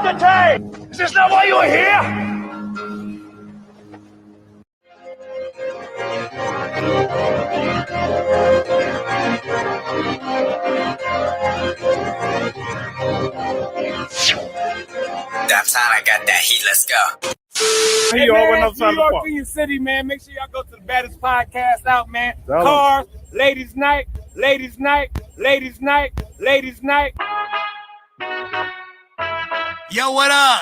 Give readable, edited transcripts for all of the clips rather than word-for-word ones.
entertained. Is this not why you are here? That's how I got that heat. Let's go. Hey, man, New York in your city, man. Make sure y'all go to the baddest podcast out, man. Cars, ladies' night, ladies' night, ladies' night, ladies' night. Yo, what up?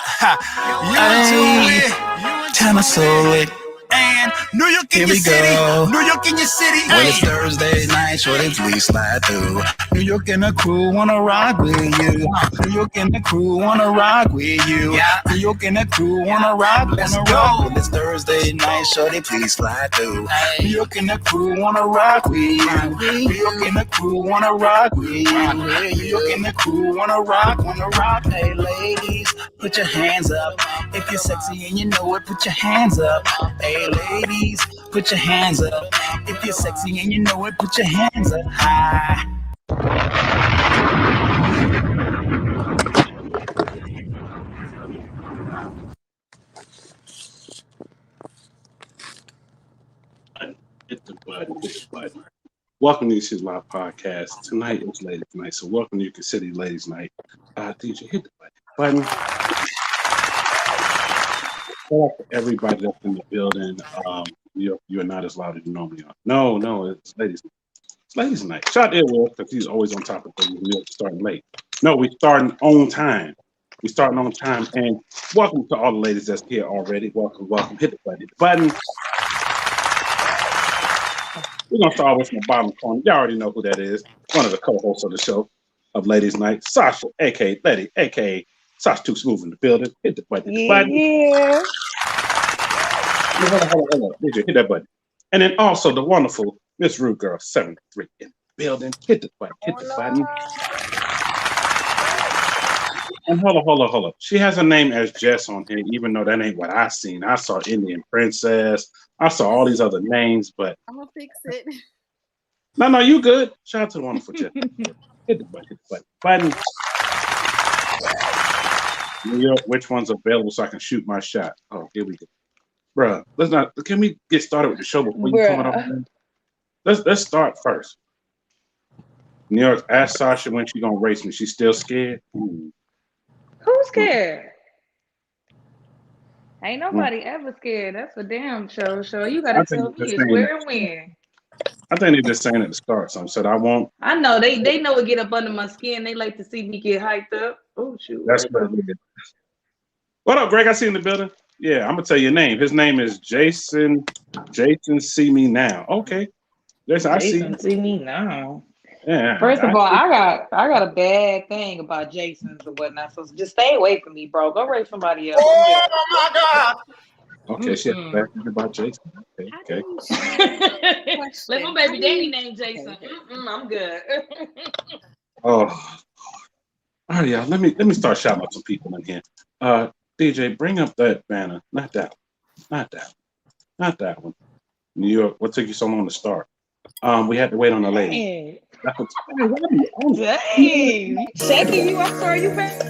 Time so lit. And New York in your city. New York in your city. Well, it's Thursday night, shorty, please slide through. New York and the crew wanna rock with you. New York and the crew wanna rock with you. New York and the crew wanna rock. Let's go. Well, it's Thursday night, shorty, please slide through. New York and the crew wanna rock with you. New York and the crew wanna rock with you. New York and the crew wanna rock. Hey, ladies, put your hands up. If you're sexy and you know it, put your hands up. Hey, ladies, put your hands up. If you're sexy and you know it, put your hands up high. Hit the button. Welcome to this is my podcast. Tonight is Ladies Night, so welcome to New York City Ladies Night. DJ, hit the button. Shout out to everybody that's in the building. You're not as loud as you normally are. No, it's Ladies Night. It's Ladies Night. Shout out to Will, because he's always on top of things. We're starting late. No, we're starting on time. And welcome to all the ladies that's here already. Welcome. Hit the button. We're going to start with from the bottom corner. You already know who that is. One of the co-hosts of the show of Ladies Night, Sasha, a.k.a. Letty, a.k.a. Sasha Too Smooth in the building. Hit the button. Yeah. Hold on. Hit that button. And then also the wonderful Miss Rude Girl 73 in the building. Hit the button. And hold on. She has a name as Jess on here, even though that ain't what I seen. I saw Indian Princess. I saw all these other names, but I'm gonna fix it. No, you good. Shout out to the wonderful Jess. Hit the button. New York, which one's available so I can shoot my shot? Oh, here we go. Bruh, can we get started with the show before you come off? Let's start first. New York, ask Sasha when she gonna race me. She's still scared? Who's scared? Ain't nobody ever scared. That's a damn show. You gotta tell me it's where and when. I think they're just saying at the start. So I said I won't. I know they know it get up under my skin. They like to see me get hyped up. Oh shoot. That's what it is. What up, Greg? I see you in the building. Yeah, I'm gonna tell you your name. His name is Jason. Jason, see me now. Okay. Jason, see me now. Yeah. First of all, I got a bad thing about Jasons and whatnot. So just stay away from me, bro. Go race somebody else. Oh my God. Okay, she has a bad thing about Jason. Okay. Let my baby daddy name Jason. I'm good. Oh. All right, y'all. Let me start shouting out some people in here. DJ, bring up that banner. Not that one. New York, what took you so long to start? We had to wait on the lady. Dang. Shaking you, I'm sorry, you back.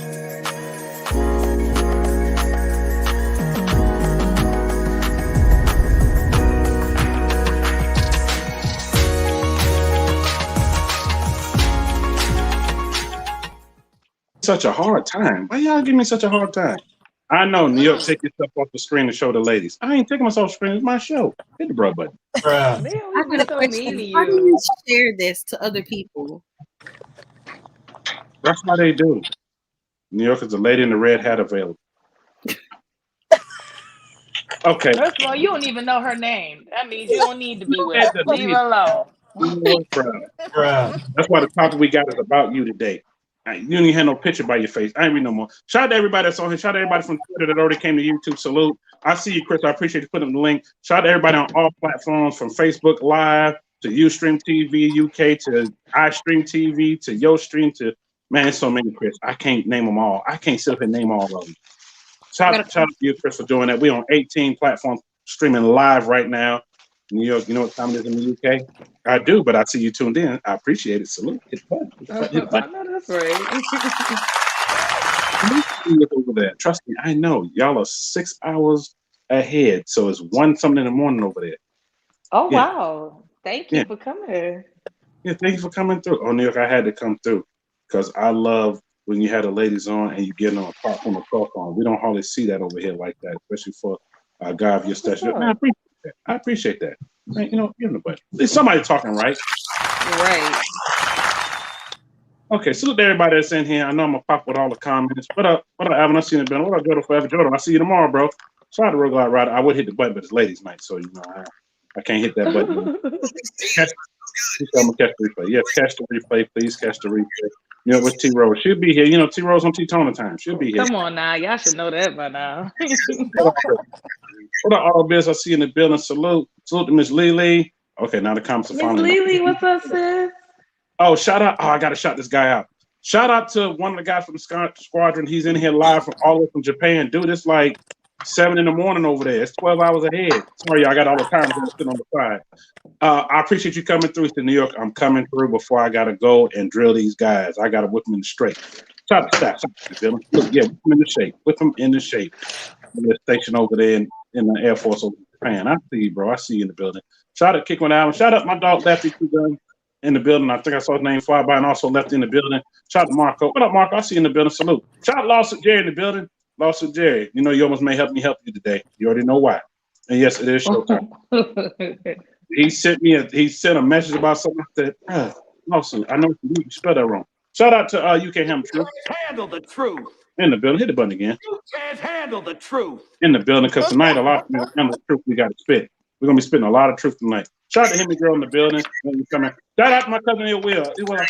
Such a hard time. Why y'all give me such a hard time? I know, New York, take your stuff off the screen and show the ladies. I ain't taking myself off the screen. It's my show. Hit the bro button. I got a question. How do you share this to other people? That's how they do. New York is a lady in the red hat available. Okay. First of all, you don't even know her name. That means you don't need to be with her. Leave her alone. That's why the topic we got is about you today. You don't even have no picture by your face. I ain't read no more. Shout out to everybody that's on here. Shout out to everybody from Twitter that already came to YouTube. Salute. I see you, Chris. I appreciate you putting the link. Shout out to everybody on all platforms, from Facebook Live to Ustream TV UK to iStream TV to YoStream to, man, so many, Chris. I can't name them all. I can't sit up and name all of them. Shout out to you, Chris, for doing that. We're on 18 platforms streaming live right now. New York, you know what time it is in the UK? I do, but I see you tuned in. I appreciate it. Salute. Hit the button. I know that's right. over there. Trust me, I know y'all are 6 hours ahead, so it's 1 something in the morning over there. Oh wow! Thank you for coming. Yeah, thank you for coming through. Oh, New York, I had to come through because I love when you had the ladies on and you get on apart from the talk on. We don't hardly see that over here like that, especially for a guy of your stature. Man, I appreciate that. Man, you know, give them the butt. There's somebody talking, right? Right. Okay, salute to everybody that's in here. I know I'm gonna pop with all the comments. What up, Alvin? I see you in the building. What up, Jordan Forever? Jordan, I see you tomorrow, bro. Shout out to Rogue Light Rider. I would hit the button, but it's ladies' night, so you know I can't hit that button. I'm gonna catch the replay. Yes, catch the replay, please. Catch the replay. You know, with TeeRoze, she'll be here. You know, TeeRoze on T-Tona time. She'll be here. Come on now, y'all should know that by now. What up, Auto Biz? I see you in the building. Salute to Miss Lily. Okay, now the comments are Miss finally. Lily, what's up, sis? Oh, shout out! Oh, I gotta shout this guy out. Shout out to one of the guys from the squadron. He's in here live from all the way from Japan. Dude, it's like 7 in the morning over there. It's 12 hours ahead. Sorry, I got all the time sitting on the side. I appreciate you coming through to New York. I'm coming through before I gotta go and drill these guys. I gotta whip them in the straight. Shout out to Sasha. Yeah, whip them in the shape. Whip them in the shape. They're stationed over there in the Air Force over Japan. I see you, bro. I see you in the building. Shout out to Kick One Album. Shout out my dog Lefty in the building. I think I saw his name fly by and also Lefty in the building. Shout out to Marco. What up, Marco? I see you in the building. Salute. Shout out Lawson Jerry in the building. Lawson Jerry. You know you almost may help me help you today. You already know why. And yes, it is showtime. He sent a message about something that Lawson, I know you spelled that wrong. Shout out to you can't handle the truth. Handle the truth. In the building. Hit the button again. You can't handle the truth. In the building, because tonight a lot of people handle the truth we got to spit. We're gonna be spitting a lot of truth tonight. Shout out to him and girl in the building. Shout out to my cousin Will. Will, I shout you out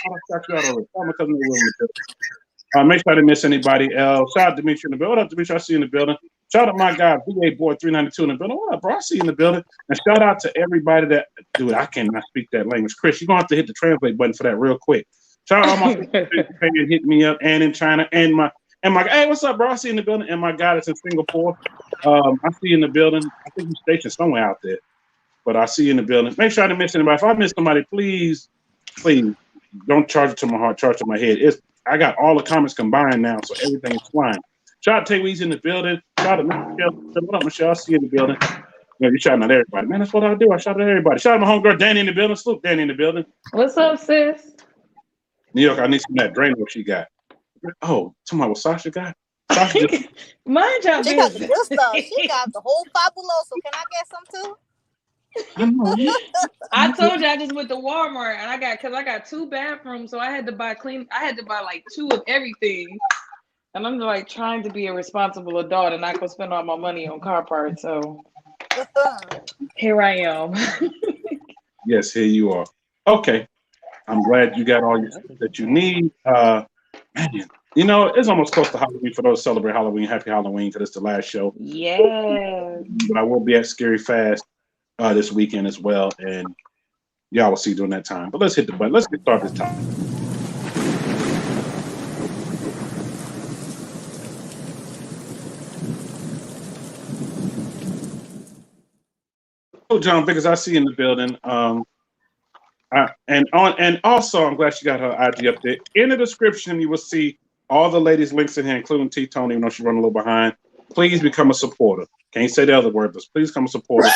already. Shout out my cousin Will in the building. Make sure I didn't miss anybody else. Shout out to Dimitri in the building. What up, Dimitri? I see you in the building. Shout out to my guy, VA Boy 392 in the building. What up, bro? I see you in the building. And shout out to everybody that, dude, I cannot speak that language. Chris, you're gonna have to hit the translate button for that real quick. Shout out to all my friends hit me up and in China and my hey, what's up, bro? I see you in the building. And my guy that's in Singapore. I see you in the building. I think you're stationed somewhere out there. But I see you in the building. Make sure I didn't miss anybody. If I miss somebody, please don't charge it to my heart, charge it to my head. I got all the comments combined now, so everything is flying. Shout out to Tay-Weezy in the building. Shout out to Michelle. What up, Michelle? I see you in the building. You know, you're shouting out everybody. Man, that's what I do. I shout out everybody. Shout out to my homegirl Danny in the building. Salute Danny in the building. What's up, sis? New York, I need some of that Drano she got. Oh, talking about what Sasha got? Sasha just... Mind your She got the business. good stuff. She got the whole fabuloso. Can I get some too? I told you I just went to Walmart and I got 2 bathrooms, so I had to buy like 2 of everything. And I'm like trying to be a responsible adult and not gonna spend all my money on car parts. So here I am. Yes, here you are. Okay. I'm glad you got all your stuff that you need. Man, you know, it's almost close to Halloween for those who celebrate Halloween. Happy Halloween, because it's the last show. Yeah. But I will be at Scary Fast this weekend as well, and y'all will see during that time. But let's hit the button. Let's get started this topic. Oh, John Vickers, I see you in the building. And also, I'm glad she got her IG up there. In the description, you will see all the ladies' links in here, including T-Tony, even though she's running a little behind. Please become a supporter. Can't say the other word, but please become a supporter.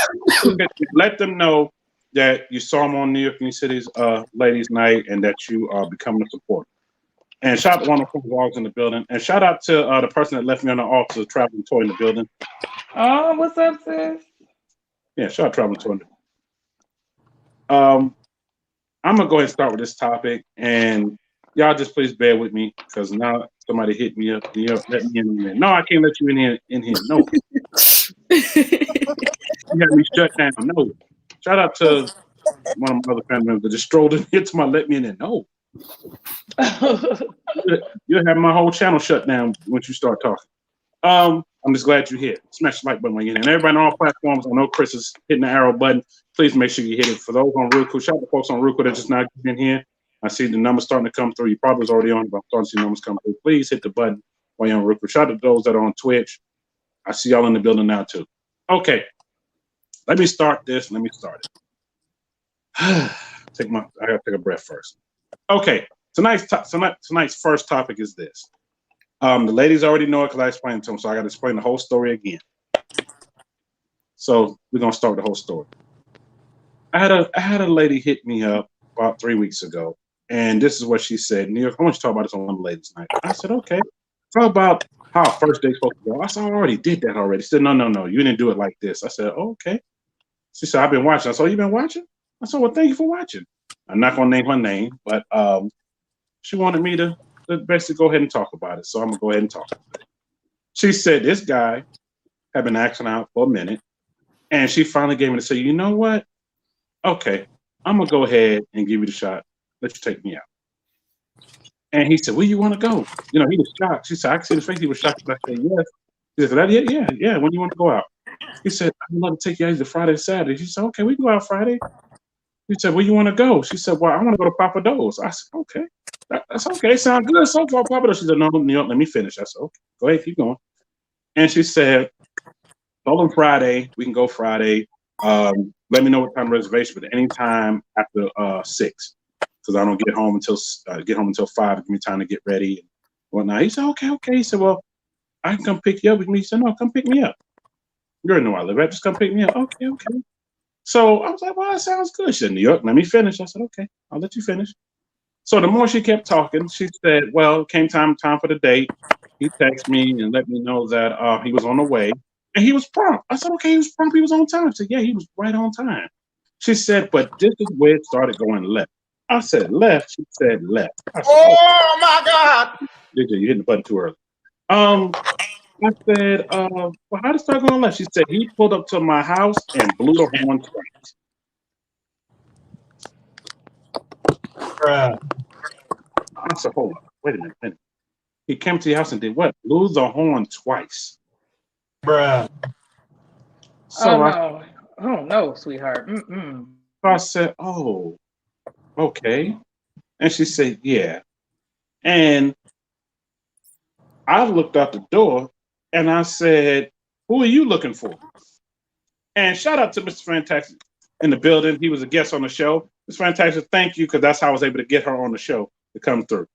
Let them know that you saw them on New York City's Ladies' Night and that you are becoming a supporter. And shout out to one of the vlogs in the building. And shout out to the person that left me on the altar, the Traveling Toy in the building. Oh, what's up, sis? Yeah, shout out Traveling Toy. I'm gonna go ahead and start with this topic, and y'all just please bear with me because now somebody hit me up. Let me in here. No, I can't let you in here. No, you got me shut down. No. Shout out to one of my other family members that just strolled in here to my let me in there. No. You'll have my whole channel shut down once you start talking. I'm just glad you're here. Smash the like button when you're in. And everybody on all platforms, I know Chris is hitting the arrow button. Please make sure you hit it. For those on Roku, shout out to folks on Roku that just not getting in here. I see the numbers starting to come through. You probably was already on, but I'm starting to see numbers come through. Please hit the button while you're on Roku. Shout out to those that are on Twitch. I see y'all in the building now too. Okay, let me start this. Let me start it. I gotta take a breath first. Okay, tonight's first topic is this. The ladies already know it because I explained it to them, so I got to explain the whole story again. So we're gonna start the whole story. I had a lady hit me up about 3 weeks ago, and this is what she said. New York, I want you to talk about this on one ladies' night. I said, okay. Talk about how our first date's supposed to go. I said, I already did that already. She said, no, you didn't do it like this. I said, oh, okay. She said, I've been watching. I said, oh, you been watching? I said, well, thank you for watching. I'm not gonna name her name, but she wanted me to basically go ahead and talk about it. So I'm gonna go ahead and talk about it. She said this guy had been acting out for a minute, and she finally gave me to say, you know what? Okay, I'm gonna go ahead and give you the shot. Let you take me out. And he said, where you want to go? You know, he was shocked. She said, I can see the face. He was shocked. I said, yes. He said, yeah. When you want to go out? He said, I'd love to take you out either Friday or Saturday. She said, okay, we can go out Friday. He said, where you want to go? She said, well, I want to go to Papa Do's. I said, okay. That's okay. Sounds good so far, Papa Do's. She said, no, let me finish. I said, okay, go ahead, keep going. And she said, told him Friday. We can go Friday. Let me know what time reservation, but anytime after 6, because I don't get home until 5. Give me time to get ready and whatnot. He said, okay. He said, well, I can come pick you up with me. He said, no, come pick me up. You already know where I live at. Just come pick me up. Okay. So I was like, well, that sounds good. She said, New York, let me finish. I said, okay, I'll let you finish. So the more she kept talking, she said, well, it came time for the date. He texted me and let me know that he was on the way. And he was prompt. I said, okay, he was prompt. He was on time. She said, yeah, he was right on time. She said, but this is where it started going left. I said, left. She said, left. Said, oh, my God. You hitting the button too early. I said, well, how did it start going left? She said, he pulled up to my house and blew the horn twice. Bruh. I said, hold on. Wait a minute. He came to your house and did what? Blew the horn twice. Bruh. So no, sweetheart. Mm-mm. I said, oh, okay. And she said, yeah. And I looked out the door and I said, who are you looking for? And shout out to Mr. Fantastic in the building. He was a guest on the show. Mr. Fantastic, thank you, because that's how I was able to get her on the show to come through.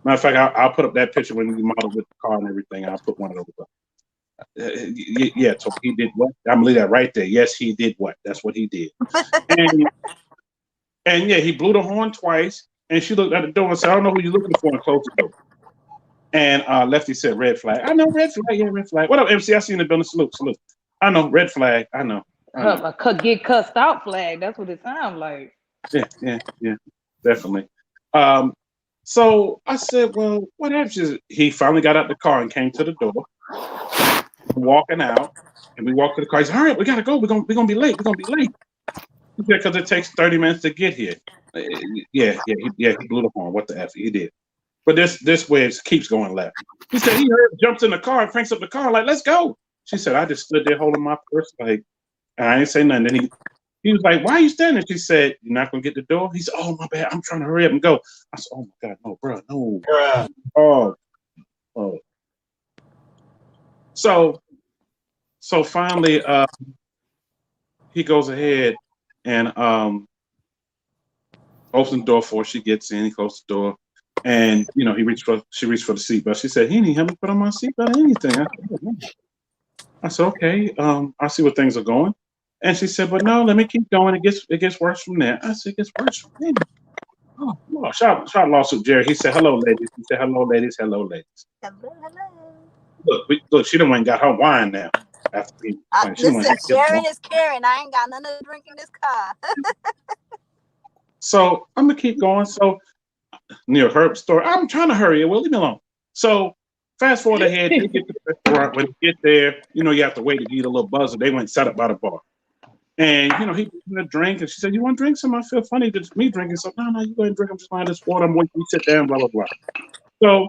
Matter of fact, I'll put up that picture when you model with the car and everything. I'll put one of those up. Yeah, so he did what? I'm gonna leave that right there. Yes, he did what? That's what he did. And yeah, he blew the horn twice. And she looked at the door and said, I don't know who you're looking for, and closed the door. And Lefty said, red flag. I know, red flag. Yeah, red flag. What up, MC? I see you in the building. Salute. I know, red flag. I know. Get cussed out flag. That's what it sounds like. Yeah, definitely. So I said, well, what happened? He finally got out the car and came to the door, walking out, and we walked to the car. He said, all right, we gotta go. We're gonna be late. He said, because it takes 30 minutes to get here. He blew the horn. What the F? He did. But this way it keeps going left. He said he jumps in the car and cranks up the car like, let's go. She said, I just stood there holding my purse like, and I didn't say nothing. Then he was like, why are you standing? She said, you're not gonna get the door? He said, oh my bad, I'm trying to hurry up and go. I said, oh my God, no, bro, no. Bruh. Oh. So finally he goes ahead and opens the door for her. She gets in, he closes the door. And she reached for the seatbelt. She said, he didn't help me put on my seatbelt or anything. I said, okay, I'll see where things are going. And she said, but no, let me keep going. It gets worse from there. I said, it gets worse from there. Oh, Lord. Shout lawsuit, Jerry. He said, hello, ladies. He said, hello, ladies. Hello, ladies. Hello. Look, she done went and got her wine now. Listen, sharing is caring. I ain't got nothing to drink in this car. So I'm going to keep going. So near Herb's store, I'm trying to hurry it. Well, leave me alone. So fast forward ahead, they get to the restaurant. When they get there, you have to wait to eat a little buzzer. They went and sat up by the bar. And, he gave a drink. And she said, you want to drink some? I feel funny just me drinking something. No, you go ahead and drink. I'm just buying this water. I'm waiting for you to sit down, blah, blah, blah. So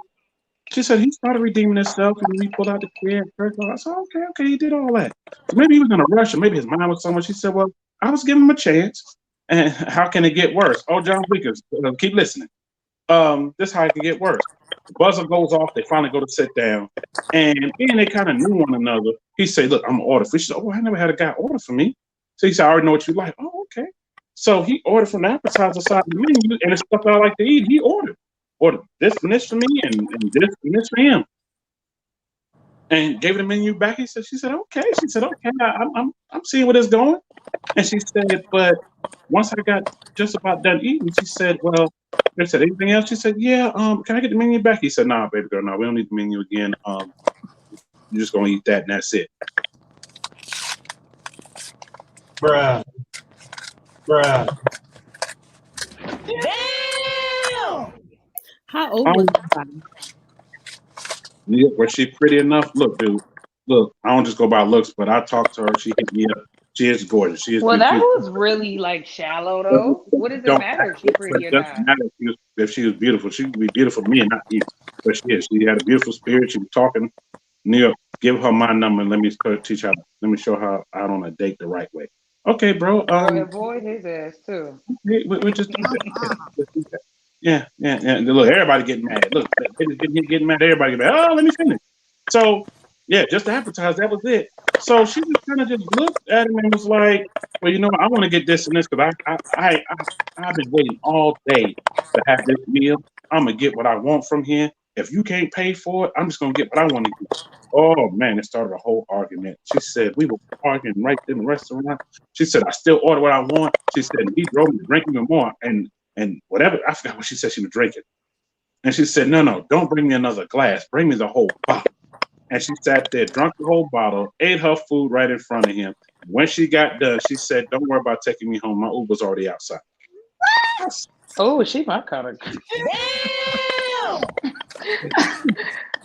she said, he started redeeming himself. And we pulled out the kid. I said, okay, he did all that. So maybe he was in a rush or maybe his mind was somewhere. She said, well, I was giving him a chance. And how can it get worse? Oh, John Wickers, keep listening. This is how it can get worse. The buzzer goes off. They finally go to sit down. And then they kind of knew one another. He said, look, I'm going to order for you. She said, oh, I never had a guy order for me. So he said, I already know what you like. Oh, okay. So he ordered from the appetizer side of the menu, and the stuff that I like to eat, he ordered. order this and this for me and this and this for him. And gave the menu back. She said, okay. She said, okay, I'm seeing where it's going. And she said, but once I got just about done eating, she said, well, they said, anything else? She said, yeah, can I get the menu back? He said, nah, baby girl, no, we don't need the menu again. You're just gonna eat that and that's it. Bruh. Damn! How old was she? Yeah, was she pretty enough? Look, dude. Look, I don't just go by looks, but I talked to her. She hit me up. She is gorgeous. She is. Well, that was really like shallow, though. What does it matter if she's pretty or not? Matter if she was beautiful. She could be beautiful for me and not you. But she is. She had a beautiful spirit. She was talking. New York, give her my number and let me teach her. Let me show her out on a date the right way. Okay, bro. Avoid his ass too. We're just. Yeah. Look, everybody getting mad. Look, getting mad. Everybody getting mad. Oh, let me finish. So, yeah, just to advertise, that was it. So she just kind of just looked at him and was like, well, you know, I want to get this and this because I've been waiting all day to have this meal. I'm going to get what I want from here. If you can't pay for it, I'm just going to get what I want to get. Oh, man, it started a whole argument. She said, we were arguing right in the restaurant. She said, I still order what I want. She said, he drove me to drink even more. And whatever, I forgot what she said she was drinking. And she said, no, don't bring me another glass. Bring me the whole bottle. And she sat there, drank the whole bottle, ate her food right in front of him. When she got done, she said, don't worry about taking me home. My Uber's already outside. Oh, she my kind of. Damn!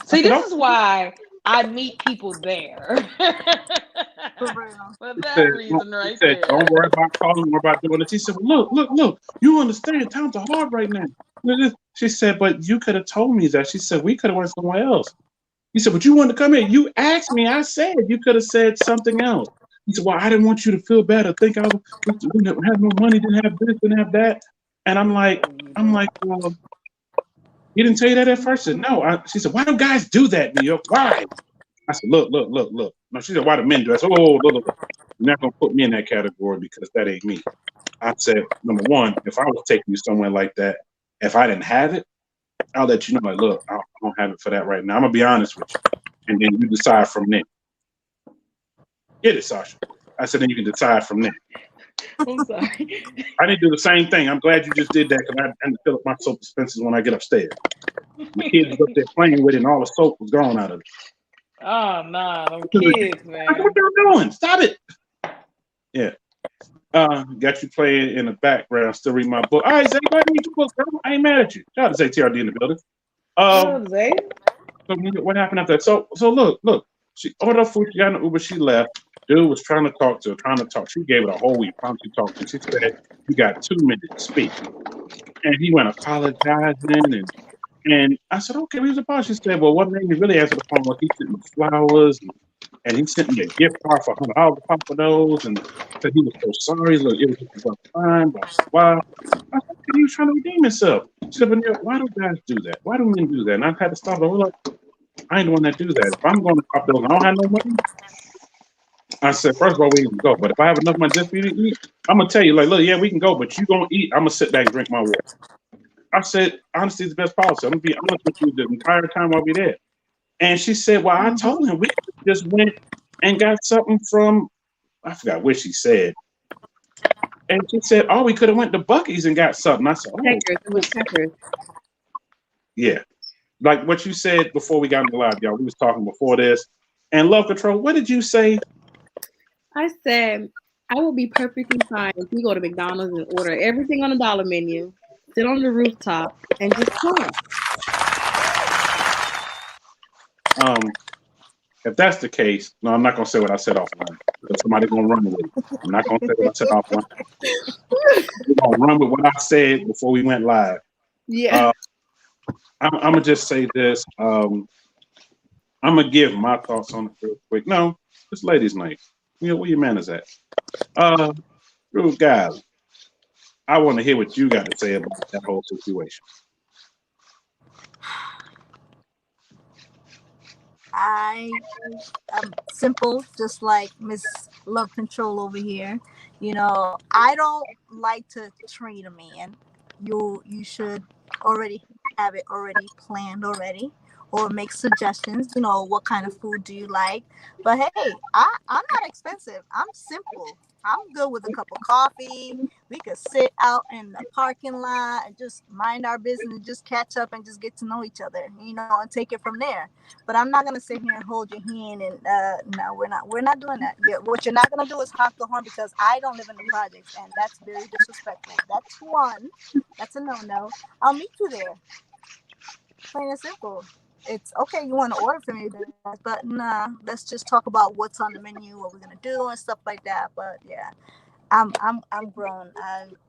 See, this is why I meet people there. For that reason right there. Don't worry about calling, worry about doing it. She said, look, you understand, times are hard right now. She said, but you could have told me that. She said, we could have went somewhere else. He said, but you wanted to come here. You asked me. I said, you could have said something else. He said, well, I didn't want you to feel bad or think I didn't have no money, didn't have this, didn't have that. And I'm like, well, he didn't tell you that at first? She said, no. She said, why do guys do that in New York? Why? I said, look. No, she said, why do men do that? I said, look. You're not going to put me in that category because that ain't me. I said, number one, if I was taking you somewhere like that, if I didn't have it, I'll let you know, like, look, I don't have it for that right now. I'm going to be honest with you. And then you decide from there. Get it, Sasha. I said, then you can decide from there. I'm sorry. I didn't do the same thing. I'm glad you just did that because I had to fill up my soap dispensers when I get upstairs. My kids was up there playing with it and all the soap was gone out of it. Oh, nah, them kids, man. What y'all doing? Stop it. Yeah. Got you playing in the background, still reading my book. All right, Zay, go ahead and read your book, bro. I ain't mad at you. Shout out to Zay TRD in the building. Zay? So what happened after that? So look. She ordered her food. She got in the Uber. She left. Dude was trying to talk to her, She gave it a whole week. Promised to talk to her. She said, you got 2 minutes to speak. And he went apologizing. And I said, okay, we was apologizing. She said, well, what made me really answer the phone was he sent me flowers. And he sent me a gift card for $100 for those. And said he was so sorry. Look, it was just a rough time. Blah, blah, blah. I said, he was trying to redeem himself. She said, but why do guys do that? Why do men do that? And I had to stop her. Look, I ain't the one that do that. If I'm going to pop those, I don't have no money. I said, first of all, we can go. But if I have enough money just for you to eat, I'm going to tell you, like, look, yeah, we can go, but you going to eat. I'm going to sit back and drink my water. I said, honesty is the best policy. I'm going to be honest with you the entire time while we're there. And she said, well, I told him we just went and got something from, I forgot what she said. And she said, oh, we could have went to Buc-ee's and got something. I said, oh. Checkers. It was Checkers. Yeah. Like what you said before we got in the live, y'all. We was talking before this. And Love Control, what did you say? I said, I will be perfectly fine if we go to McDonald's and order everything on the dollar menu, sit on the rooftop, and just talk. If that's the case, no, I'm not going to say what I said offline. Because somebody's going to run with it. I'm not going to say what I said offline. We're going to run with what I said before we went live. Yeah. I'm going to just say this. I'm going to give my thoughts on it real quick. No, it's ladies' night. You know, where your man is at? Real guys, I want to hear what you got to say about that whole situation. I'm simple, just like Miss Love Control over here. You know, I don't like to train a man. You should already have it already planned already, or make suggestions. What kind of food do you like? But hey, I'm not expensive. I'm simple. I'm good with a cup of coffee. We could sit out in the parking lot and just mind our business, just catch up and just get to know each other, and take it from there. But I'm not gonna sit here and hold your hand and no, we're not doing that. What you're not gonna do is honk the horn because I don't live in the projects, and that's very disrespectful. That's one. That's a no. I'll meet you there. Plain and simple. It's okay. You want to order from me, but nah. Let's just talk about what's on the menu, what we're gonna do, and stuff like that. But yeah, I'm grown.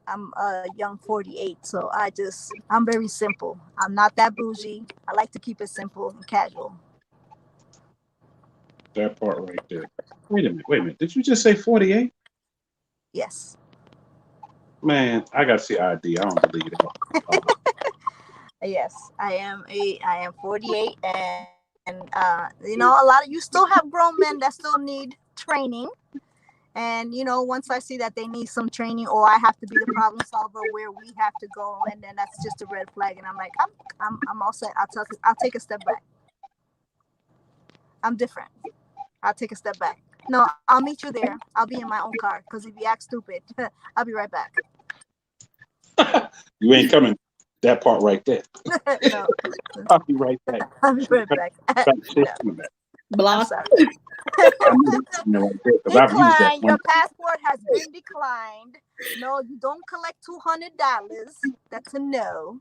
I'm a young 48, so I'm very simple. I'm not that bougie. I like to keep it simple and casual. That part right there. Wait a minute. Did you just say 48? Yes. Man, I gotta see ID. I don't believe it. Yes, I am 48, and a lot of you still have grown men that still need training. And once I see that they need some training, or I have to be the problem solver where we have to go, and then that's just a red flag. And I'm like, I'm all set. I'll take a step back. I'm different. I'll take a step back. No, I'll meet you there. I'll be in my own car because if you act stupid, I'll be right back. You ain't coming. That part right there. No. I'll be right back. I'll be right back. Block. Decline. Your passport has been declined. No, you don't collect $200. That's a no.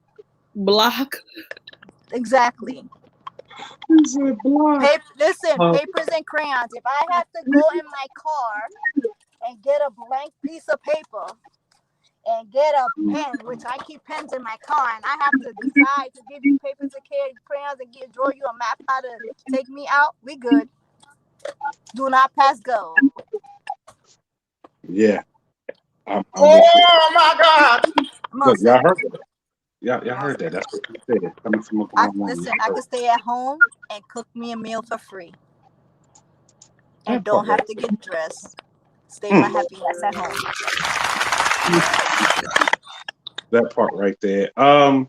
Block. Exactly. Listen, papers and crayons. If I have to go in my car and get a blank piece of paper and get a pen, which I keep pens in my car, and I have to decide to give you papers and crayons and draw you a map how to take me out, we good. Do not pass go. Yeah. Oh my God! Look, y'all heard that. Y'all heard that. That's what you said. Coming from a listen, I can stay at home and cook me a meal for free. I don't have to get dressed. Stay my happiness at home. That part right there. Wow,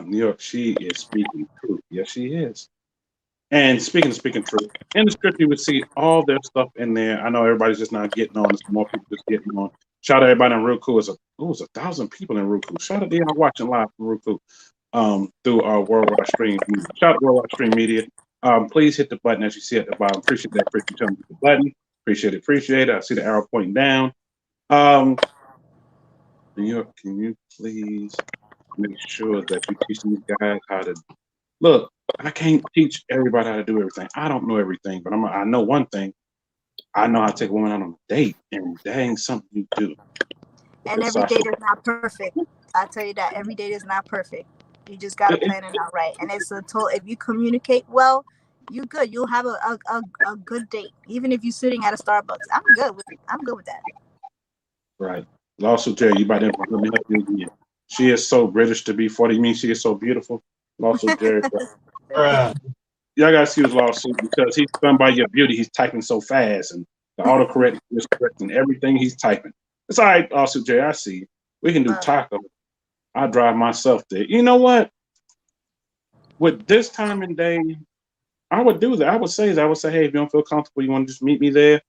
New York, she is speaking truth. Yes, she is. And speaking truth, in the script you would see all their stuff in there. I know everybody's just not getting on. There's more people just getting on. Shout out everybody on Roku. It was 1,000 people in Roku. Shout out to y'all watching live from Roku through our Worldwide Stream. Shout out to Worldwide Stream Media. Please hit the button as you see at the bottom. Appreciate that. Appreciate you the button. Appreciate it. I see the arrow pointing down. New York, can you please make sure that you teach these guys how to look? I can't teach everybody how to do everything. I don't know everything, but I know one thing. I know how to take a woman out on a date, and that ain't something you do. And every date is not perfect. I tell you that every date is not perfect. You just gotta plan it out right. And it's if you communicate well, you good. You'll have a good date, even if you're sitting at a Starbucks. I'm good with that. Right. Lawsuit Jerry, you about to let me help you again. She is so British to be 40. You mean she is so beautiful? Lawsuit Jerry. Y'all gotta excuse Lawsuit because he's done by your beauty. He's typing so fast and the autocorrect is correcting everything he's typing. It's all right, Lawsuit Jerry. I see. We can do taco. I drive myself there. You know what? With this time and day, I would do that. I would say, hey, if you don't feel comfortable, you want to just meet me there.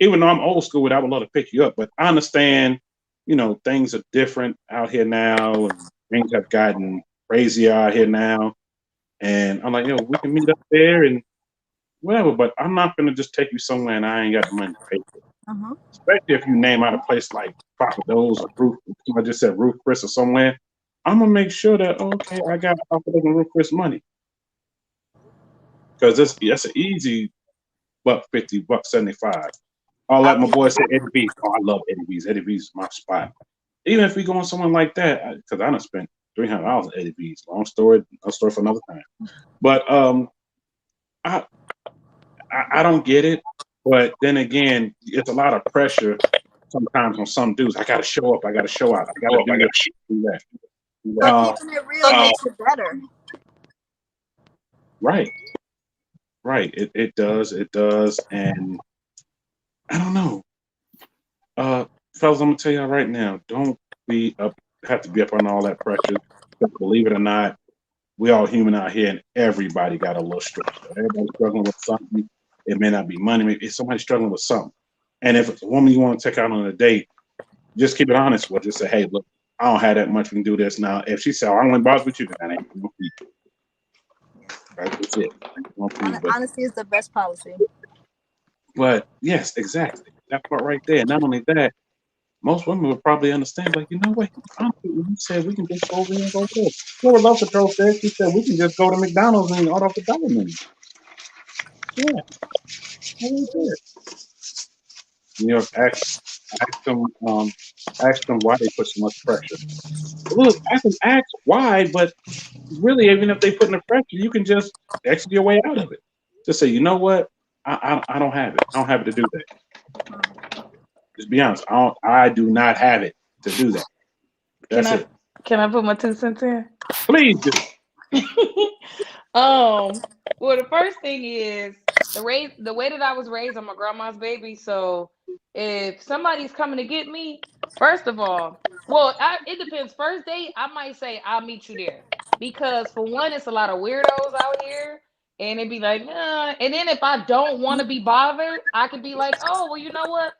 Even though I'm old school, I would love to pick you up. But I understand, things are different out here now, and things have gotten crazier out here now. And I'm like, we can meet up there and whatever. But I'm not gonna just take you somewhere and I ain't got the money to pay for it. Uh-huh. Especially if you name out a place like Papa Do's or Roof. I just said Roof Chris or somewhere. I'm gonna make sure that I got Papa Do's and Roof Chris money. Because that's an easy $1.50, $1.75. I'll let my boy say Eddie V's. Oh, I love Eddie V's. Eddie V's is my spot. Even if we go on someone like that, because I done spent $300 at Eddie V's. Long story for another time. But I don't get it. But then again, it's a lot of pressure sometimes on some dudes. I got to show up. I got to show out. I got to do that. But keeping it real makes it better. Right. It does. And I don't know. Fellas, I'm going to tell y'all right now, don't have to be up on all that pressure. Believe it or not, we all human out here, and everybody got a little struggle. Everybody's struggling with something. It may not be money. Maybe it's somebody struggling with something. And if it's a woman you want to take out on a date, just keep it honest with her. Just say, hey, look, I don't have that much. We can do this now. If she said, I want to boss with you, then that ain't gonna be. That's it. Honesty is the best policy. But yes, exactly. That part right there. Not only that, most women would probably understand, like, you know what? He said we can just go over here and go there. Florida Love Patrol said, she said we can just go to McDonald's and order off the dollar menu. Yeah. New York asked them why they put so much pressure. Look, ask why, but really, even if they put in the pressure, you can just exit your way out of it. Just say, you know what? I don't have it. I don't have it to do that. Just be honest. I do not have it to do that. That's it. Can I put my 2 cents in? Please do. Well, the first thing is the way that I was raised, I'm my grandma's baby. So if somebody's coming to get me, first of all, it depends. First date, I might say I'll meet you there, because for one, it's a lot of weirdos out here, and it'd be like, and then if I don't want to be bothered, I could be like, oh, well, you know what?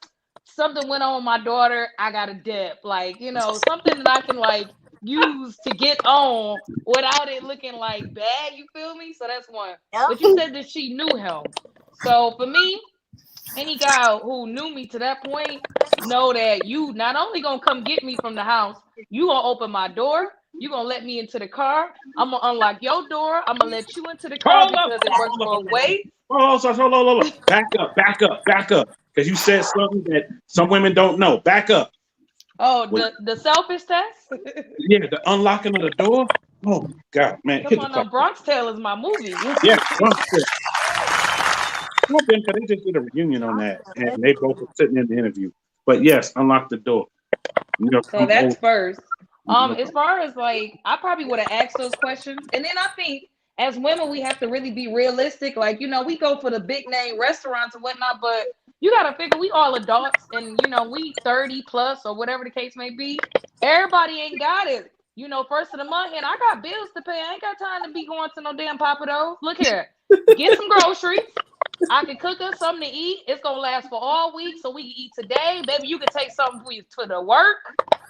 Something went on with my daughter. I got a dip, like, something that I can like use to get on without it looking like bad. You feel me? So that's one. Yep. But you said that she knew him. So for me, any guy who knew me to that point, know that you not only gonna come get me from the house, you gonna open my door, you gonna let me into the car, I'm gonna unlock your door, I'm gonna let you into the car because it works both ways. Hold on. Back up. Because you said something that some women don't know. Back up. Oh, the selfish test? Yeah, the unlocking of the door. Oh my God, man! Come on, now, Bronx Tale is my movie. Yeah, Bronx Tale. They just did a reunion on that, and they both were sitting in the interview. But yes, unlock the door. So that's first. As far as like, I probably would have asked those questions, and then I think as women we have to really be realistic. Like, we go for the big name restaurants and whatnot, but you gotta figure we all adults, and we 30 plus or whatever the case may be. Everybody ain't got it. First of the month, and I got bills to pay. I ain't got time to be going to no damn Papa Do's. Look here, get some groceries. I can cook us something to eat. It's gonna last for all week, so we can eat today. Baby, you can take something for you to the work.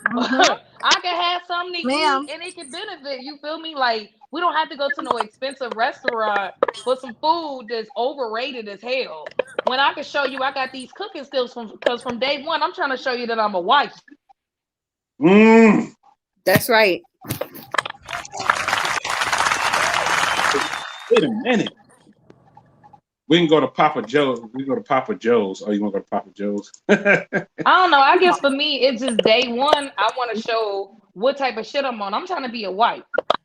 I can have something to eat, and it can benefit. You feel me? Like, we don't have to go to no expensive restaurant for some food that's overrated as hell. When I can show you I got these cooking skills because from day one, I'm trying to show you that I'm a wife. That's right. Wait a minute. We can go to Papa Joe's. We can go to Papa Joe's. Oh, you want to go to Papa Joe's? I don't know. I guess for me, it's just day one. I want to show what type of shit I'm on. I'm trying to be a wife.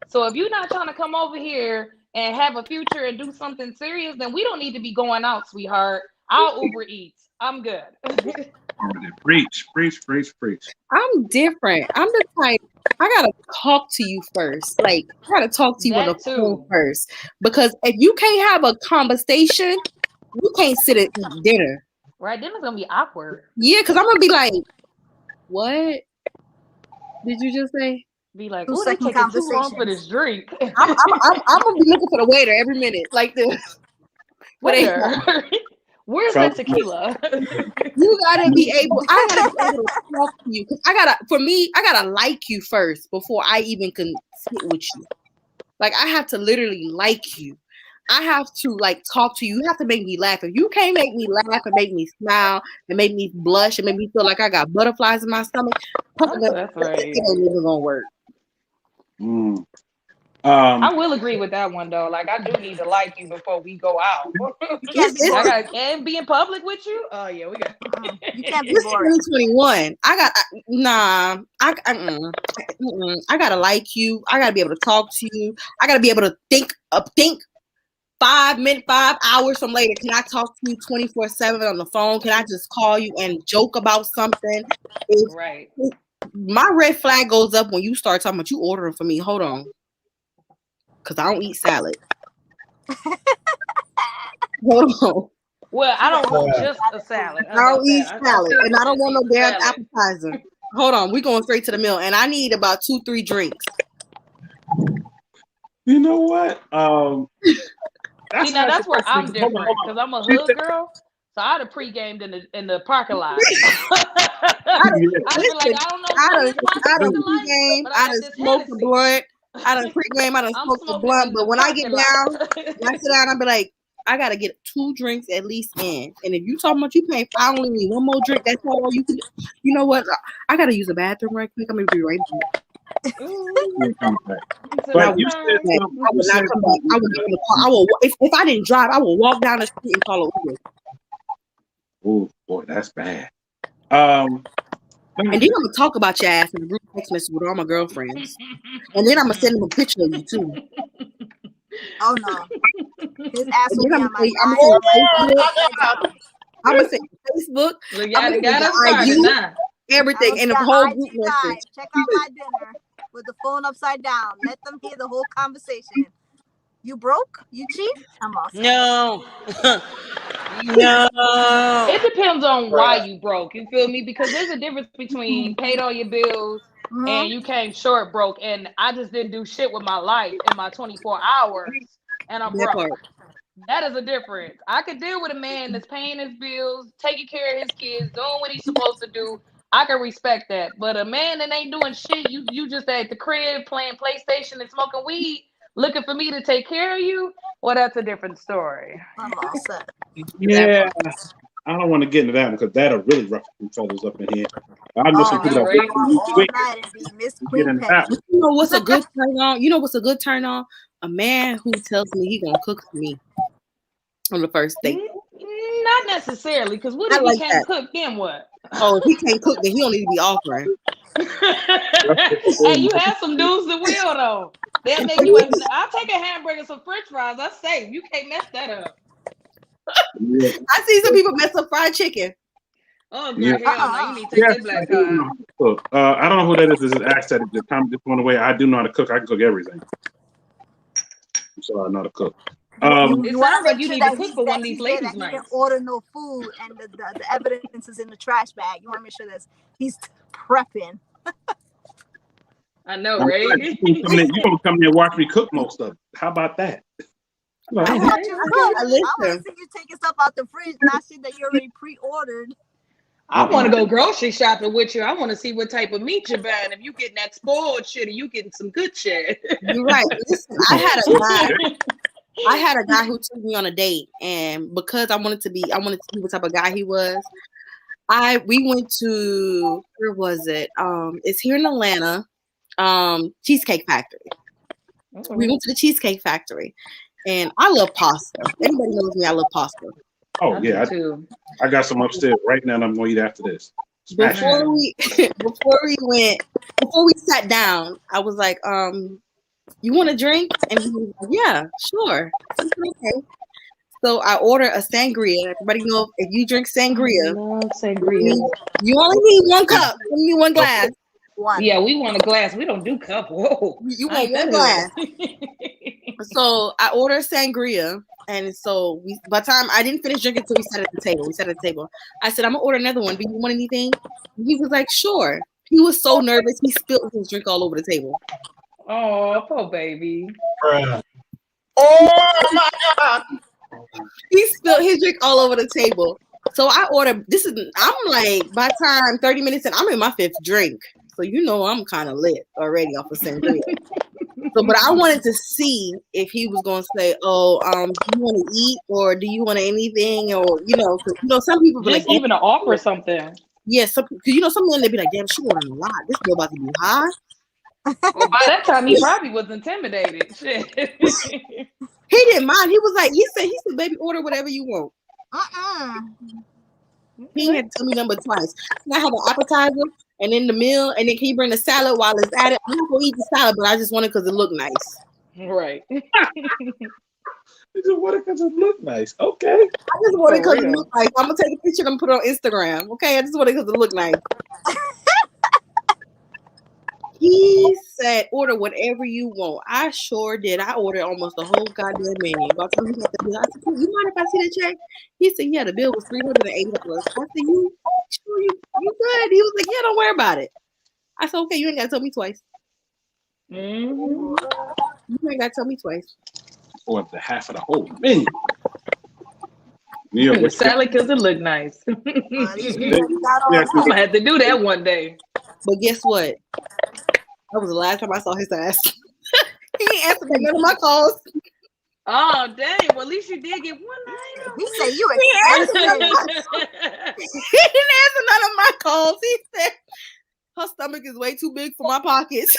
So if you're not trying to come over here and have a future and do something serious, then we don't need to be going out, sweetheart. I'll Uber Eats. I'm good. Preach. I'm different. I'm the type, I gotta talk to you first. Like, I gotta talk to you on the phone first. Because if you can't have a conversation, you can't sit and eat dinner. Right, then it's gonna be awkward. Yeah, because I'm gonna be like, what did you just say? Be like, oh, they taking too long for this drink. I'm gonna be looking for the waiter every minute, like this. Where's that tequila? You gotta be able. I gotta be able to talk to you. I gotta like you first before I even can sit with you. Like, I have to literally like you. I have to like talk to you. You have to make me laugh. If you can't make me laugh and make me smile and make me blush and make me feel like I got butterflies in my stomach, that's right. It ain't gonna work. I will agree with that one though. Like, I do need to like you before we go out. And be in public with you. Oh yeah, we got. You can't be This boring. is 2021. I gotta like you. I gotta be able to talk to you. I gotta be able to think 5 hours from later. Can I talk to you 24/7 on the phone? Can I just call you and joke about something? Right. My red flag goes up when you start talking about you ordering for me. Hold on. Because I don't eat salad. Hold on. Well, I don't want just a salad. I don't eat salad. And I don't want no damn appetizer. Hold on. We're going straight to the meal. And I need about 2-3 drinks. You know what? That's where I'm different because I'm a hood girl. So I'd have pre-gamed in the parking lot. I'd be like, I don't know what is my second life, but I got this smoked the blunt. I done pre-game, I done smoked the blunt. But when I get down, when I sit down, I'll be like, I gotta get 2 drinks at least in. And if you talking about you paying, I only need 1 more drink. That's all you can do. You know what? I gotta use the bathroom right quick. I'm gonna be right back. But you said I would not come back. I would get in the car. I will, if I didn't drive, I will walk down the street and call an Uber. Oh boy, that's bad. And then I'm gonna talk about your ass in the group text message with all my girlfriends. And then I'm gonna send them a picture of you too. Oh no. His ass will be on my I'm gonna say Facebook. I'm gonna say everything in the whole group message. Check out my dinner with the phone upside down. Let them hear the whole conversation. You broke? You cheat? I'm off. No. No. It depends on why you broke. You feel me? Because there's a difference between paid all your bills and you came short broke, and I just didn't do shit with my life in my 24 hours and I'm broke. That is a difference. I could deal with a man that's paying his bills, taking care of his kids, doing what he's supposed to do. I can respect that. But a man that ain't doing shit, you just at the crib playing PlayStation and smoking weed, looking for me to take care of you, well, that's a different story. I'm all set. Yeah. I don't want to get into that one because that'll really rough some fellas up in here. I know some people that You know what's a good turn on? You know what's a good turn on? A man who tells me he gonna cook for me on the first date. Not necessarily, because what if he can't cook? Then what? Oh, if he can't cook, then he don't need to be offering. Hey, you have some dudes that will though. They'll make you. I'll take a hamburger and some French fries. That's safe. You can't mess that up. I see some people mess up fried chicken. Oh, girl, hell no. You need to take that black card. I don't know who that is. This is accent. The time just went away. I do know how to cook. I can cook everything. So I know how to cook. It sounds like you need to cook for one of these ladies' nights. He didn't order no food, and the evidence is in the trash bag. You want to make sure that he's prepping. I know, right? You gonna come here and watch me cook most of it. How about that? I want you to cook. I want to see you taking stuff out the fridge, not shit that you already pre-ordered. I want to go grocery shopping with you. I want to see what type of meat you're buying. If you getting that spoiled shit, or you getting some good shit. You're right. Listen, I had a guy who took me on a date, and because I wanted to see what type of guy he was. We went to, where was it? It's here in Atlanta, Cheesecake Factory. Mm-hmm. We went to the Cheesecake Factory, and I love pasta. Anybody knows me, I love pasta. Oh yeah, I got some upstairs right now, and I'm gonna eat after this. Before we sat down, I was like, you want a drink? And he was like, yeah, sure. I said, okay. So I ordered a sangria. Everybody know if you drink sangria, I love sangria. You only need 1 cup. You need 1 glass. Yeah, we want a glass. We don't do cup. Whoa. You want 1 glass. So I ordered sangria. And so by the time I didn't finish drinking until we sat at the table. I said, I'm gonna order another one. Do you want anything? And he was like, sure. He was so nervous, he spilled his drink all over the table. Oh, poor baby. Oh my God. He spilled his drink all over the table. So I ordered, I'm like, by the time 30 minutes in, I'm in my 5th drink. So you know I'm kind of lit already off of sangria. So, but I wanted to see if he was going to say, "Oh, do you want to eat, or do you want anything, or some people be just like, even to offer something." Yeah, some men they be like, "Damn, she ordering a lot. This girl about to be high." Well, by that time, he probably was intimidated. Shit. He didn't mind. He was like, he said, "Baby, order whatever you want." He had to tell me number twice. Can I have an appetizer and then the meal, and then can you bring the salad while it's at it? I'm not gonna eat the salad, but I just want it because it looked nice. Right. You just want it because it looked nice. Okay. I just want it because it looked nice. I'm gonna take a picture and put it on Instagram. Okay, I just want it because it looked nice. He said, order whatever you want. I sure did. I ordered almost the whole goddamn menu. By the time he got the bill, I said, you mind if I see the check? He said, yeah, the bill was $380. I said, you sure you good? He was like, yeah, don't worry about it. I said, okay, you ain't got to tell me twice. Mm-hmm. You ain't got to tell me twice. Or the half of the whole menu. Yeah, salad because it look nice. I'm gonna have to do that one day. But guess what? That was the last time I saw his ass. He ain't answered none of my calls. Oh dang! Well, at least you did get one item. He said you expensive. He didn't answer none of my calls. He said her stomach is way too big for my pockets.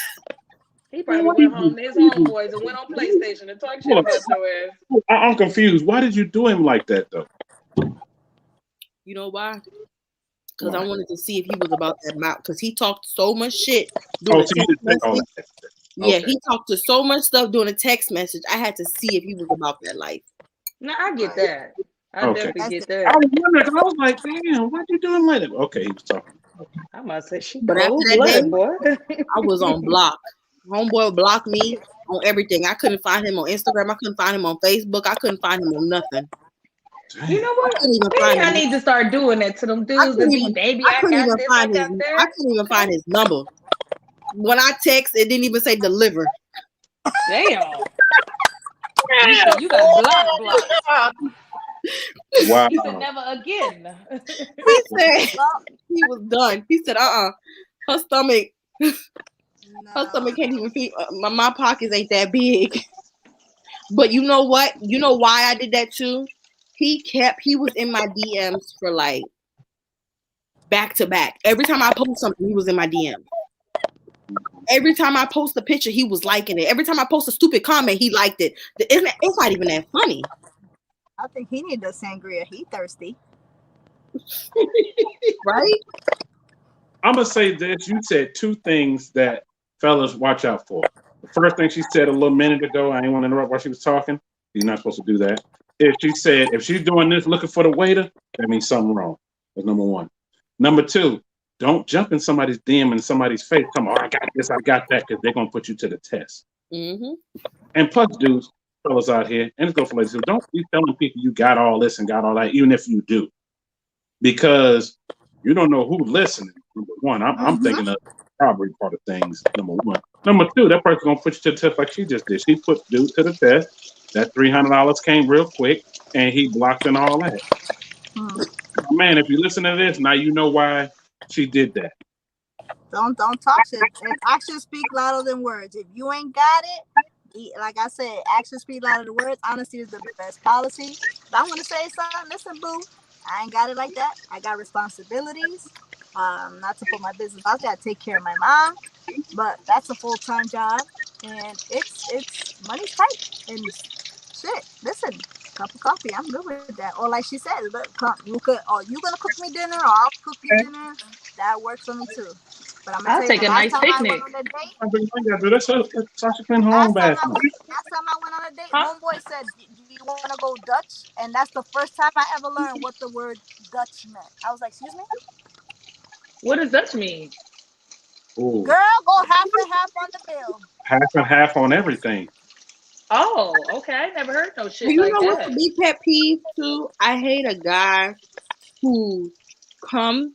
He probably went home to his homeboys and went on PlayStation and talked shit about your ass. I'm confused. Why did you do him like that though? You know why? Because I wanted to see if he was about that mouth. Because he talked so much shit during the text message. Yeah, he talked to so much stuff during a text message. I had to see if he was about that life. No, I get that. I definitely get that. I was wondering. I was like, damn, why you doing like that? Okay, he was talking. Okay. I must say she. But after that day, boy, I was on block. Homeboy blocked me on everything. I couldn't find him on Instagram. I couldn't find him on Facebook. I couldn't find him on nothing. You know what? Maybe I need to start doing that to them dudes that be baby. I couldn't even find his number. When I text, it didn't even say deliver. Damn. You got blocked. Wow. He said never again. He said he was done. He said, her stomach. Her stomach can't even feed. My pockets ain't that big. But you know what? You know why I did that too? He was in my DMs for like back to back. Every time I post something, he was in my DM. Every time I post a picture, he was liking it. Every time I post a stupid comment, he liked it. It's not even that funny. I think he needs a sangria. He thirsty. Right? I'm going to say this. You said two things that fellas watch out for. The first thing she said a little minute ago, I didn't want to interrupt while she was talking. You're not supposed to do that. If she's doing this looking for the waiter, that means something wrong. That's number one. Number two, don't jump in somebody's DM in somebody's face. Come on, I got this, I got that, because they're going to put you to the test. Mm-hmm. And plus, dudes, fellas out here, and it's go for ladies, don't be telling people you got all this and got all that, even if you do. Because you don't know who's listening, number one. I'm thinking of the robbery part of things, number one. Number two, that person's going to put you to the test like she just did. She put dude to the test. That $300 came real quick, and he blocked and all that. Man, if you listen to this, now you know why she did that. Don't talk shit. If actions speak louder than words. If you ain't got it, like I said, actions speak louder than words. Honesty is the best policy. But I want to say something. Listen, boo, I ain't got it like that. I got responsibilities. Not to put my business out there. I take care of my mom, but that's a full-time job, and it's money's tight and shit. Listen, cup of coffee, I'm good with that. Or like she said, look, you gonna cook me dinner, or I'll cook you dinner. That works for me too. But I'll take a nice picnic. That's Sasha clean her own bathroom. Last time I went on a date, homeboy said, "Do you want to go Dutch?" And that's the first time I ever learned what the word Dutch meant. I was like, "Excuse me." What does Dutch mean? Ooh. Girl, go half and half on the bill. Half and half on everything. Oh, okay. I never heard no shit you like know that. What's the big pet peeve too? I hate a guy who come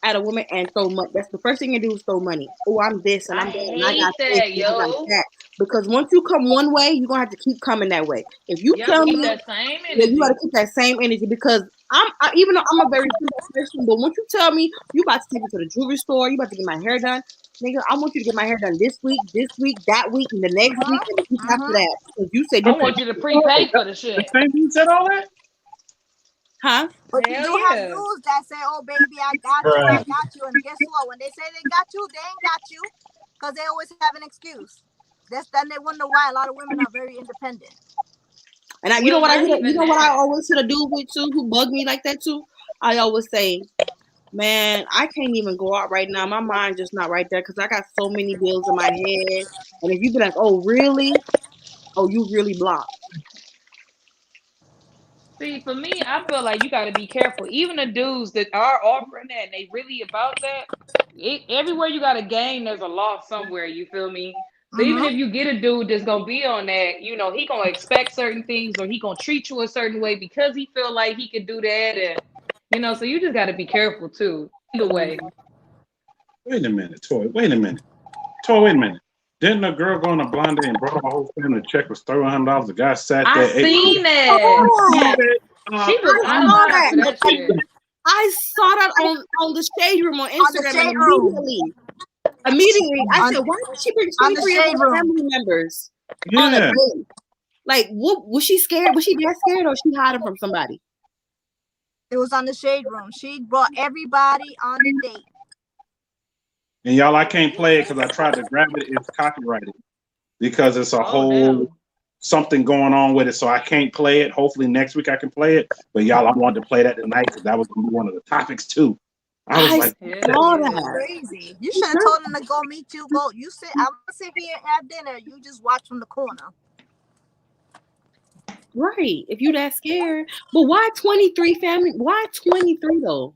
at a woman and throw money. That's the first thing you do is throw money. Oh, I'm this and I'm that. And I got this and I got that. Because once you come one way, you're gonna have to keep coming that way. If you tell me that same energy, you gotta keep that same energy, because even though I'm a very simple person, but once you tell me you about to take me to the jewelry store, you about to get my hair done, nigga, I want you to get my hair done this week, that week, and the next week, and the week after that. Because you said I want you to prepay for the shit. The same you said all that? Huh? But you do have dudes that say, "Oh, baby, I got you," and guess what? When they say they got you, they ain't got you, because they always have an excuse. Then they wonder why a lot of women are very independent. And you know what I always hit a dude with too, who bug me like that too? I always say, man, I can't even go out right now. My mind just not right there because I got so many bills in my head. And if you be like, "Oh, really? Oh, you really blocked." See, for me, I feel like you got to be careful. Even the dudes that are offering that and they really about that, everywhere you got a gain, there's a loss somewhere. You feel me? So even if you get a dude that's going to be on that, he going to expect certain things, or he going to treat you a certain way because he feel like he could do that. And, so you just got to be careful too. Either way. Wait a minute, Toy. Wait a minute. Toy, wait a minute. Didn't a girl go on a blind date and brought her whole family? The check was $300. The guy sat there. I seen that. She was on fire for that shit. I saw that on the Shade Room on Instagram immediately. I said, why did she bring 23 of her family members on a date? Like, what was she scared? Was she that scared, or was she hiding from somebody? It was on the Shade Room. She brought everybody on the date. And y'all, I can't play it because I tried to grab it. It's copyrighted because it's a whole something going on with it. So I can't play it. Hopefully next week I can play it. But y'all, I wanted to play that tonight because that was gonna be one of the topics too. I was like, that's crazy. You should have told him to go meet you. Go. You sit. I'm gonna sit here and have dinner. You just watch from the corner. Right. If you that scared. But why 23 family? Why 23 though?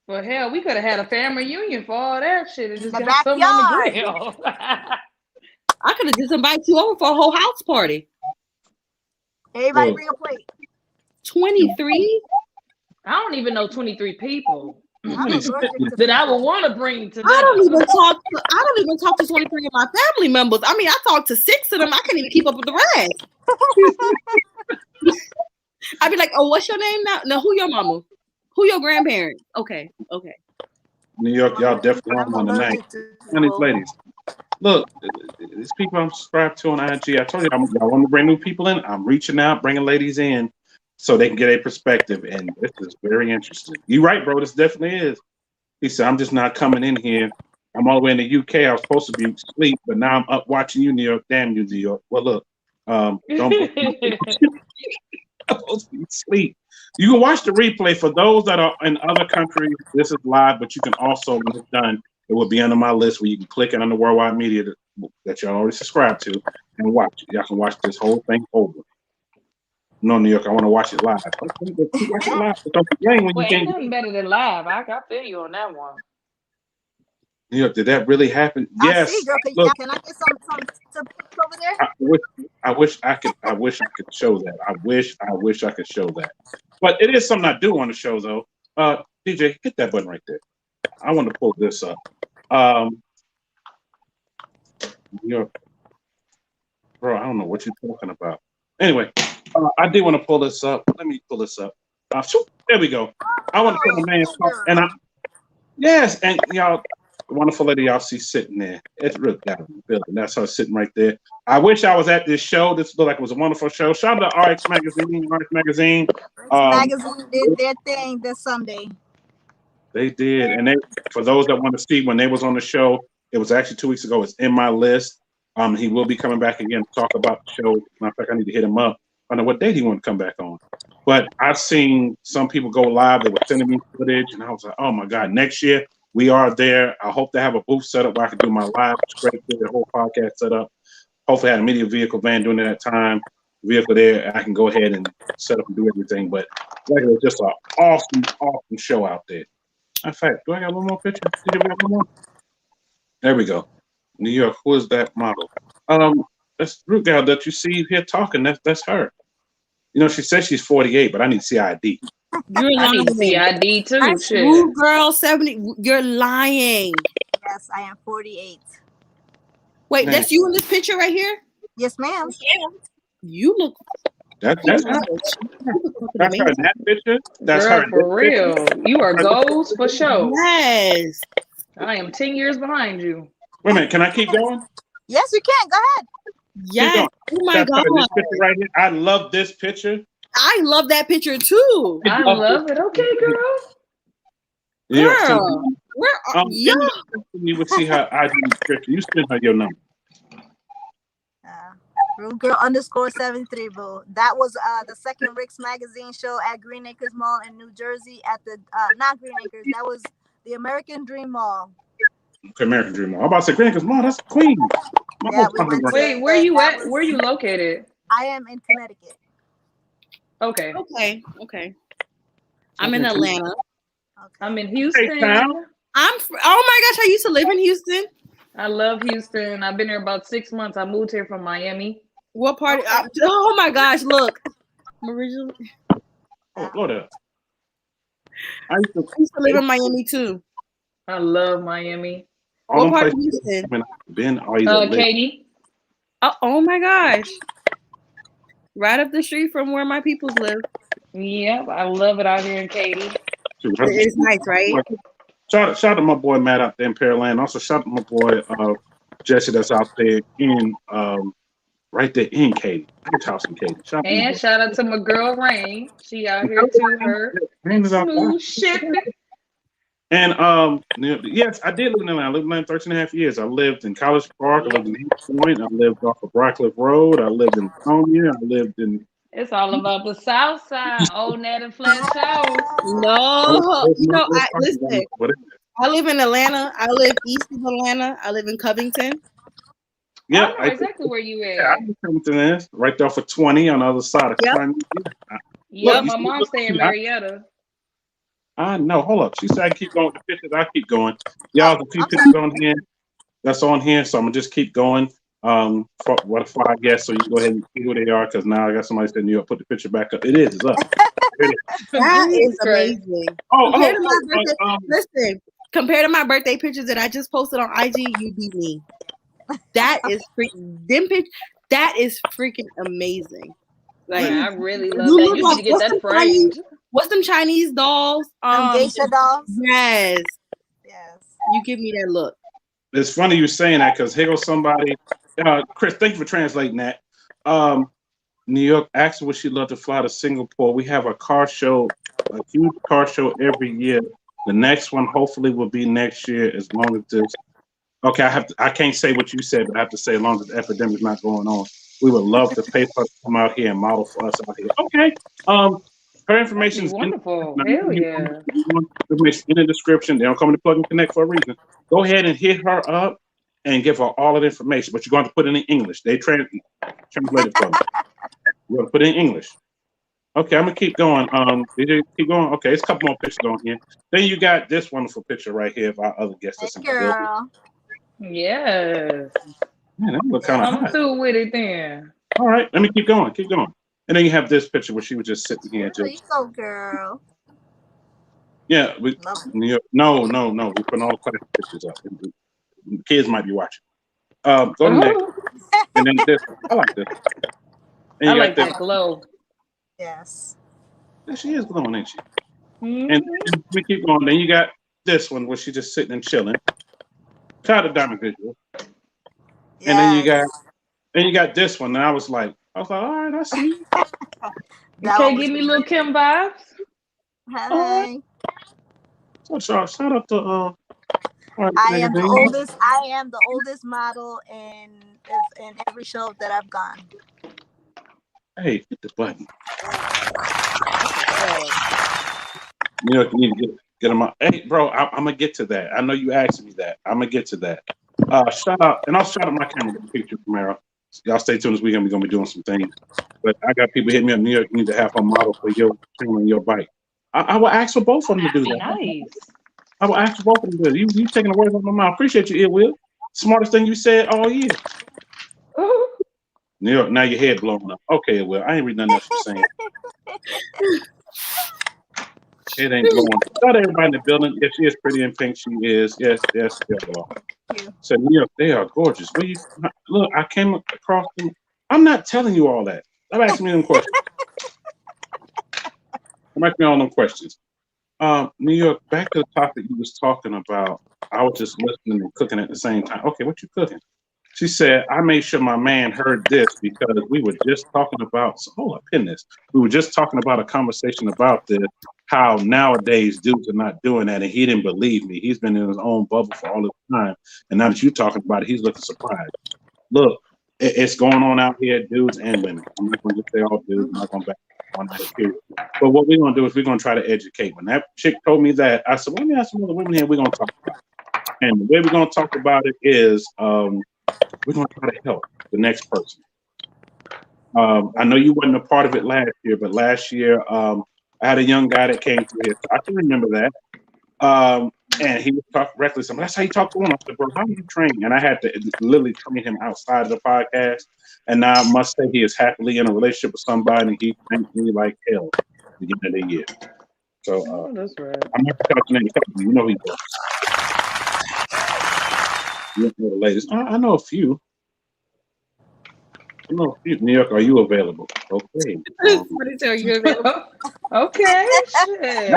Well, hell, we could have had a family reunion for all that shit and just The got something on the backyard. grill. I could have just invited you over for a whole house party. Everybody bring a plate. 23? I don't even know 23 people that I would want to bring to. I don't even talk to 23 of my family members. I mean, I talked to 6 of them. I can't even keep up with the rest. I'd be like, oh, what's your name now? No, who your mama? Who your grandparents? Okay. New York, y'all definitely on one tonight. And these ladies. Look, these people I'm subscribed to on IG. I told you, I want to bring new people in. I'm reaching out, bringing ladies in so they can get a perspective. And this is very interesting. You're right, bro. This definitely is. He said, I'm just not coming in here. I'm all the way in the UK. I was supposed to be asleep, but now I'm up watching you, New York. Damn you, New York. Well, look, don't I'm supposed to be asleep. You can watch the replay for those that are in other countries. This is live, but you can also, when it's done, it will be under my list where you can click it on the Worldwide Media that y'all already subscribed to and watch it. Y'all can watch this whole thing over. No, New York, I want to watch it live. Watch it live. Don't complain when you ain't can't. nothing better than live. I feel you on that one. New York, did that really happen? Yes. See, girl, can I get some over there? I wish I could show that. I wish I could show that. But it is something I do want to show though. DJ, hit that button right there. I want to pull this up. New York, bro, I don't know what you're talking about. Anyway, I did want to pull this up. Let me pull this up. There we go. I want to put the man and yes, and y'all. Wonderful lady y'all see sitting there. It's really down in the building. That's her sitting right there. I wish I was at this show. This looked like it was a wonderful show. Shout out to RX Magazine. Magazine did their thing this Sunday. They did. And they, for those that want to see when they was on the show, it was actually 2 weeks ago. It's in my list. He will be coming back again to talk about the show. Matter of fact, I need to hit him up. I don't know what date he want to come back on. But I've seen some people go live. They were sending me footage, and I was like, oh my God, next year we are there. I hope to have a booth set up where I can do my live script, the whole podcast set up. Hopefully I had a media vehicle van during that time. Vehicle there, I can go ahead and set up and do everything. But it was just an awesome show out there. In fact, do I got one more picture? Did you have one more? There we go. New York, who is that model? That's Root Gal that you see here talking. That's her. You know, she says she's 48, but I need to see ID. You're lying. I need to see ID too. That's shit. Root Girl 70. You're lying. Yes, I am 48. Wait, that's you in this picture right here? Yes, ma'am. You look. That's her in that picture. That's Girl, her for real. Picture. You are goals for sure. Yes. I am 10 years behind you. Wait a minute, can I keep going? Yes, you can. Go ahead. Yes. Oh my God. This picture right here. I love this picture. I love that picture too. I love it. Okay, girl. Girl. Where are you? You would see her ID picture. You send her your number. Rude Girl _73, boo. That was the second Rick's Magazine show at Green Acres Mall in New Jersey at the not Green Acres, that was the American Dream Mall. Okay, American Dream Mall. I'm about to say Green Acres Mall, that's Queens. Yeah, wait, where you at? Where you located? I am in Connecticut. Okay. I'm in Atlanta. Okay. I'm in Houston. Oh my gosh, I used to live in Houston. I love Houston. I've been here about 6 months. I moved here from Miami. What part? Oh my gosh, look. I'm originally. Oh, go there. I used to live in Miami too. I love Miami. What part of Houston? Katie. Oh my gosh. Right up the street from where my peoples live. Yep, I love it out here in Katy. It's nice, right? Shout out to my boy Matt out there in Pearland. Also shout out to my boy Jesse that's out there in right there in Katy. House in Katy. Shout out to my girl Rain. She out here too. Her smooth shipping. And yes, I did live in Atlanta. I lived in Atlanta 13 and a half years. I lived in College Park. I lived in East Point. I lived off of Brockcliffe Road. I lived in Laconia. I lived in. It's all about the South Side. Old Nat and Flat Shows. No, listen. I live in Atlanta. I live east of Atlanta. I live in Covington. Yeah, I know exactly where you at. Yeah, I know Covington is right there for 20 on the other side of Covington. Yeah, my mom stay in Marietta. I know. Hold up. She said I keep going with the pictures. I keep going. Y'all, the few pictures on here. That's on here. So I'm gonna just keep going. For what 5 guests, so you go ahead and see who they are, because now I got somebody saying you put the picture back up. It's up. That is amazing. Listen, compared to my birthday pictures that I just posted on IG, you beat me. That is that is freaking amazing. Like, I really love that. You need to get that framed. What's them Chinese dolls? Geisha dolls. Yes. You give me that look. It's funny you saying that, because here goes somebody. Chris, thank you for translating that. New York asked her would she love to fly to Singapore. We have a car show, a huge car show every year. The next one hopefully will be next year, as long as this. Okay, I can't say what you said, but I have to say as long as the epidemic is not going on. We would love to pay for her to come out here and model for us out here. Okay. Her information is wonderful. Hell yeah. Information in the description. They don't come in the Plug and Connect for a reason. Go ahead and hit her up and give her all of the information, but you're going to put it in English. They translate it for me. You're going to put it in English. Okay, I'm gonna keep going. Keep going. Okay, it's a couple more pictures on here. Then you got this wonderful picture right here of our other guest that's in the building. Yes. Man, that look kind of hot. I'm through with it then. All right, let me keep going. Keep going. And then you have this picture where she was just sitting here. There you go, girl. Yeah, no. We put all classic pictures up. The kids might be watching. Go to next. And then this. I like this. And I like that glow. Yes. Yeah, she is glowing, ain't she? Mm-hmm. And we keep going. Then you got this one where she's just sitting and chilling. Kind of diamond visual. Yes. And then you got this one. And I was like, all right, I see. You can't give me little Kim vibes. Hi. So shout out to I am the oldest model in every show that I've gone. Hey, hit the button. You know, you need to get them out. Hey, bro, I'm gonna get to that. I know you asked me that. I'm gonna get to that. Shout out, and I'll shout out my camera picture tomorrow. Y'all stay tuned this weekend. We're gonna be doing some things. But I got people hitting me up in New York. You need to have a model for your camera and your bike. I will ask for both of them to do that. Nice. I will ask for both of them to do it. You taking the words out of my mouth. Appreciate you, Will. Smartest thing you said all year. New York, now your head blowing up. Okay, Will. I ain't read nothing else you're saying. It ain't blowing. Not everybody in the building. Yes, she is pretty in pink. She is. Yes. So New York, they are gorgeous. Look, I came across them. I'm not telling you all that. I'm asking me them questions. I'm asking me all them questions. New York, back to the topic you was talking about. I was just listening and cooking at the same time. Okay, what you cooking? She said, I made sure my man heard this because we were just talking about, hold up, pin this. We were just talking about a conversation about this, how nowadays dudes are not doing that, and he didn't believe me. He's been in his own bubble for all this time, and now that you're talking about it, he's looking surprised. Look, it's going on out here, dudes and women. I'm not going to say all dudes, I'm not going to back on that period. But what we're going to do is we're going to try to educate. When that chick told me that, I said, well, let me ask some other women here, we're going to talk about it. And the way we're going to talk about it is, we're going to try to help the next person. I know you wasn't a part of it last year, but last year I had a young guy that came through here. So I can remember that. And he was talking reckless. That's how you talk to women. I said, bro, how do you train? And I had to literally train him outside of the podcast. And now I must say he is happily in a relationship with somebody, and he thanked me like hell to get that a year. So that's right. I'm not talking to you know he does. You know the ladies. I know a few. No, New York, are you available? Okay. Somebody tell you available. Okay, shit.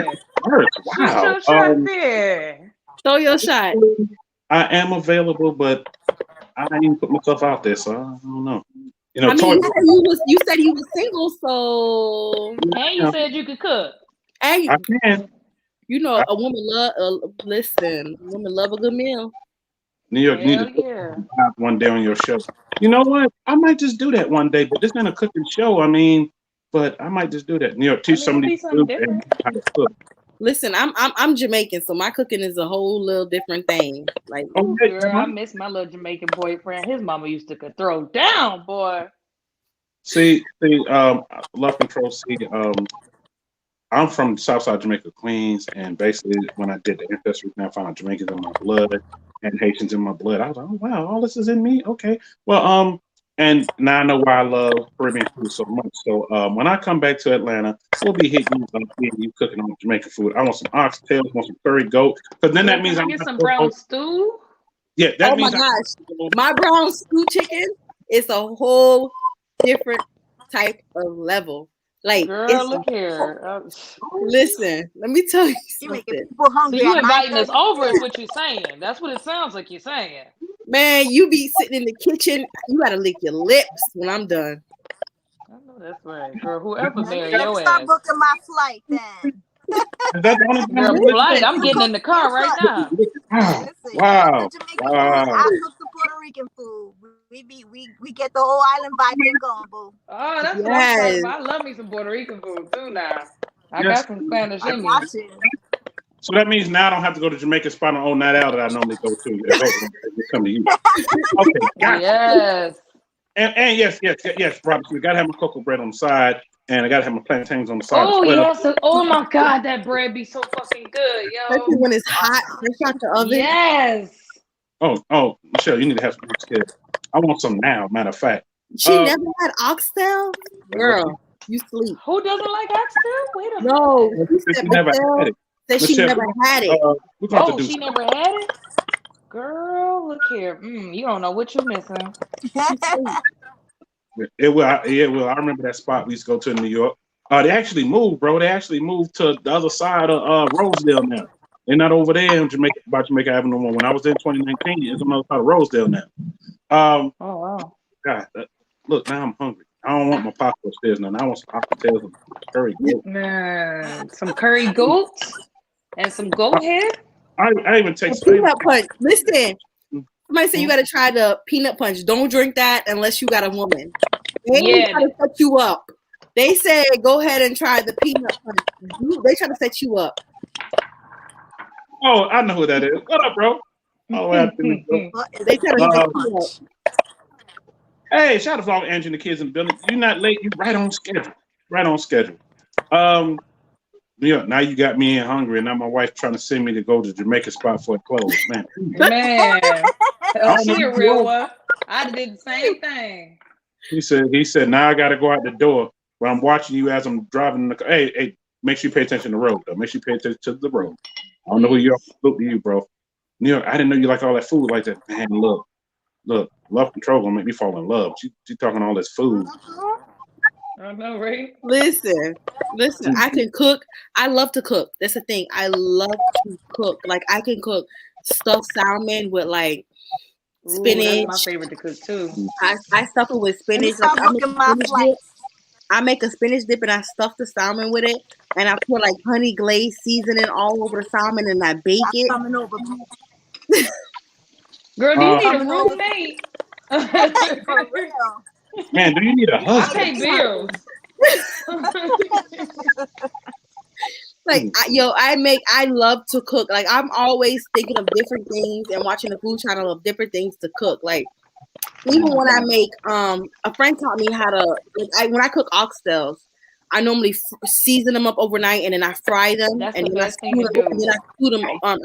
Wow. Shoot your shot there. Throw your shot. I am available, but I didn't put myself out there, so I don't know. You know, I mean, you said you was single, so and you said you could cook. And I can. You know, a woman love. Listen, a woman love a good meal. New York need to have one day on your show. You know what? I might just do that one day, but this ain't a cooking show. I mean, but I might just do that. New York, teach somebody how to cook. Listen, I'm Jamaican, so my cooking is a whole little different thing. Like, girl, I miss my little Jamaican boyfriend. His mama used to throw down, boy. See, Love Control. See, I'm from Southside Jamaica, Queens, and basically when I did the ancestry, I found out Jamaicans in my blood and Haitians in my blood. I was like, oh wow, all this is in me. Okay, well, and now I know why I love Caribbean food so much. So when I come back to Atlanta, we'll be hitting you cooking on Jamaican food. I want some oxtails, I want some curry goat, because then that means I'm get some brown stew. Yeah, that oh means my gosh, my brown stew chicken is a whole different type of level. Like, girl, look here. Listen, let me tell you something. People hungry. So you inviting us over is what you're saying. That's what it sounds like you're saying. Man, you be sitting in the kitchen. You gotta lick your lips when I'm done. I know that's right, girl. Whoever marry your Start ass. booking my flight then. Girl, flight. I'm getting in the car right now. Wow. I cook the Puerto Rican food. We get the whole island vibe thing going, boo. Oh, that's what I'm talking about. I love me some Puerto Rican food too now. I got some Spanish in me. So that means now I don't have to go to Jamaican spot on Old Night Out that I normally go to. Come to you. Okay, gotcha. Yes. And yes, Robert. We gotta have my cocoa bread on the side, and I gotta have my plantains on the side. Oh yes! Oh my God, that bread be so fucking good, yo. Especially when it's hot, fresh out the oven. Yes. Oh, Michelle, you need to have some oxtail. I want some now. Matter of fact, she never had oxtail. Girl, you sleep. Who doesn't like oxtail? Wait a minute. No, she never had it. That she never had it. She never had it. Girl, look here. You don't know what you're missing. It will. I remember that spot we used to go to in New York. They actually moved, bro. They actually moved to the other side of Rosedale now. They're not over there in Jamaica Avenue 1. When I was there in 2019, it's another side of Rosedale now. Oh wow. God, look, now I'm hungry. I don't want my pasta upstairs now. I want some oxtails and curry goat. Man, some curry goats and some goat head. I even take peanut punch. Listen, somebody say you got to try the peanut punch. Don't drink that unless you got a woman. They try to set you up. They say go ahead and try the peanut punch. They try to set you up. Oh, I know who that is. What up, bro? Oh, they try to set you up. Hey, shout out to all Andrew and the kids in the building. You're not late. You're right on schedule. Right on schedule. Yeah, now you got me in hungry, and now my wife trying to send me to go to Jamaica spot for clothes, man. She a real one. I did the same thing. He said, now I got to go out the door, but I'm watching you as I'm driving in the car. Hey, make sure you pay attention to the road, though. Make sure you pay attention to the road. I don't know who you are. Look to you, bro. New York, I didn't know you like all that food like that. Man, look, Love Control gonna make me fall in love. She talking all this food. I know, right? Listen, I can cook. I love to cook. That's the thing. I love to cook. Like, I can cook stuffed salmon with like spinach. That's my favorite to cook too. I stuff it with spinach. I make a spinach dip and I stuff the salmon with it, and I put like honey glaze seasoning all over the salmon, and I bake it. Girl, do you need a roommate? For real. Man, do you need a husband? I pay bills. Like, I love to cook. Like, I'm always thinking of different things and watching the food channel of different things to cook. Like, even when I make, a friend taught me how to, when I cook oxtails, I normally season them up overnight and then I fry them. That's and the then best thing to do. And then I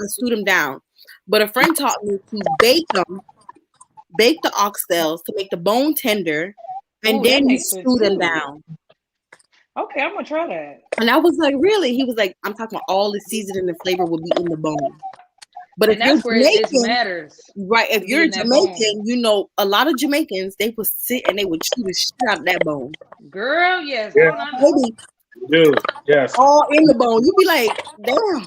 stew them down. But a friend taught me to bake the oxtails to make the bone tender, and then you stew them down. Okay, I'm gonna try that. And I was like, really? He was like, I'm talking about all the seasoning and flavor will be in the bone. But and if you're that's where it Jamaican, matters. right? If you're Jamaican, you know, a lot of Jamaicans, they would sit and they would chew the shit out of that bone. Girl, yes. Yeah. Baby, Dude, yes. all in the bone. You be like, damn.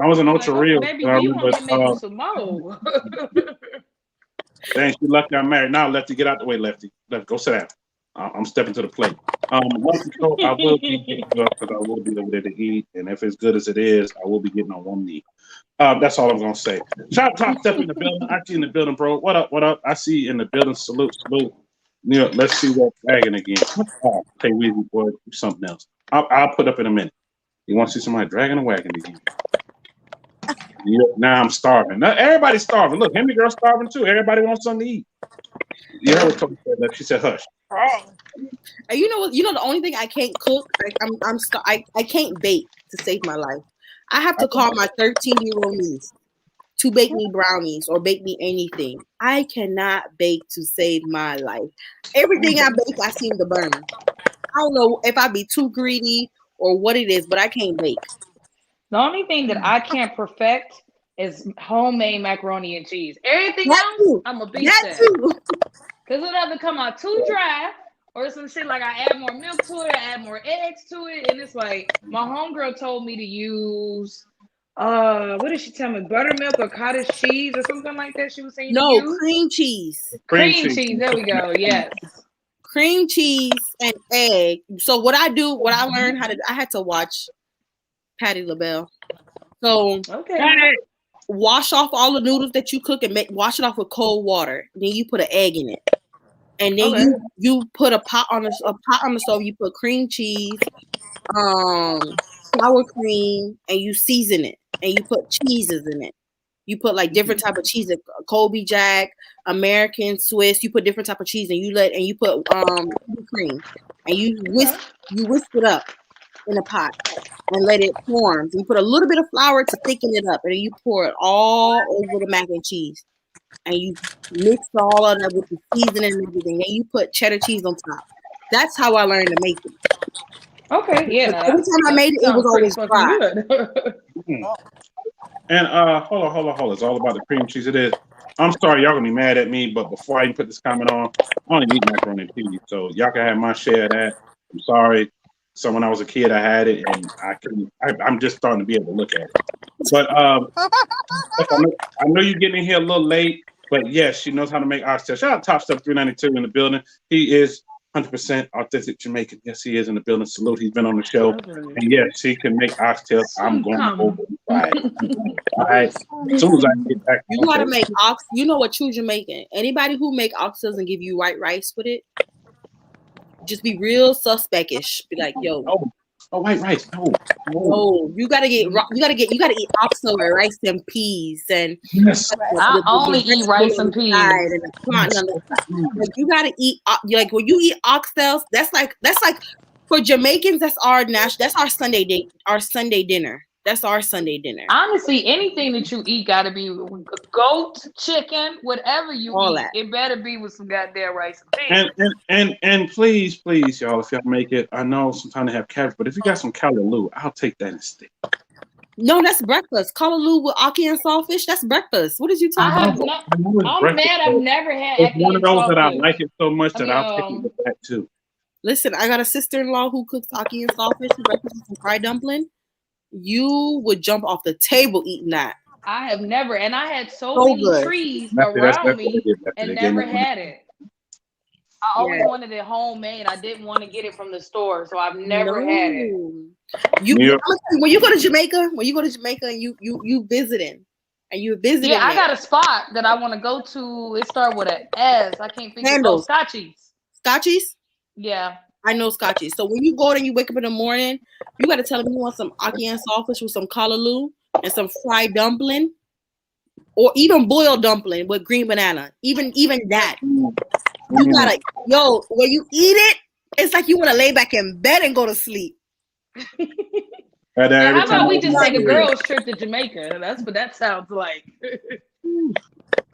I was an Like, ultra real. baby, I we remember, want to make you some more. dang, she lucky I'm married. Now, Lefty, get out the way, Lefty. Lefty, go sit down. I'm stepping to the plate. Lefty, so I will be getting up because I will be over there to eat, and if it's good as it is, I will be getting on one knee. That's all I'm gonna say. Shout out Top Step in the building. I see you in the building, bro. What up? What up? I see you in the building. Salute, salute. Neil, let's see that dragon again. Okay, Weezy boy, do something else. I'll put up in a minute. You want to see somebody dragging a wagon again? Yeah, now I'm starving. Now everybody's starving. Look, Henry girl's starving too. Everybody wants something to eat. You heard what Tony said? That she said, "Hush." Hey. And you know what? You know the only thing I can't cook. Like I can't bake to save my life. I have to call my 13-year-old niece to bake me brownies or bake me anything. I cannot bake to save my life. Everything I bake, I seem to burn. I don't know if I be too greedy or what it is, but I can't bake. The only thing that I can't perfect is homemade macaroni and cheese. Everything else, I'm a beast at. Because it either come out too dry or some shit like I add more milk to it, I add more eggs to it. And it's like, my homegirl told me to use, what did she tell me? Buttermilk or cottage cheese or something like that she was saying to use? Cream cheese. Cream cheese, there we go, yes. Cream cheese and egg. So what I learned I had to watch Patti LaBelle. So wash off all the noodles that you cook and wash it off with cold water. Then you put an egg in it, and then you put a pot on the stove. You put cream cheese, sour cream, and you season it. And you put cheeses in it. You put like different type of cheese, Colby Jack, American, Swiss. You put different type of cheese, and you put cream, and you whisk it up in a pot and let it form. You put a little bit of flour to thicken it up, and then you pour it all over the mac and cheese, and you mix all of that with the seasoning and everything. And you put cheddar cheese on top. That's how I learned to make it. Okay, yeah. Every time I made it, it was always fried. And hold on. It's all about the cream cheese. It is. I'm sorry, y'all gonna be mad at me, but before I even put this comment on, I only eat macaroni and cheese, so y'all can have my share of that. I'm sorry. So when I was a kid, I had it, and I'm just starting to be able to look at it. But I know you're getting in here a little late, but yes, she knows how to make oxtail. Shout out Top Step 392 in the building. He is 100% authentic Jamaican. Yes, he is in the building. Salute. He's been on the show, and yes, he can make oxtail. I'm going over and try it. All right. As soon as I get back, you gotta make ox. You know what? True Jamaican. Anybody who make oxtails and give you white rice with it, just be real suspectish. Be like, yo, white rice. No, you gotta eat oxtail with rice and peas and. Yes. I only eat rice and peas. And like you gotta eat like when you eat oxtails. That's like for Jamaicans. That's our Sunday dinner. That's our Sunday dinner. Honestly, anything that you eat gotta be goat, chicken, whatever you all eat. That. It better be with some goddamn rice and peas. And please, y'all, if y'all make it, I know sometimes they have cabbage, but if you got some callaloo, I'll take that instead. No, that's breakfast. Callaloo with ackee and saltfish. That's breakfast. What did you talking about? I'm mad. I've never had. It's one of those that I like it so much that I'll take it with that too. Listen, I got a sister-in-law who cooks ackee and saltfish for breakfast and fried dumpling. You would jump off the table eating that. I have never, and I had so many trees around me and never had it. I always wanted it homemade. I didn't want to get it from the store, so I've never had it. When you go to Jamaica and you visiting, and you're visiting. Yeah, I got a spot that I want to go to. It starts with an S. I can't think of it. Scotchies? Yeah. I know Scotchies. So when you go there and you wake up in the morning, you got to tell them you want some ackee and saltfish with some callaloo and some fried dumpling, or even boiled dumpling with green banana. Even that. You gotta, when you eat it, it's like you want to lay back in bed and go to sleep. How about we just take a girls trip to Jamaica? That's what that sounds like.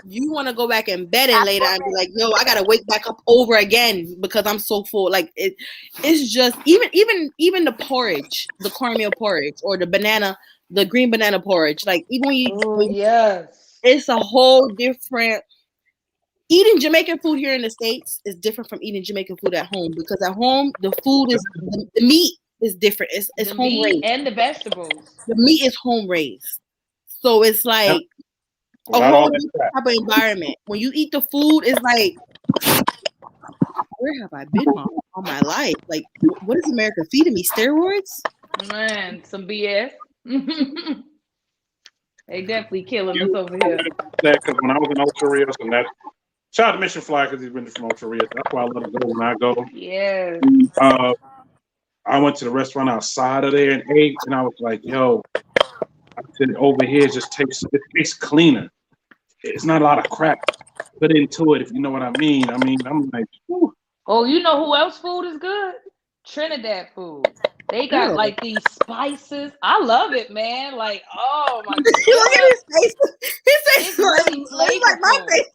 you want to go back in bed and lay down and be like, yo, I gotta wake back up over again because I'm so full. Like it's just even the porridge, the cornmeal porridge, or the green banana porridge. Like even when yes, it's a whole different. Eating Jamaican food here in the States is different from eating Jamaican food at home because at home the food is the meat is different. It's the home meat raised and the vegetables. The meat is home raised, so it's like. A whole different type of environment. When you eat the food, it's like, where have I been all my life? Like, what is America feeding me? Steroids? Man, some BS. They definitely killing us over here. Because when I was in Ocho Rios, and that shout out to Mission Fly because he's been from Ocho Rios. That's why I love to go when I go. Yeah. I went to the restaurant outside of there and ate, and I was like, yo, I said over here it tastes cleaner. It's not a lot of crap put into it, if you know what I mean. I'm like, whew. Oh, you know who else food is good? Trinidad food. They got like these spices. I love it, man. Like, oh my god. Look at his face. He says, really like my face.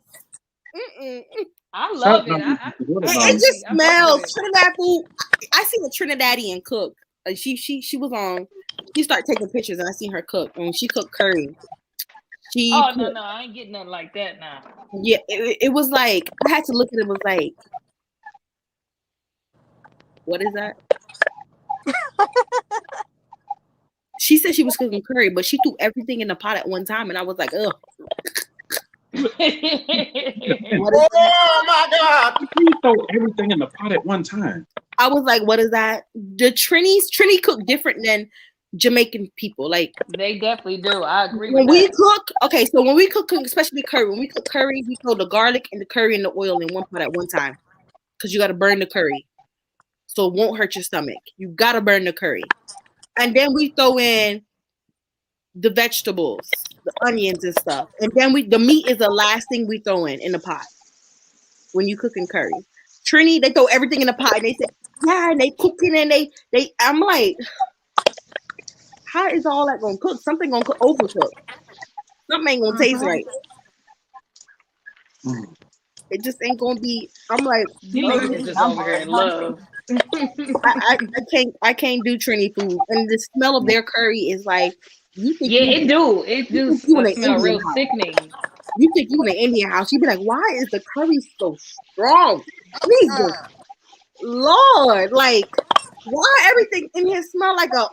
I love it. It just smells. Trinidad food. I seen a Trinidadian cook. She was on. She started taking pictures, and I seen her cook, and she cooked curry. No, I ain't getting nothing like that now. Yeah, it was like I had to look at it. Was like, what is that? She said she was cooking curry, but she threw everything in the pot at one time, and I was like, ugh. Oh my god! You throw everything in the pot at one time. I was like, what is that? The Trini cook different than Jamaican people. Like they definitely do. I agree when with we that. cook, okay, so when we cook, especially curry, we throw the garlic and the curry and the oil in one pot at one time because you got to burn the curry so it won't hurt your stomach. You got to burn the curry, and then we throw in the vegetables, the onions and stuff, and then the meat is the last thing we throw in the pot when you cooking curry. Trini, they throw everything in the pot and they say, yeah, and they cooking and they. I'm like, how is all that gonna cook? Something gonna overcook. Something ain't gonna taste right. It just ain't gonna be. I'm like, you niggas just over here in love. I can't do Trini food, and the smell of their curry is like. It do smell real sickening. You think you in an Indian house? You be like, why is the curry so strong? Jesus, Lord, like. Why everything in here smell like a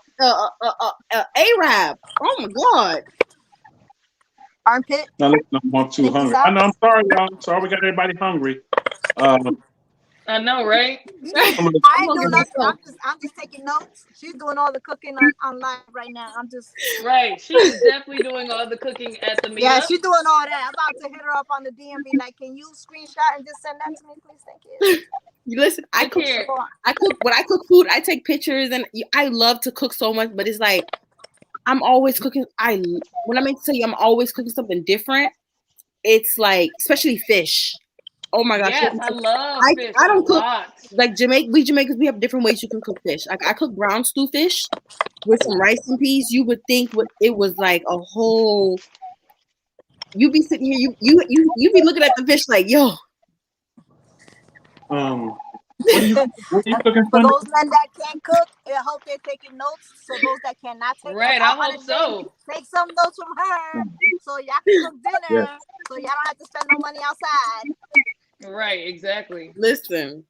Arab? Oh my god! Armpit. Now I'm too hungry. I know. I'm sorry, y'all. I'm sorry, we got everybody hungry. I know, right? I ain't doing nothing. I'm just taking notes. She's doing all the cooking on live right now. I'm just right. She's definitely doing all the cooking at the meetup. Yeah, she's doing all that. I'm about to hit her up on the DM, be like, "Can you screenshot and just send that to me, please? Thank you." You listen. I cook. When I cook food, I take pictures, and I love to cook so much. But it's like I'm always cooking. When I meant to tell you, I'm always cooking something different. It's like, especially fish. Oh my gosh! Yes, I love fish. I don't cook like we Jamaicans. We have different ways you can cook fish. Like I cook brown stew fish with some rice and peas. You would think it was like a whole. You be sitting here. You be looking at the fish like, yo. What are you cooking for those men that can't cook, I hope they're taking notes. So those that cannot take notes, I hope so. Take some notes from her, so y'all can cook dinner. Yeah. So y'all don't have to spend no money outside. Right, exactly. Listen,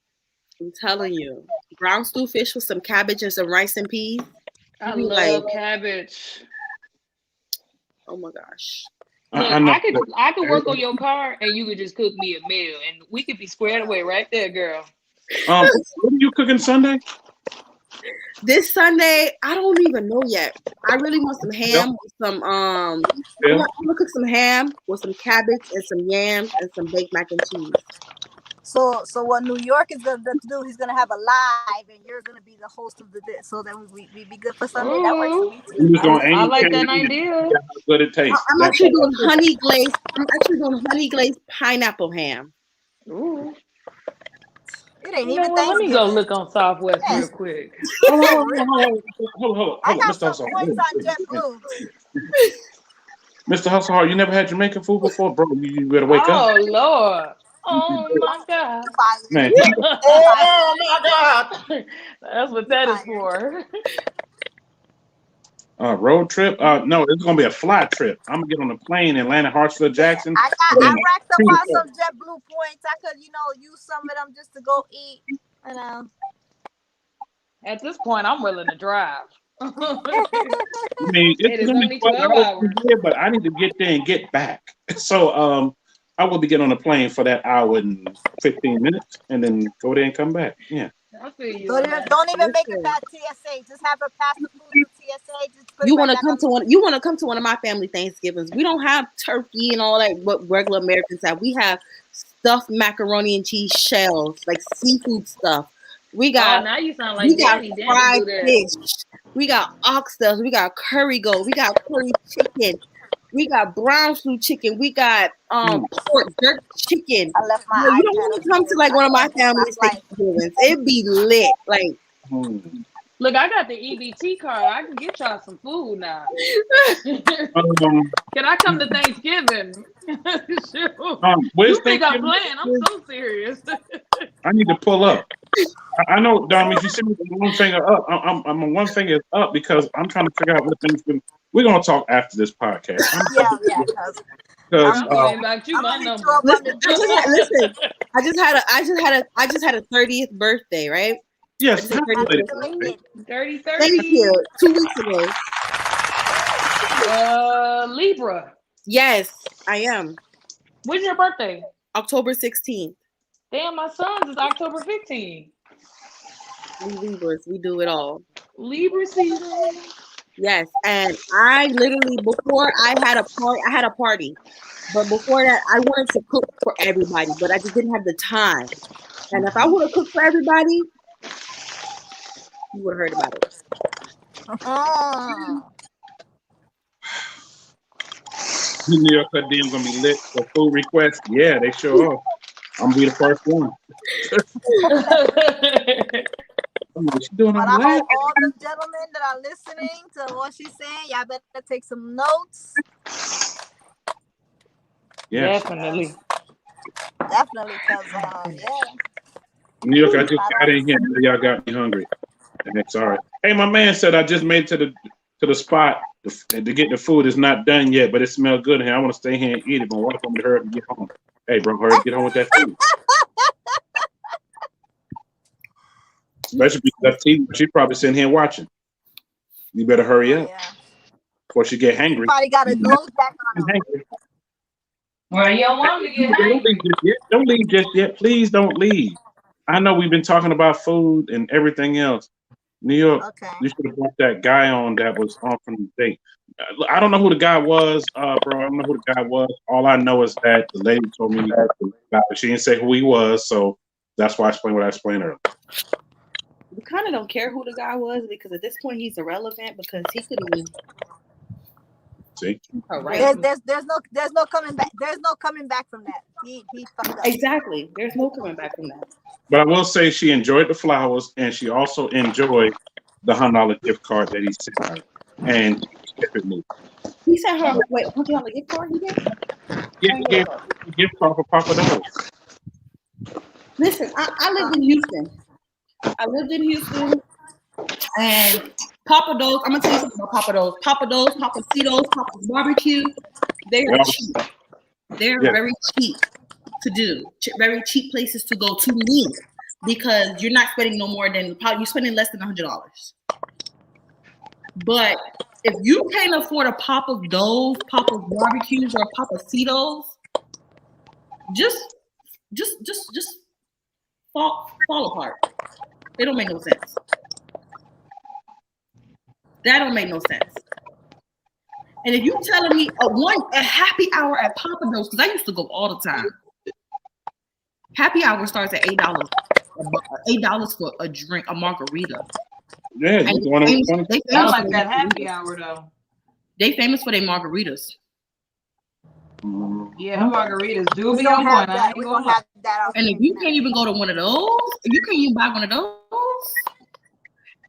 I'm telling you, brown stew fish with some cabbage and some rice and peas. I love cabbage. Oh my gosh. Look, I could work on your car and you could just cook me a meal and we could be squared away right there, girl. What are you cooking Sunday? This Sunday, I don't even know yet. I really want some ham with some I'm gonna cook some ham with some cabbage and some yams and some baked mac and cheese. So what New York is gonna do? He's gonna have a live, and you're gonna be the host of so that we be good for Sunday. That works for me too. I like that idea. Good it tastes. I'm actually doing honey glazed pineapple ham. Ooh. It ain't even Let me go look on Southwest real quick. Hold on. I got some points on JetBlue. Mr. Hustle, you never had Jamaican food before, bro? You better wake up. Oh Lord. Oh my God. Man. Oh my God. That's what that is for. Road trip? No, it's gonna be a fly trip. I'm gonna get on a plane in Atlanta, Hartsfield, Jackson. I racked up on some JetBlue points. I could, use some of them just to go eat. At this point, I'm willing to drive. I mean, it's only 12 hours here, but I need to get there and get back. So I will be getting on a plane for that hour and 15 minutes and then go there and come back. Yeah. I feel you. Don't even make it past TSA. Just have her pass the food to TSA. You want to come to one? You want to come to one of my family Thanksgivings? We don't have turkey and all that. What regular Americans have? We have stuffed macaroni and cheese shells, like seafood stuff. We got. Now you sound like we got fried fish. We got oxtails. We got curry goat. We got curry chicken. We got brown stew chicken. We got pork jerk chicken. I left my you don't want to come to like one of my family's Thanksgivings. It'd be lit. Like, look, I got the EBT card. I can get y'all some food now. Can I come to Thanksgiving? You think I'm playing? I'm so serious. I need to pull up. I know, Dom, if you see me with one finger up, I'm on one finger up because I'm trying to figure out what things we're gonna talk after this podcast. I'm talking about you, my number. Listen, I just had a 30th birthday, right? Yes, 30. Thank you. 2 weeks ago. Libra. Yes, I am. When's your birthday? October 16th. Damn, my son's is October 15th. We Libras, we do it all. Libra season. Yes, and I literally before I had a party, but before that I wanted to cook for everybody, but I just didn't have the time. And if I would have cooked for everybody, you would have heard about it. New York DM gonna be lit for food requests. Yeah, they sure are. I'm gonna be the first one. But I hope all the gentlemen that are listening to what she's saying, y'all better take some notes. Yeah, definitely. Because New York, I just got in here. Y'all got me hungry, and it's all right. Hey, my man said I just made it to the spot to get the food. It's not done yet, but it smells good in here. I want to stay here and eat it, but what if I'm to hurry up and get home? Hey, bro, hurry up, get home with that food. Especially because she's probably sitting here watching. You better hurry up before she get hangry. Probably got a close back on her. Well, you don't want me to get hangry. Don't leave just yet. Please don't leave. I know we've been talking about food and everything else. New York, you should have brought that guy on that was on from the date. I don't know who the guy was, bro. I don't know who the guy was. All I know is that the lady told me that, but she didn't say who he was, so that's why I explained what I explained earlier. We kind of don't care who the guy was because at this point he's irrelevant because he could even. See, there's no coming back. There's no coming back from that. He fucked up. Exactly. There's no coming back from that. But I will say she enjoyed the flowers and she also enjoyed the $100 gift card that he sent her. And he sent her $100 gift card. He did. Yeah, he gave a gift card for Papa Do's. Listen, I lived in Houston. And Papa Do's, I'm gonna tell you something about Papa Do's. Papa Do's, Papa Cito's, Papa's Barbecue, they are cheap. They're very cheap to do. Very cheap places to go to me because you're not spending no more than you're spending less than $100. But if you can't afford a Papa Do's, Papa's Barbecues, or Papa Cito's, just fall apart. They don't make no sense. That don't make no sense. And if you telling me a happy hour at Papa Do's, because I used to go all the time. Happy hour starts at $8. $8 for a drink, a margarita. Yeah, they like that happy hour though. They famous for their margaritas. Yeah, the margaritas do be on point. We don't have that. And if you can't even go to one of those, if you can't even buy one of those,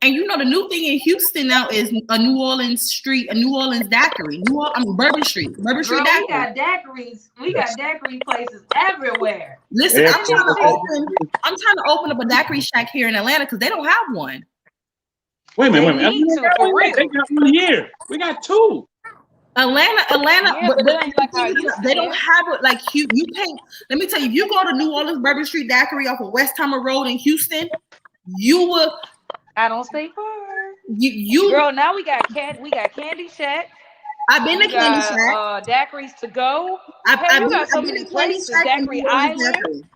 And you know the new thing in Houston now is a New Orleans street, a New Orleans daiquiri. Bourbon Street daiquiri. We got daiquiris. We got daiquiri places everywhere. Listen, I'm trying to open up a daiquiri shack here in Atlanta because they don't have one. Wait a minute. They got one here. We got two. Atlanta, but they don't have it like you pay. Let me tell you, if you go to New Orleans Bourbon Street Daiquiri off of Westheimer Road in Houston, you will. I don't stay far. You girl. Now we got Candy Shack. I've been to Candy Shack. Daiquiris to go. I've got so many places. Daiquiri Island.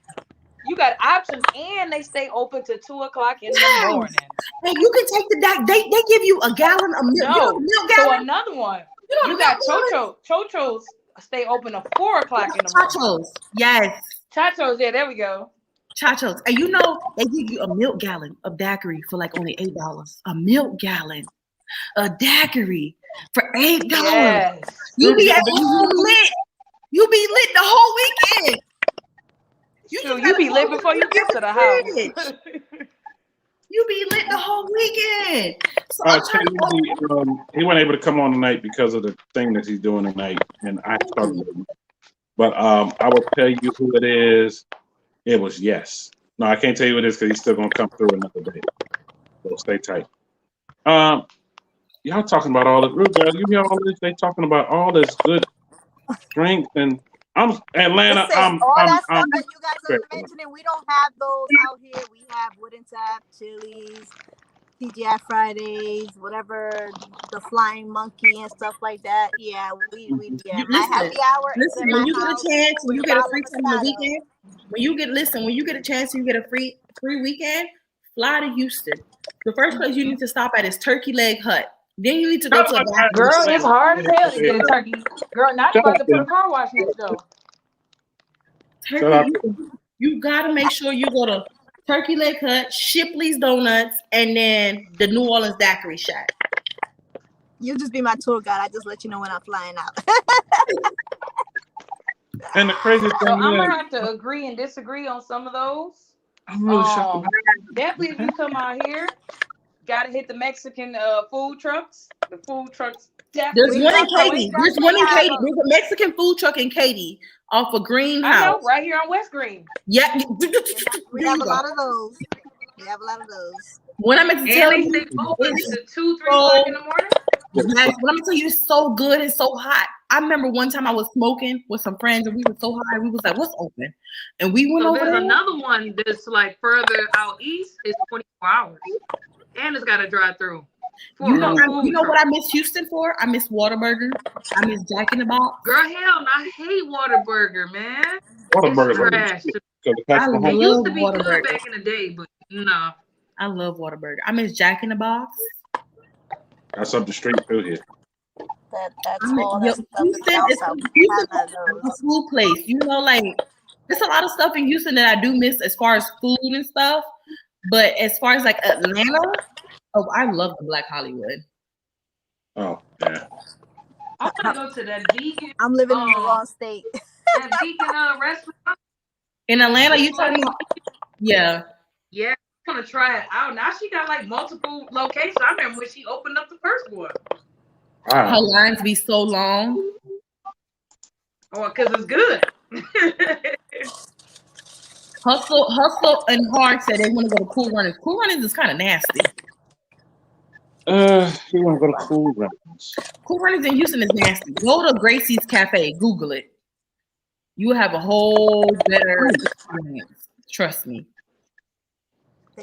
You got options, and they stay open till 2:00 in the morning. And you can take the they give you a gallon of milk. No, so another one. You got Chochos stay open till 4:00 in the morning. Chachos, yes. Chachos, yeah, there we go. Chachos, and you know they give you a milk gallon of daiquiri for like only $8. A milk gallon, a daiquiri for $8. Yes. You be at home lit. You be lit the whole weekend. You be lit before you get to the house. You be lit the whole weekend. So he wasn't able to come on tonight because of the thing that he's doing tonight, and I started with him. But I will tell you who it is. It was Yes. No, I can't tell you who it is because he's still gonna come through another day. So stay tight. Y'all talking about all this, you hear all this? They talking about all this good drinks, and I'm Atlanta. Listen, all that stuff that you guys are mentioning, we don't have those out here. We have Wooden Tap, Chili's, TGI Fridays, whatever, the Flying Monkey and stuff like that. Yeah, we my happy hour. Listen, when you get a chance, when you get a free time on the weekend, when you get a chance, you get a free weekend, fly to Houston. The first place you need to stop at is Turkey Leg Hut. Then you need to go to a girl. It's hard as hell to get a turkey. Girl, not about to put a car wash next door. Turkey, you gotta make sure you go to Turkey Leg Hut, Shipley's Donuts, and then the New Orleans Daiquiri Shack. You'll just be my tour guide. I just let you know when I'm flying out. And the crazy thing I'm gonna have to agree and disagree on some of those. I'm really shocked. Definitely, if you come out here, gotta hit the Mexican food trucks. The food trucks. There's one in Katy. There's a Mexican food truck in Katy off of Greenhouse. I know, right here on West Green. Yeah. We have a lot of those. When I'm at the tell you, it's 2-3 o'clock in the morning. Yes, when I'm tell you, it's so good and so hot. I remember one time I was smoking with some friends and we were so high. We was like, "What's open?" And we went over there. There's another one that's like further out east. It's 24 hours, and it's got a drive-through. You know what I miss Houston for? I miss Whataburger. I miss Jack in the Box. Girl, hell, I hate Whataburger, man. Whataburger. It used to be good back in the day, but no. I love Whataburger. I miss Jack in the Box. That's up the street through here. That's all that stuff. Houston is a food place. You know, like there's a lot of stuff in Houston that I do miss as far as food and stuff. But as far as like Atlanta, I love the Black Hollywood. Oh, yeah. I want to go to that vegan. I'm living in the wrong state. That vegan restaurant. In Atlanta, you talking about? Yeah. Yeah, I'm going to try it out. Now she got like multiple locations. I remember when she opened up the first one. Wow. Her lines be so long. Oh, because it's good. Hustle and Hard said they want to go to Cool Runnings. Cool Runnings is kind of nasty. You want to go to Cool Runnings? Cool Runnings in Houston is nasty. Go to Gracie's Cafe. Google it. You will have a whole better experience. Trust me.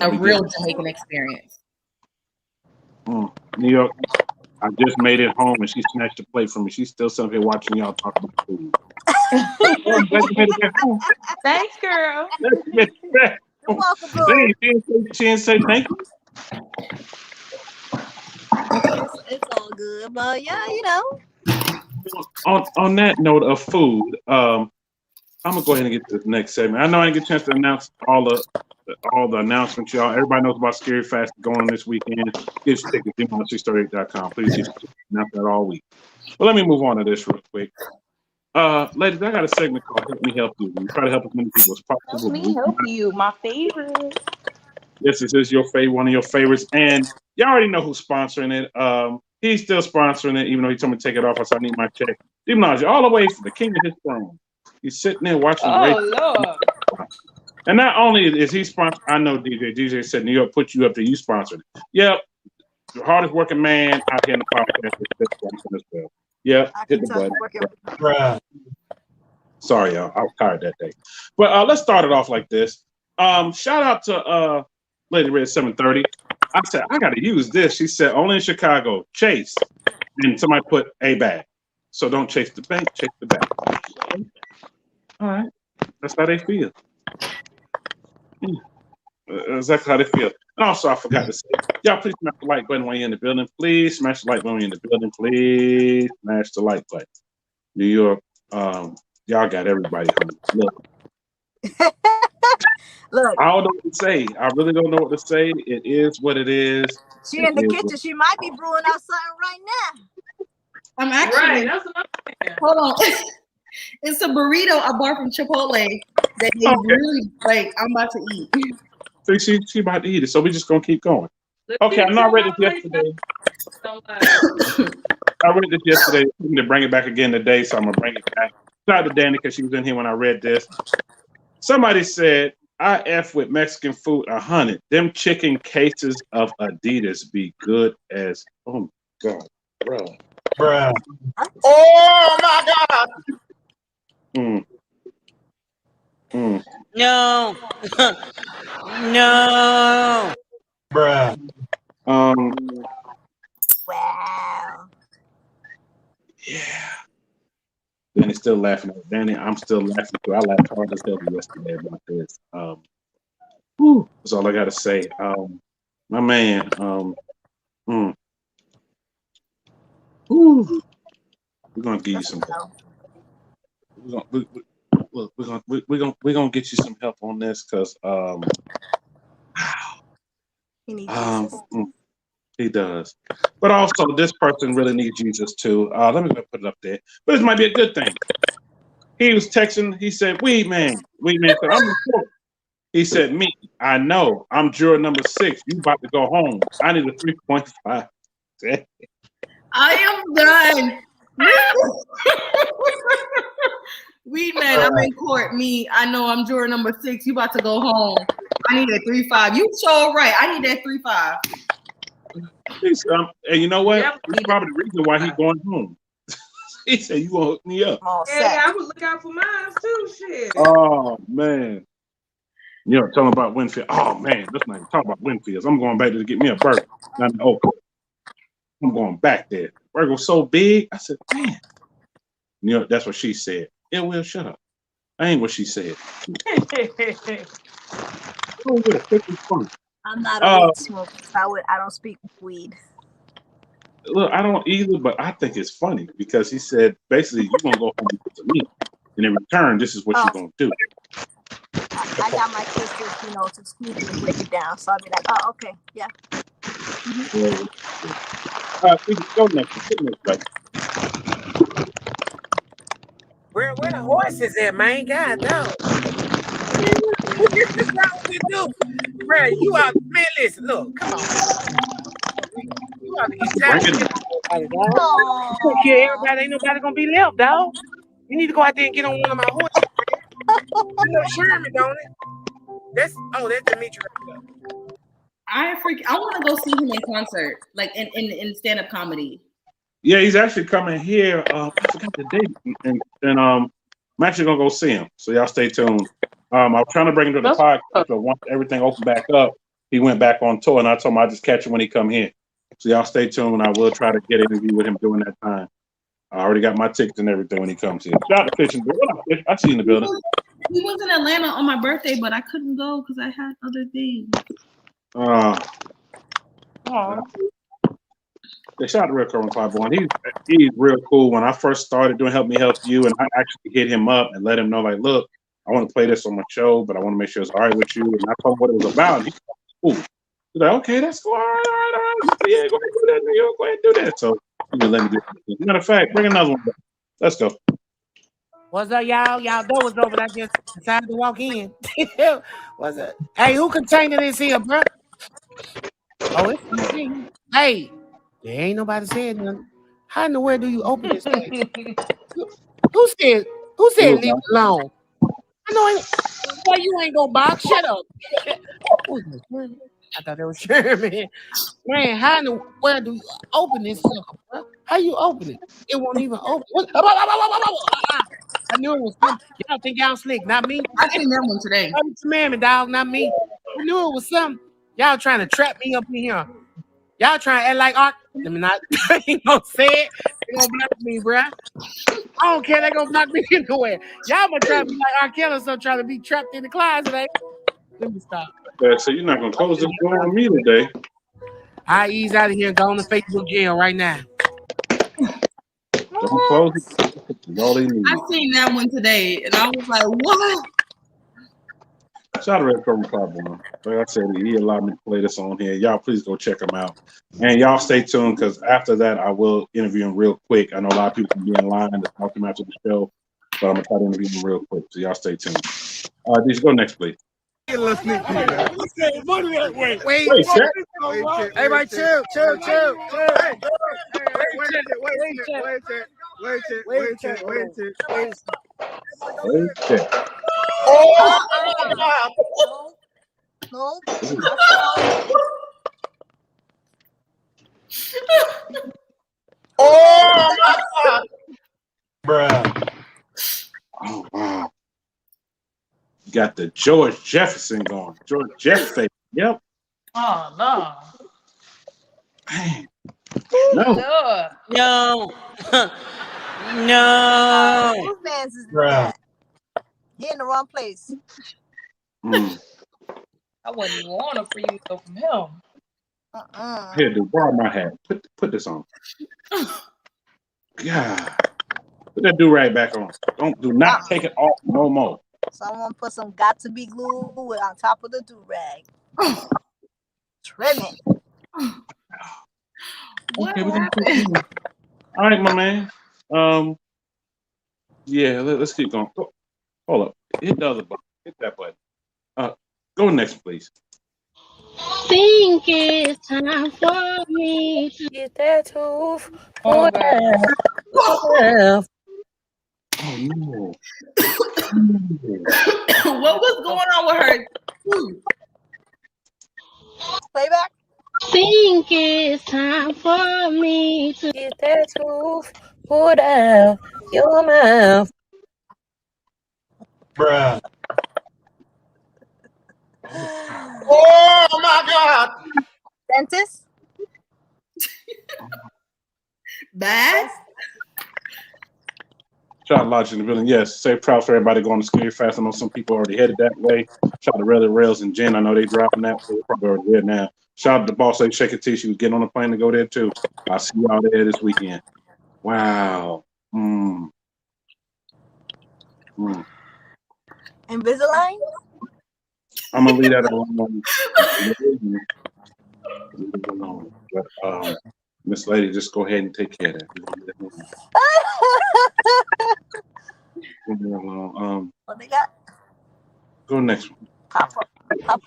A real Jamaican experience. New York. I just made it home and she snatched the plate from me. She's still sitting here watching y'all talk about food. Thanks, girl. You're welcome, bro. She didn't say thank you. It's all good, but yeah, you know. On that note of food, I'm gonna go ahead and get to the next segment. I know I didn't get a chance to announce all the announcements, y'all. Everybody knows about Scary Fast going on this weekend. Get your tickets at D1638.com. Please get announce that all week. But let me move on to this real quick. Ladies, I got a segment called Help Me Help You. We try to help as many people as possible. Help me help you, my favorite. This is your favorite, one of your favorites, and y'all already know who's sponsoring it. He's still sponsoring it, even though he told me to take it off. I said I need my check. Demonology, all the way from the king of his throne. He's sitting there watching the race. Lord. And not only is he sponsored, I know DJ. DJ said New York put you up there, you sponsored it. Yep. The hardest working man out here in the podcast is sponsoring as well. Yep. Hit the button. Sorry, y'all. I was tired that day. But let's start it off like this. Shout out to Lady Red 730. I said, I got to use this. She said, only in Chicago. Chase. And somebody put a bag. So don't chase the bank, chase the bag. All right. That's how they feel. Exactly how they feel. And also, I forgot to say, y'all please smash the like button while you're in the building. Please smash the like button when you're in the building. Please smash the like button. New York, y'all got everybody. Look. Look. I don't know what to say. I really don't know what to say. It is what it is. She in the kitchen. She might be brewing out something right now. I'm actually Right. That's what I'm saying. hold on. It's a burrito I bought from Chipotle that they really like. I'm about to eat. So she about to eat it. So we're just gonna keep going. Okay, I know I read this yesterday. I read this yesterday. I'm gonna bring it back again today, so I'm gonna bring it back. Shout out to Danny because she was in here when I read this. Somebody said, I F with Mexican food 100. Them chicken cases of Adidas be good as, oh God, bro. Oh my God. No. No. Wow. Yeah. Danny's still laughing at Danny. I'm still laughing too. I laughed hard as hell yesterday about this. That's all I gotta say. My man. We're gonna give you some help. We're gonna get you some help on this because he does. But also this person really needs Jesus too. Let me go put it up there. But this might be a good thing. He was texting, he said, Weed man said, I'm important. He said, me, I know. I'm juror number 6. You about to go home. I need a 3.5. I am done. Weed man, I'm in court. Me, I know I'm juror number 6. You about to go home. I need a 3.5. You sure right. I need that 3.5. And you know what? That's probably the reason why he's going home. He said, you gonna hook me up. Yeah, I would look out for mine too. Shit. Oh man. You know, tell him about Winfield. Oh man, let's not even talk about Winfields. I'm going back there to get me a burger. I'm going back there. Burger was so big. I said, man. You know, that's what she said. Yeah, well, shut up. I ain't what she said. I'm not a weed smoker. I don't speak weed. Look, I don't either, but I think it's funny because he said basically you're gonna go home to me, and in return, this is what you're gonna do. I got my sisters, to squeeze it and break it down. So I'll be like, oh, okay, yeah. We can go next. Where the horses at, man? God no. This is not what we do. Bro, you out, man, listen, look, come on. You out to get time to get everybody, dog. You can't kill everybody, ain't nobody gonna be left, dog. You need to go out there and get on one of my horses, man. You know Sherman, don't it? That's Dimitri right there. I want to go see him in concert, like in stand-up comedy. Yeah, he's actually coming here. I forgot the date, and I'm actually gonna go see him. So y'all stay tuned. I was trying to bring him to the podcast, but once everything opened back up, he went back on tour, and I told him I'd just catch him when he come here. So y'all stay tuned. I will try to get an interview with him during that time. I already got my tickets and everything when he comes here. Shout out to Fishing. I see you in the building. He was in Atlanta on my birthday, but I couldn't go because I had other things. Shout out to Real Current 501. He's real cool. When I first started doing Help Me Help You, and I actually hit him up and let him know, like, look, I want to play this on my show, but I want to make sure it's all right with you. And I told him what it was about. And he was cool. He's like, okay, that's cool. All right. Yeah, go ahead and do that. New York, go ahead and do that. So he just let me do it. Matter of fact, bring another one. Let's go. What's up, y'all? Y'all door was open. I just decided to walk in. What's up? Hey, who container this here, bro? Oh, it's me. Hey, there ain't nobody saying nothing. How in the world do you open this thing? Who said leave it alone? I know why you ain't gonna box. Shut up. I thought that was Sherman. Man, how in the world do you open this sucker, bro? How you open it? It won't even open. What? I knew it was something. Y'all think y'all slick, not me. I seen that one today. Man, dog, not me. I knew it was something. Y'all trying to trap me up in here. Y'all trying to act like art. Let me not. I ain't gonna say it. They gonna block me, bro. I don't care. They gonna block me anywhere. Y'all gonna try to be like R. Kelly, so trying to be trapped in the closet. Eh? Let me stop. So you're not gonna close this door on me today. I ease out of here and go on to Facebook jail right now. Don't close it. All they need. I seen that one today, and I was like, "What?" Shout out to Red Cobra Problem. Like I said, he allowed me to play this on here. Y'all please go check him out. And y'all stay tuned because after that, I will interview him real quick. I know a lot of people can be in line to talk to him after the show, but I'm going to try to interview him real quick. So y'all stay tuned. Just go next, please. Wait, Everybody chill. Wait. Oh, no. Oh my God, bruh. Oh wow. You got the George Jefferson going. George Jefferson. Yep. Oh no. Man. No. No. Whose man's is Bruh. that? He in the wrong place. Mm. I wouldn't even want a free meal from him. Here, dude, borrow my hat. Put this on. God. Put that do-rag back on. Do not take it off no more. Someone put some got to be glue on top of the do-rag. Trim it. Okay, we're gonna continue. All right, my man. Yeah, let's keep going. Oh, hold up. Hit the other button. Hit that button. Go next, please. Think it's time for me to get that tooth. Oh God. Oh no. What was going on with her? Playback. Think it's time for me to get that tooth pulled out your mouth. Bruh. Oh my God. Dentist. Bad. Shout out Lodge in the building. Yes, safe travels for everybody going to Scary Fast. I know some people already headed that way. Shout out to Red Rails and Jen. I know they dropping that, so they're probably already there now. Shout out to Boss Lady Shake a T. She was getting on the plane to go there too. I'll see y'all there this weekend. Wow. Invisalign. I'm gonna leave that alone. But Miss Lady, just go ahead and take care of that. Leave it alone. What they got? Go next one. Pop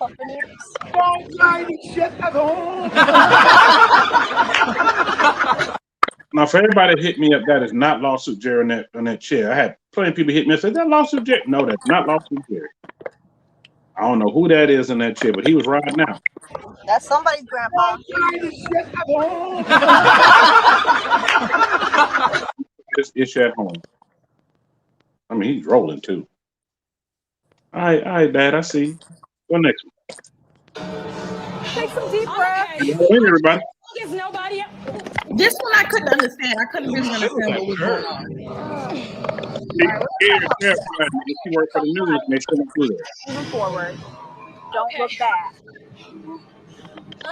up in here. Now, for everybody that hit me up, that is not Lawsuit Jerry on that chair. I had plenty of people hit me and said, that Lawsuit Jerry? No, that's not Lawsuit Jerry. I don't know who that is in that chair, but he was riding out. That's somebody's grandpa. This issue at home. I mean, he's rolling too. All right, Dad, I see you. Go next one. Take some deep breath. Wait, everybody. Is nobody else? This one I couldn't understand. I couldn't really understand what was going on. She worked for the news and they shouldn't do that. Moving forward. Don't look back. I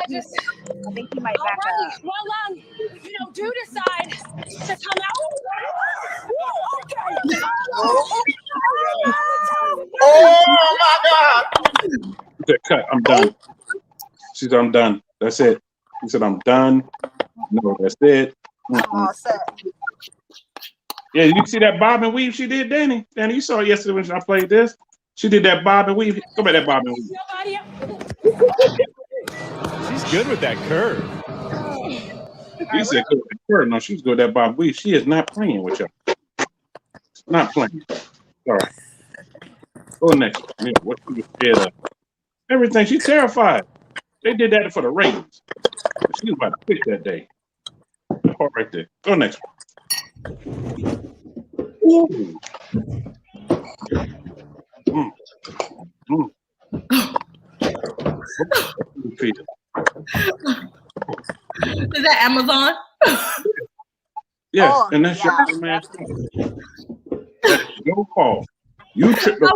think he might back up. Well, do decide to come out. Okay. Oh my God. Said, cut. I'm done. She said, I'm done. That's it. He said, I'm done. No, that's it. I'm all set. Yeah, you see that bob and weave she did, Danny? Danny, you saw it yesterday when I played this. She did that bob and weave. Go back that bob and weave. She's good with that curve. You said good with her. No, she's good with that bob and weave. She is not playing with y'all. Not playing. All right. Go next. Yeah, what she was scared of. Everything. She's terrified. They did that for the ratings. She was about to quit that day. That part right there. Go next. Ooh. Is that Amazon? Yes, and that's your man. That's your fault. You tripped up.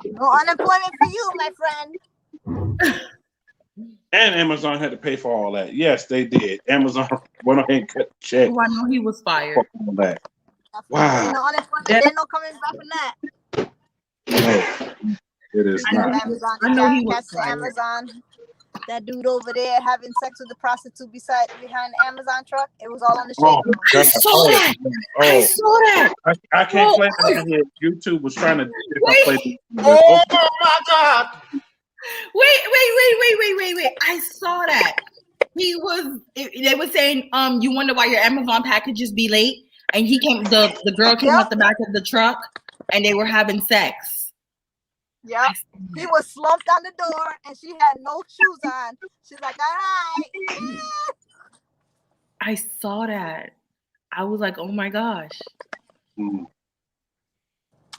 No unemployment for you, my friend. And Amazon had to pay for all that. Yes, they did. Amazon went ahead and cut the check. Oh, I know he was fired. For all that. Wow. No unemployment. There's no coming back from that. No, it is not. Amazon. I know he was That's fired. Amazon. That dude over there having sex with the prostitute behind the Amazon truck. It was all on the shade. Oh, I saw that. I saw that. I can't play that here. YouTube was trying to play. Oh my God! Wait. I saw that. They were saying, you wonder why your Amazon packages be late? And the girl came out the back of the truck and they were having sex. Yep. He was slumped on the door and she had no shoes on. She's like, all right. I saw that. I was like, oh my gosh.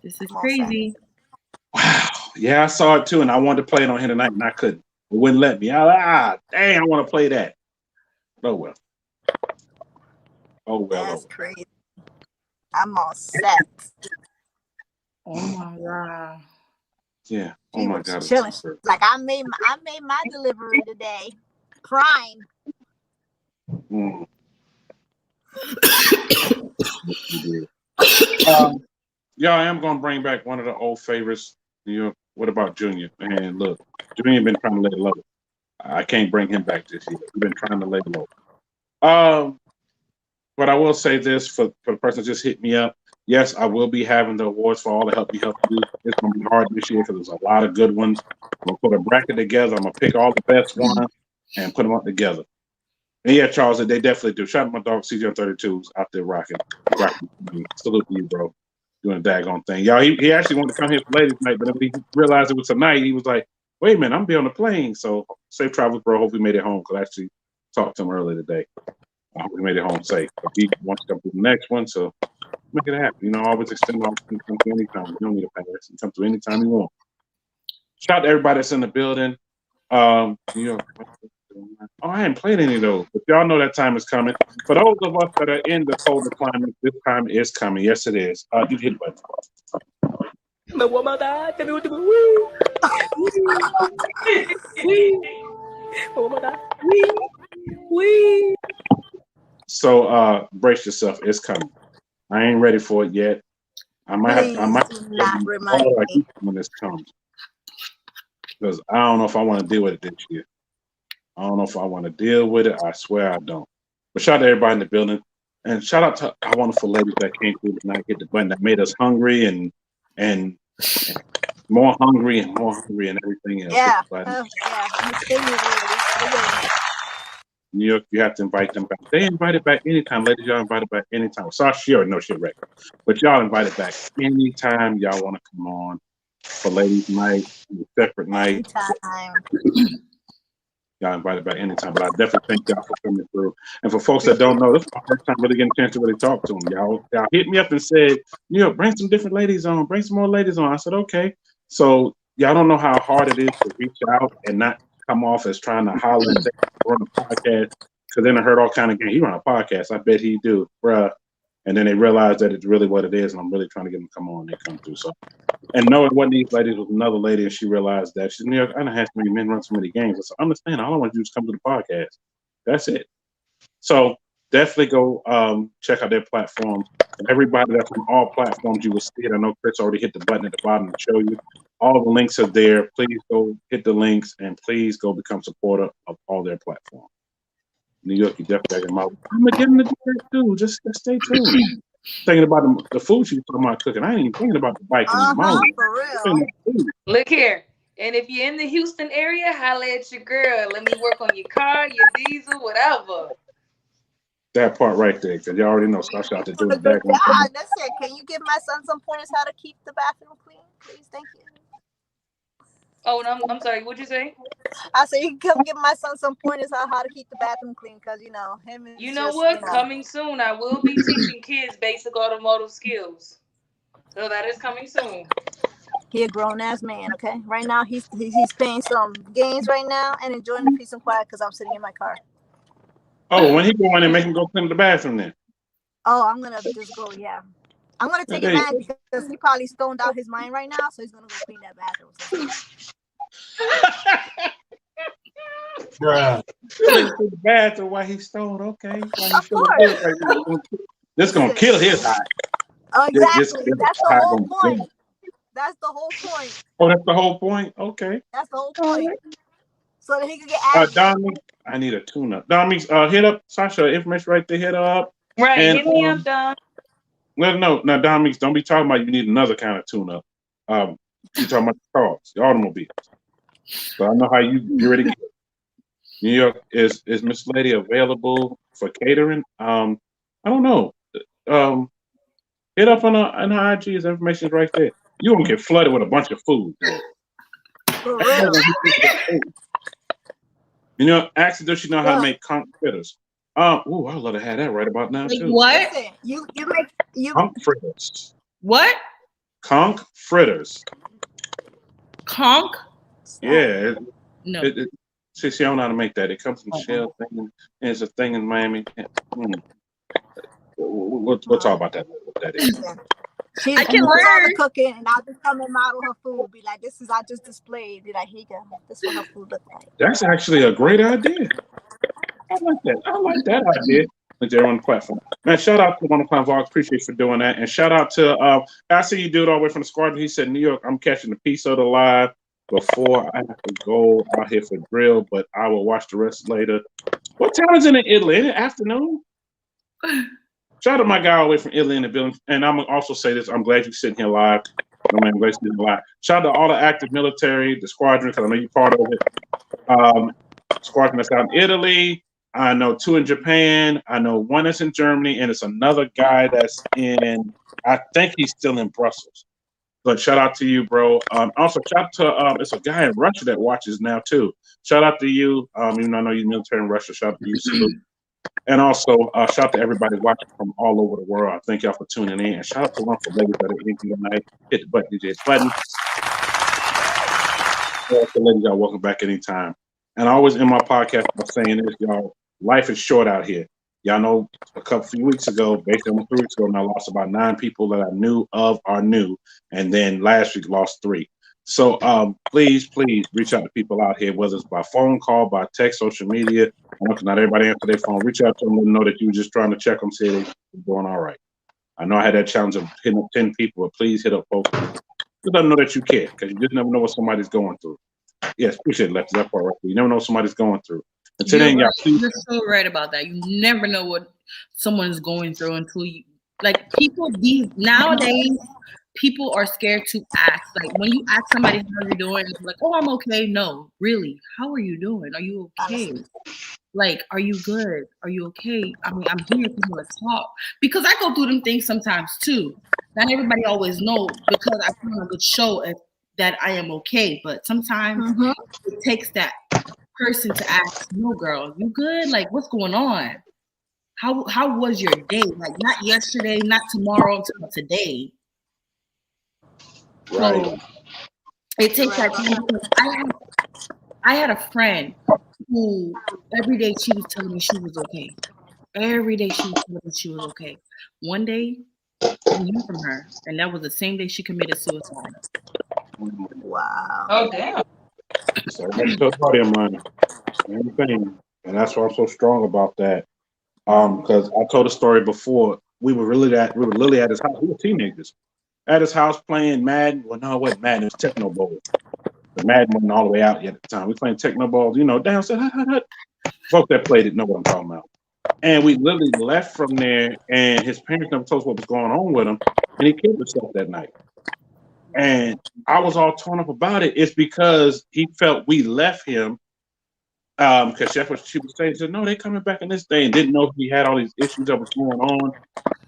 This is crazy. Wow. Yeah, I saw it too, and I wanted to play it on here tonight, and I couldn't. It wouldn't let me. Dang, I want to play that. Oh well. That's crazy. I'm all set. Oh my God. Yeah. Oh my God. Chilling. Like I made my delivery today. Crying. Yeah, I am gonna bring back one of the old favorites. What about Junior? And look, Junior been trying to lay low. I can't bring him back this year. We've been trying to lay low. But I will say this for the person that just hit me up. Yes, I will be having the awards for all the help you. It's gonna be hard this year because there's a lot of good ones. I'm gonna put a bracket together. I'm gonna pick all the best ones and put them up together. And yeah, Charles, they definitely do. Shout out my dog CJ32's out there rocking. Salute to you, bro. Doing a daggone thing. Y'all, he actually wanted to come here for ladies' night, but when he realized it was tonight, he was like, wait a minute, I'm gonna be on the plane. So safe travels, bro. Hope we made it home because I actually talked to him earlier today. I hope we made it home safe. But he wants to come to the next one, so make it happen. Always extend our come to anytime. You don't need a pass. You come to anytime you want. Shout out to everybody that's in the building. I hadn't played any of those, but y'all know that time is coming. For those of us that are in the colder climate, this time is coming. Yes, it is. You hit the button. So brace yourself. It's coming. I ain't ready for it yet. I might when this comes. Because I don't know if I want to deal with it this year. I don't know if I want to deal with it. I swear I don't. But shout out to everybody in the building. And shout out to our wonderful ladies that came through tonight, hit the button that made us hungry and more hungry and everything else. Yeah. New York, you have to invite them back. They invited back anytime, ladies. Y'all invited back anytime. Sasha, or no shit, right? But y'all invited back anytime y'all want to come on for ladies' night, separate night. Anytime. Y'all invited back anytime. But I definitely thank y'all for coming through. And for folks that don't know, this is my first time really getting a chance to really talk to them. Y'all hit me up and said, bring some different ladies on, bring some more ladies on. I said, okay. So y'all don't know how hard it is to reach out and not come off as trying to holler and say, run a podcast. Because then I heard all kind of games. He run a podcast. I bet he do, bruh. And then they realized that it's really what it is, and I'm really trying to get them to come on. They come through. So, and no, it wasn't these ladies. It was another lady, and she realized that she's I don't have so many men run so many games. I said, I understand. All I want to do is come to the podcast. That's it. So definitely go check out their platforms. And everybody that's on all platforms, you will see it. I know Chris already hit the button at the bottom to show you. All the links are there. Please go hit the links, and please go become supporter of all their platforms. New York, you definitely got your mouth. I'm gonna get him to do that too. Just stay tuned. Thinking about the food she's talking about cooking. I ain't even thinking about the bike in the mouth. For real. Look here. And if you're in the Houston area, holla at your girl. Let me work on your car, your diesel, whatever. That part right there, because you already know Sasha out to do it back. That's it. Can you give my son some pointers how to keep the bathroom clean, please? Thank you. Oh, no, I'm sorry. What'd you say? I said you can come give my son some pointers on how to keep the bathroom clean, because you know him. You know what? Coming soon. I will be teaching kids basic automotive skills. So that is coming soon. He a grown ass man, okay? Right now he's playing some games right now and enjoying the peace and quiet because I'm sitting in my car. Oh, when he go in and make him go clean the bathroom then. Oh, I'm gonna just go, yeah. I'm gonna take advantage because he probably stoned out his mind right now, so he's gonna go clean that bathroom. Bruh. The bathroom while he's stoned, okay. Of course. This gonna kill his eye. Exactly. That's the whole point. That's the whole point. Oh, that's the whole point? Okay. That's the whole point. So that he can get active. Dominique, I need a tune-up. Dominique, hit up Sasha, information right there, hit her up. Right, and, hit me up, Dom. Let her know. Now, Dominique, don't be talking about you need another kind of tune-up. You're talking about the cars, the automobiles. So I know how you're ready to get it. New York, is Miss Lady available for catering? I don't know. Hit up on her IG. His information is right there. You won't get flooded with a bunch of food. For real. You know, actually, does she know how to make conch fritters? I would love to have that right about now too. What? You make conch fritters. What? Conch fritters. Conch? Yeah. No. See, I don't know how to make that. It comes in shell thing, and it's a thing in Miami. We'll talk about that. What that is. I can learn cooking, and I'll just come and model her food. Be like, "This is I just displayed." Be like, "Here you go. This is what her food look like." That's actually a great idea. I like that. I like that idea. They're on the platform. Man, shout out to One O'Clock Vlogs. Appreciate you for doing that. And shout out to I see you do it all the way from the squad. He said, New York, I'm catching a piece of the live before I have to go out here for drill, but I will watch the rest later. What time is it in Italy? In the afternoon? Shout out to my guy all the way from Italy in the building. And I'm going to also say this. I'm glad you're sitting here live. I'm glad you're sitting here live. Shout out to all the active military, the squadron, because I know you're part of it. Squadron that's out in Italy. I know 2 in Japan. I know 1 that's in Germany. And it's another guy that's in, I think he's still in Brussels. But shout out to you, bro. Also, shout out to, it's a guy in Russia that watches now, too. Shout out to you. Even though I know you're military in Russia, shout out to you, salute. And also, shout out to everybody watching from all over the world. I thank y'all for tuning in. And shout out to one for ladies that are anything tonight. Hit the button, DJ button. All the ladies, y'all welcome back anytime. And I always end my podcast by saying this, y'all. Life is short out here. Y'all know a few weeks ago, basically 3 weeks ago, and I lost about 9 people that I knew of or knew. And then last week, lost 3. So please reach out to people out here, whether it's by phone call, by text, social media. Not everybody answer their phone. Reach out to them and know that you're just trying to check them, see they're doing all right. I know I had that challenge of hitting up 10 people, but please hit up folks. Just let them know that you care, because you just never know what somebody's going through. Yes, appreciate it, that part right there. You never know what somebody's going through. Until then, y'all, please. You're so right about that. You never know what someone's going through until you, like, people nowadays. People are scared to ask. Like, when you ask somebody how you're doing, it's like, oh, I'm okay. No, really, how are you doing? Are you okay? Like, are you good? Are you okay? I mean, I'm here for you to talk, because I go through them things sometimes too. Not everybody always knows, because I put on a good show that I am okay. But sometimes it takes that person to ask, no, girl, you good? Like, what's going on? How was your day? Like, not yesterday, not tomorrow, until today. Right. So it takes that time. I had a friend who every day she was telling me she was okay. Every day she was telling me she was okay. One day I didn't hear from her, and that was the same day she committed suicide. Wow. Oh, damn. So that's the party of mine. Same thing. And that's why I'm so strong about that. Because I told a story before. We were literally at his house. We were teenagers. At his house playing Madden. Well, no, it wasn't Madden. It was Techno Bowl. The Madden wasn't all the way out yet at the time. We playing Techno Bowl, downstairs. Folks that played it know what I'm talking about. And we literally left from there, and his parents never told us what was going on with him, and he killed himself that night. And I was all torn up about it. It's because he felt we left him. Because that's what she was saying. She said, no, they coming back in this day, and didn't know he had all these issues that was going on.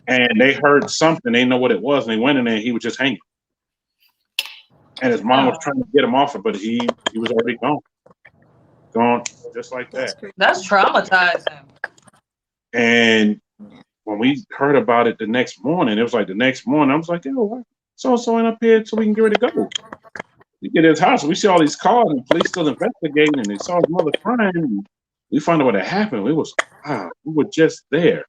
And they heard something, they didn't know what it was, and they went in there and he was just hanging. And his mom was trying to get him off it, but he was already gone. Gone just like that. That's traumatizing. And when we heard about it the next morning, it was like the next morning, I was like, yo, so ain't up here so we can get ready to go. We get to his house, and we see all these cars, and police still investigating, and they saw his mother crying, and we found out what had happened. We were just there.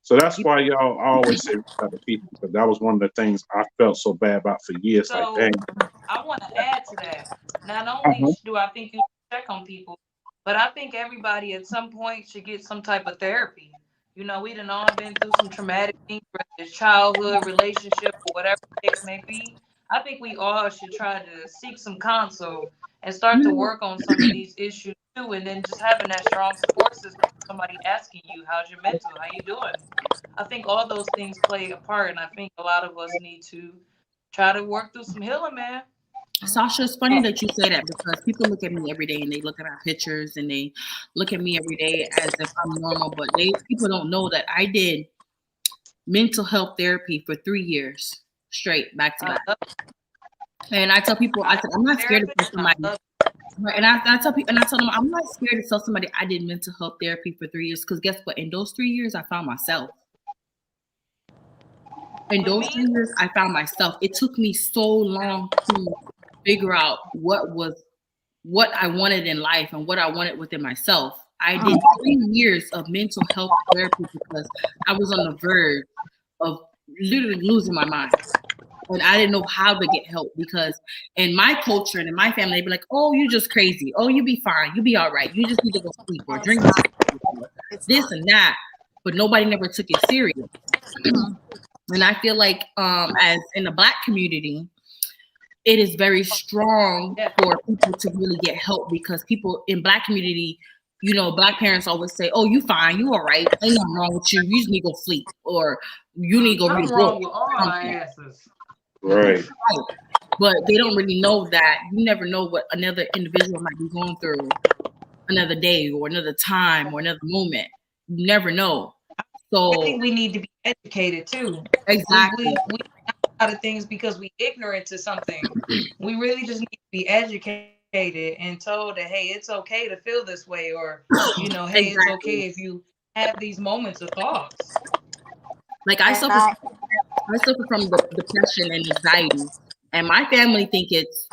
So that's why y'all always say about the people, because that was one of the things I felt so bad about for years. So like, dang. I want to add to that. Not only do I think you check on people, but I think everybody at some point should get some type of therapy. You know, we done all been through some traumatic things, whether it's childhood, relationship, or whatever the case may be. I think we all should try to seek some counsel and start to work on some of these issues too, and then just having that strong support system, somebody asking you, how's your mental, how you doing? I think all those things play a part, and I think a lot of us need to try to work through some healing, man. Sasha, it's funny that you say that, because people look at me every day and they look at my pictures and they look at me every day as if I'm normal, but people don't know that I did mental health therapy for 3 years straight, back to back. And I tell people, I said, I'm not scared to tell somebody. And I tell people, and I tell them, I'm not scared to tell somebody I did mental health therapy for 3 years, because guess what? In those 3 years, I found myself. In those 3 years, I found myself. It took me so long to figure out what I wanted in life and what I wanted within myself. I did 3 years of mental health therapy because I was on the verge of literally losing my mind. And I didn't know how to get help, because in my culture and in my family, they'd be like, oh, you just crazy. Oh, you be fine. You be all right. You just need to go sleep or drink this and that. But nobody never took it serious. And I feel like as in the Black community, it is very strong for people to really get help, because people in Black community, you know, Black parents always say, oh, you fine, you all right, ain't nothing wrong with you, you just need to go sleep, or you need to go read a book. Right. But they don't really know that you never know what another individual might be going through another day or another time or another moment. You never know. So I think we need to be educated too. Exactly. We a lot of things because we ignorant to something. We really just need to be educated and told that, hey, it's okay to feel this way, or you know, hey, it's okay if you have these moments of thoughts. Like I suffer from depression and anxiety, and my family think it's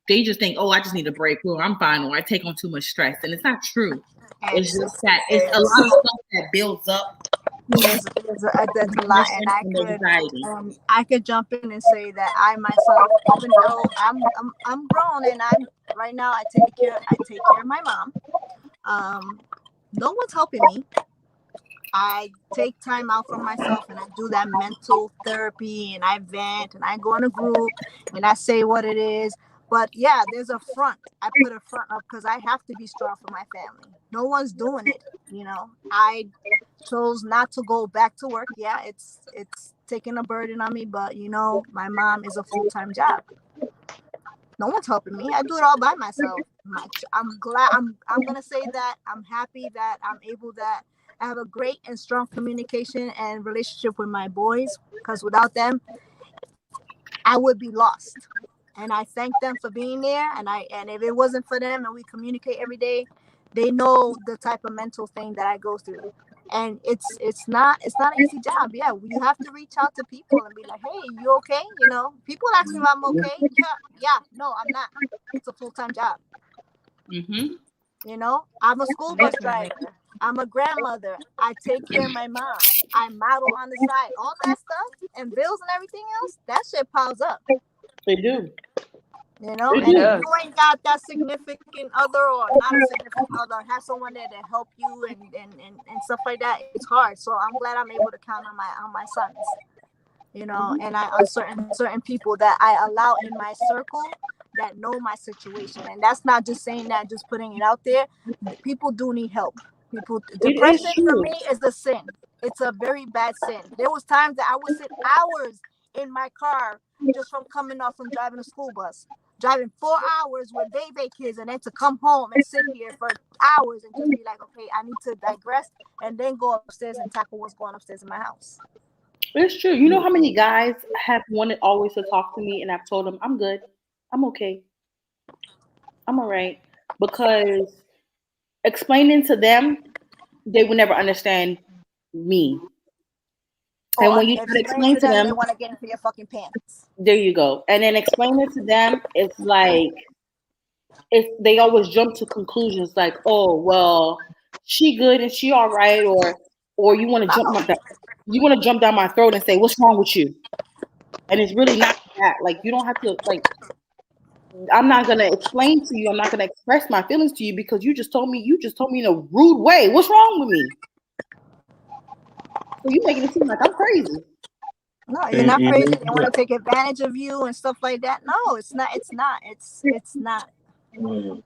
they just think, I just need a break, or I'm fine, or I take on too much stress, and it's not true. It's just that it's a lot of stuff that builds up. There's a lot, and I could jump in and say that I myself, even though I'm grown and I'm right now, I take care of my mom. No one's helping me. I take time out for myself and I do that mental therapy, and I vent and I go in a group and I say what it is. But yeah, there's a front. I put a front up because I have to be strong for my family. No one's doing it. You know, I chose not to go back to work. Yeah, it's taking a burden on me, but you know, my mom is a full-time job. No one's helping me. I do it all by myself. I'm glad. I'm gonna say that I'm happy that I'm able that I have a great and strong communication and relationship with my boys, because without them, I would be lost. And I thank them for being there. And if it wasn't for them and we communicate every day, they know the type of mental thing that I go through. And it's not an easy job. Yeah, we have to reach out to people and be like, hey, you okay? You know, people ask me if I'm okay. Yeah, no, I'm not. It's a full-time job. Mm-hmm. You know, I'm a school bus driver. I'm a grandmother. I take care of my mom. I model on the side. All that stuff and bills and everything else, that shit piles up. They do. You know, and if you ain't got that significant other or not a significant other, have someone there to help you and stuff like that, it's hard. So I'm glad I'm able to count on my sons. You know, and I on certain people that I allow in my circle that know my situation, and that's not just saying that, just putting it out there. People do need help. Depression for me is a sin. It's a very bad sin. There was times that I would sit hours in my car just from coming off from driving a school bus, driving 4 hours with baby kids, and then to come home and sit here for hours and just be like, okay, I need to digress, and then go upstairs and tackle what's going upstairs in my house. It's true. You know how many guys have wanted always to talk to me, and I've told them I'm good, I'm okay, I'm all right, because explaining to them, they would never understand me. And when you try to explain to them, they want to get into your fucking pants. There you go. And then explaining to them, it's like they always jump to conclusions like, oh, well, she good and she all right, or you want to jump down my throat and say, what's wrong with you? And it's really not that. Like, you don't have to, like, I'm not gonna explain to you, I'm not gonna express my feelings to you because you just told me in a rude way. What's wrong with me? So you making it seem like I'm crazy. No, you're not crazy. They want to take advantage of you and stuff like that. No, it's not. It's not. It's not. You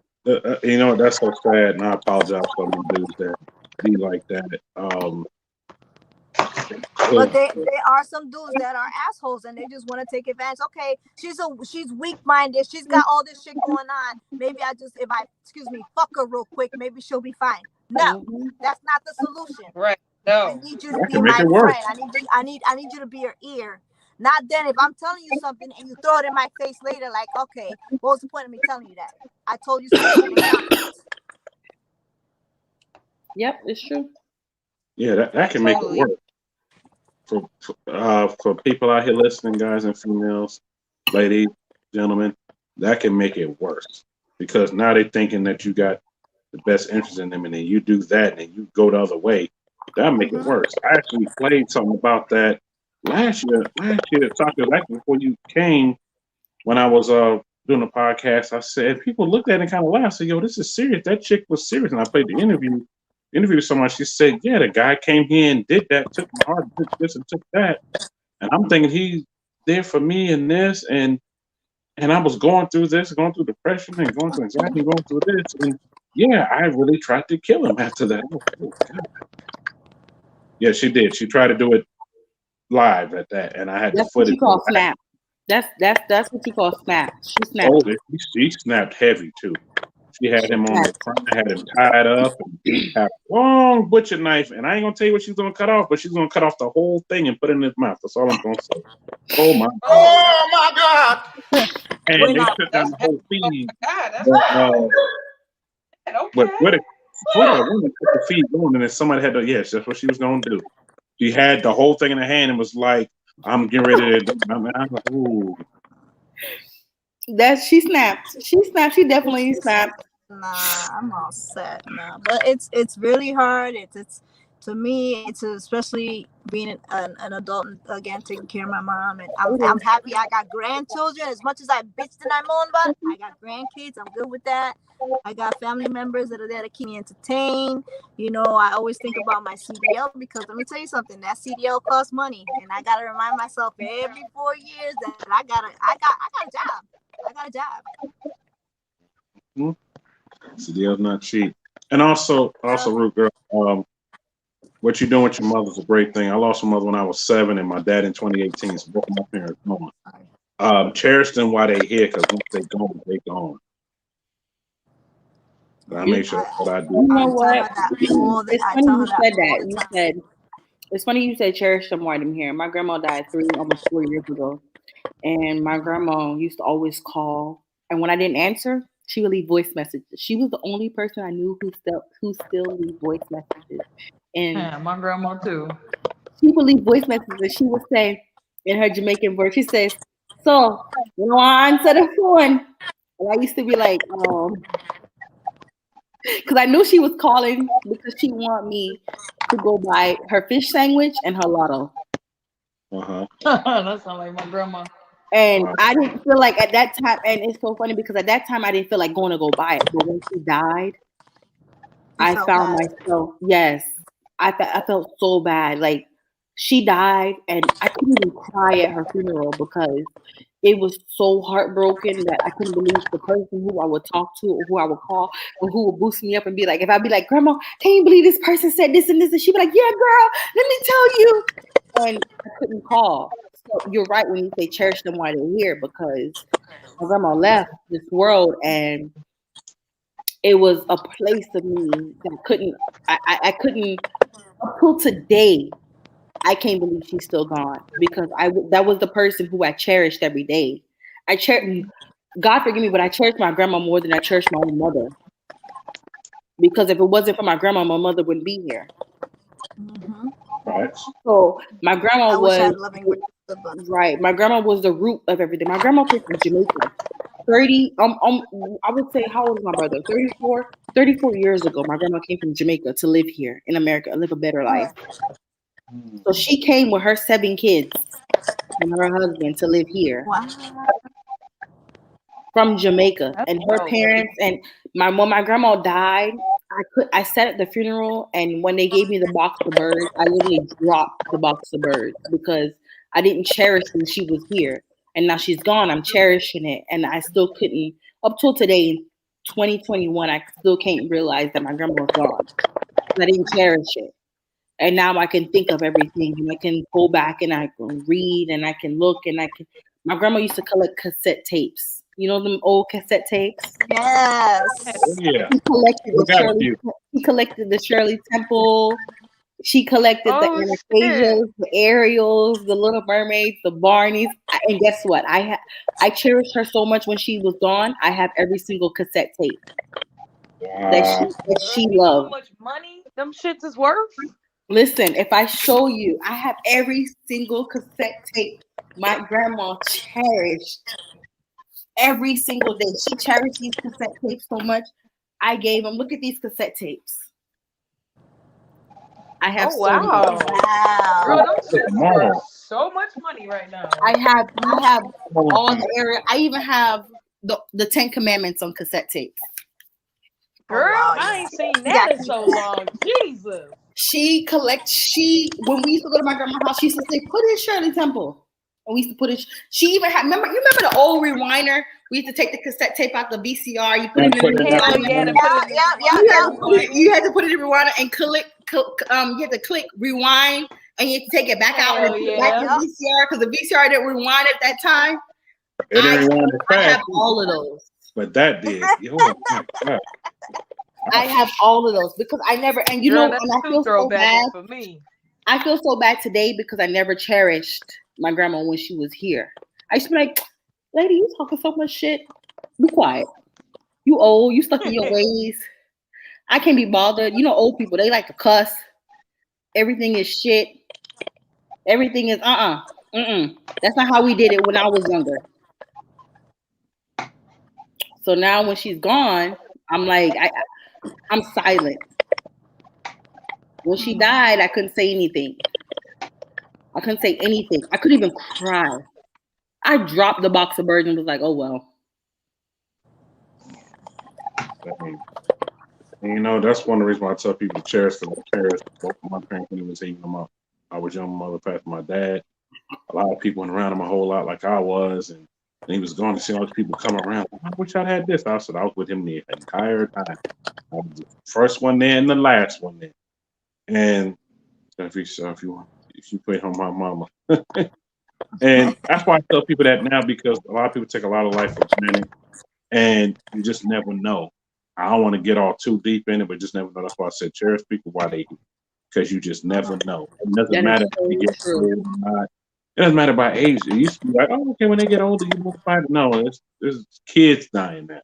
know, that's so sad, and I apologize for the dudes that be like that. But there are some dudes that are assholes and they just want to take advantage. Okay, she's weak-minded. She's got all this shit going on. Maybe if I fuck her real quick, maybe she'll be fine. No, that's not the solution. Right. No. I need you to be my friend. I need you to be your ear. Not then if I'm telling you something and you throw it in my face later, like, okay, what was the point of me telling you that? I told you something. Yep, it's true. Yeah, that can make it work. For people out here listening, guys and females, ladies, gentlemen, that can make it worse because now they're thinking that you got the best interest in them, and then you do that and you go the other way. That'll make it worse. I actually played something about that last year, Sasha, like before you came, when I was doing a podcast. I said people looked at it and kind of laughed. Said, "Yo, this is serious. That chick was serious." And I played the interview with someone. She said, "Yeah, the guy came here and did that, took my heart, took this and took that." And I'm thinking he's there for me and this, and I was going through this, going through depression and going through anxiety, going through this, and yeah, I really tried to kill him after that. Oh, God. Yeah, she did. She tried to do it live at that, and I had the footage. That's what you call snap. That's what you call snap. She snapped. Oh, she snapped heavy too. She had him on the front, had him tied up, and had a long butcher knife. And I ain't gonna tell you what she's gonna cut off, but she's gonna cut off the whole thing and put it in his mouth. That's all I'm gonna say. Oh my God! Oh my God! And they took down the whole feed. Okay. But for a woman took the feed going, and then somebody had to. Yes, that's what she was gonna do. She had the whole thing in her hand and was like, "I'm getting ready to." I'm like, "Ooh." She snapped. She definitely snapped. Nah, I'm all set. Nah, but it's really hard. It's to me, it's especially being an adult again, taking care of my mom, and I'm happy I got grandchildren. As much as I bitched and I moaned about it, I got grandkids. I'm good with that. I got family members that are there to keep me entertained. You know, I always think about my CDL because let me tell you something. That CDL costs money, and I gotta remind myself every 4 years that I got a job. I got a job. CDL's not cheap. And also, Root Girl, what you're doing with your mother's a great thing. I lost my mother when I was 7 and my dad in 2018. So both of my parents gone. Cherish them while they're here because once they're gone, they're gone. I make sure that's what I do. You know what? It's funny you said that. It's funny you said cherish them while I'm here. My grandma died almost 4 years ago. And my grandma used to always call. And when I didn't answer, she would leave voice messages. She was the only person I knew who still leave voice messages. And yeah, my grandma too. She would leave voice messages and she would say in her Jamaican voice, she says, "So, you know, I answer the phone." And I used to be like, because I knew she was calling because she wanted me to go buy her fish sandwich and her lotto. That sounds like my grandma. And I didn't feel like at that time, and it's so funny because at that time I didn't feel like going to go buy it. But when she died, I found myself, I felt so bad. Like she died and I couldn't even cry at her funeral because it was so heartbroken that I couldn't believe the person who I would talk to or who I would call or who would boost me up and be like, if I'd be like, Grandma, can you believe this person said this and this? And she'd be like, yeah, girl, let me tell you. And I couldn't call. So you're right when you say cherish them while they're here, because my grandma left this world and it was a place of me that I couldn't, up till today, I can't believe she's still gone, because that was the person who I cherished every day. God forgive me, but I cherish my grandma more than I cherish my own mother. Because if it wasn't for my grandma, my mother wouldn't be here. Mm-hmm. Right. So my grandma was right. My grandma was the root of everything. My grandma came from Jamaica. 30, I would say, how old is my brother? 34 years ago, my grandma came from Jamaica to live here in America and live a better life. So she came with her 7 kids and her husband to live here. Wow. From Jamaica. And her parents, and when my grandma died, I sat at the funeral, and when they gave me the box of birds, I literally dropped the box of birds because I didn't cherish when she was here. And now she's gone, I'm cherishing it. And I still couldn't, up till today, 2021, I still can't realize that my grandma was gone. I didn't cherish it. And now I can think of everything, and I can go back and I can read and I can look and my grandma used to collect cassette tapes. You know them old cassette tapes? Yes. Yeah. She collected the Shirley Temple. She collected the Anastasias, the Ariels, the Little Mermaids, the Barneys. And guess what? I cherished her so much when she was gone. I have every single cassette tape that she loved. How much money them shits is worth? Listen, if I show you, I have every single cassette tape my grandma cherished every single day. She cherished these cassette tapes so much. I gave them, look at these cassette tapes. I have so much money right now. I have all the area. I even have the 10 Commandments on cassette tapes. Girl, I ain't seen that in so long. Jesus. When we used to go to my grandma's house, she used to say, put in Shirley Temple. And we used to put it, she even had, remember the old rewinder? We used to take the cassette tape out the VCR. You put it in the rewinder. You had to put it in the rewinder and click, you had to click rewind, and you had to take it back out and put it back in the VCR, because the VCR didn't rewind at that time. I have all of those. But that did. Oh my God. I have all of those because I never, and you know, and I feel so bad for me. I feel so bad today because I never cherished my grandma when she was here. I used to be like, lady, you talking so much shit. Be quiet. You old, you stuck in your ways. I can't be bothered. You know, old people, they like to cuss. Everything is shit. Everything is That's not how we did it when I was younger. So now when she's gone, I'm like, I'm silent. When she died, I couldn't say anything. I couldn't say anything. I couldn't even cry. I dropped the box of birds and was like, oh, well. You know, that's one of the reasons why I tell people to cherish both of my parents when he was even I was young, my mother passed my dad. A lot of people went around him a whole lot like I was, and he was going to see all these people come around. I wish I'd had this. I said I was with him the entire time. I was the first one there and the last one there. And if you put on my mama. And that's why I tell people that now, because a lot of people take a lot of life for granted, and you just never know. I don't want to get all too deep in it, but just never know. That's why I said cherish people while they here, because you just never know. It doesn't matter if you get old or not. It doesn't matter by age. It used to be like, oh, okay, when they get older, you won't find it. No, it's kids dying now.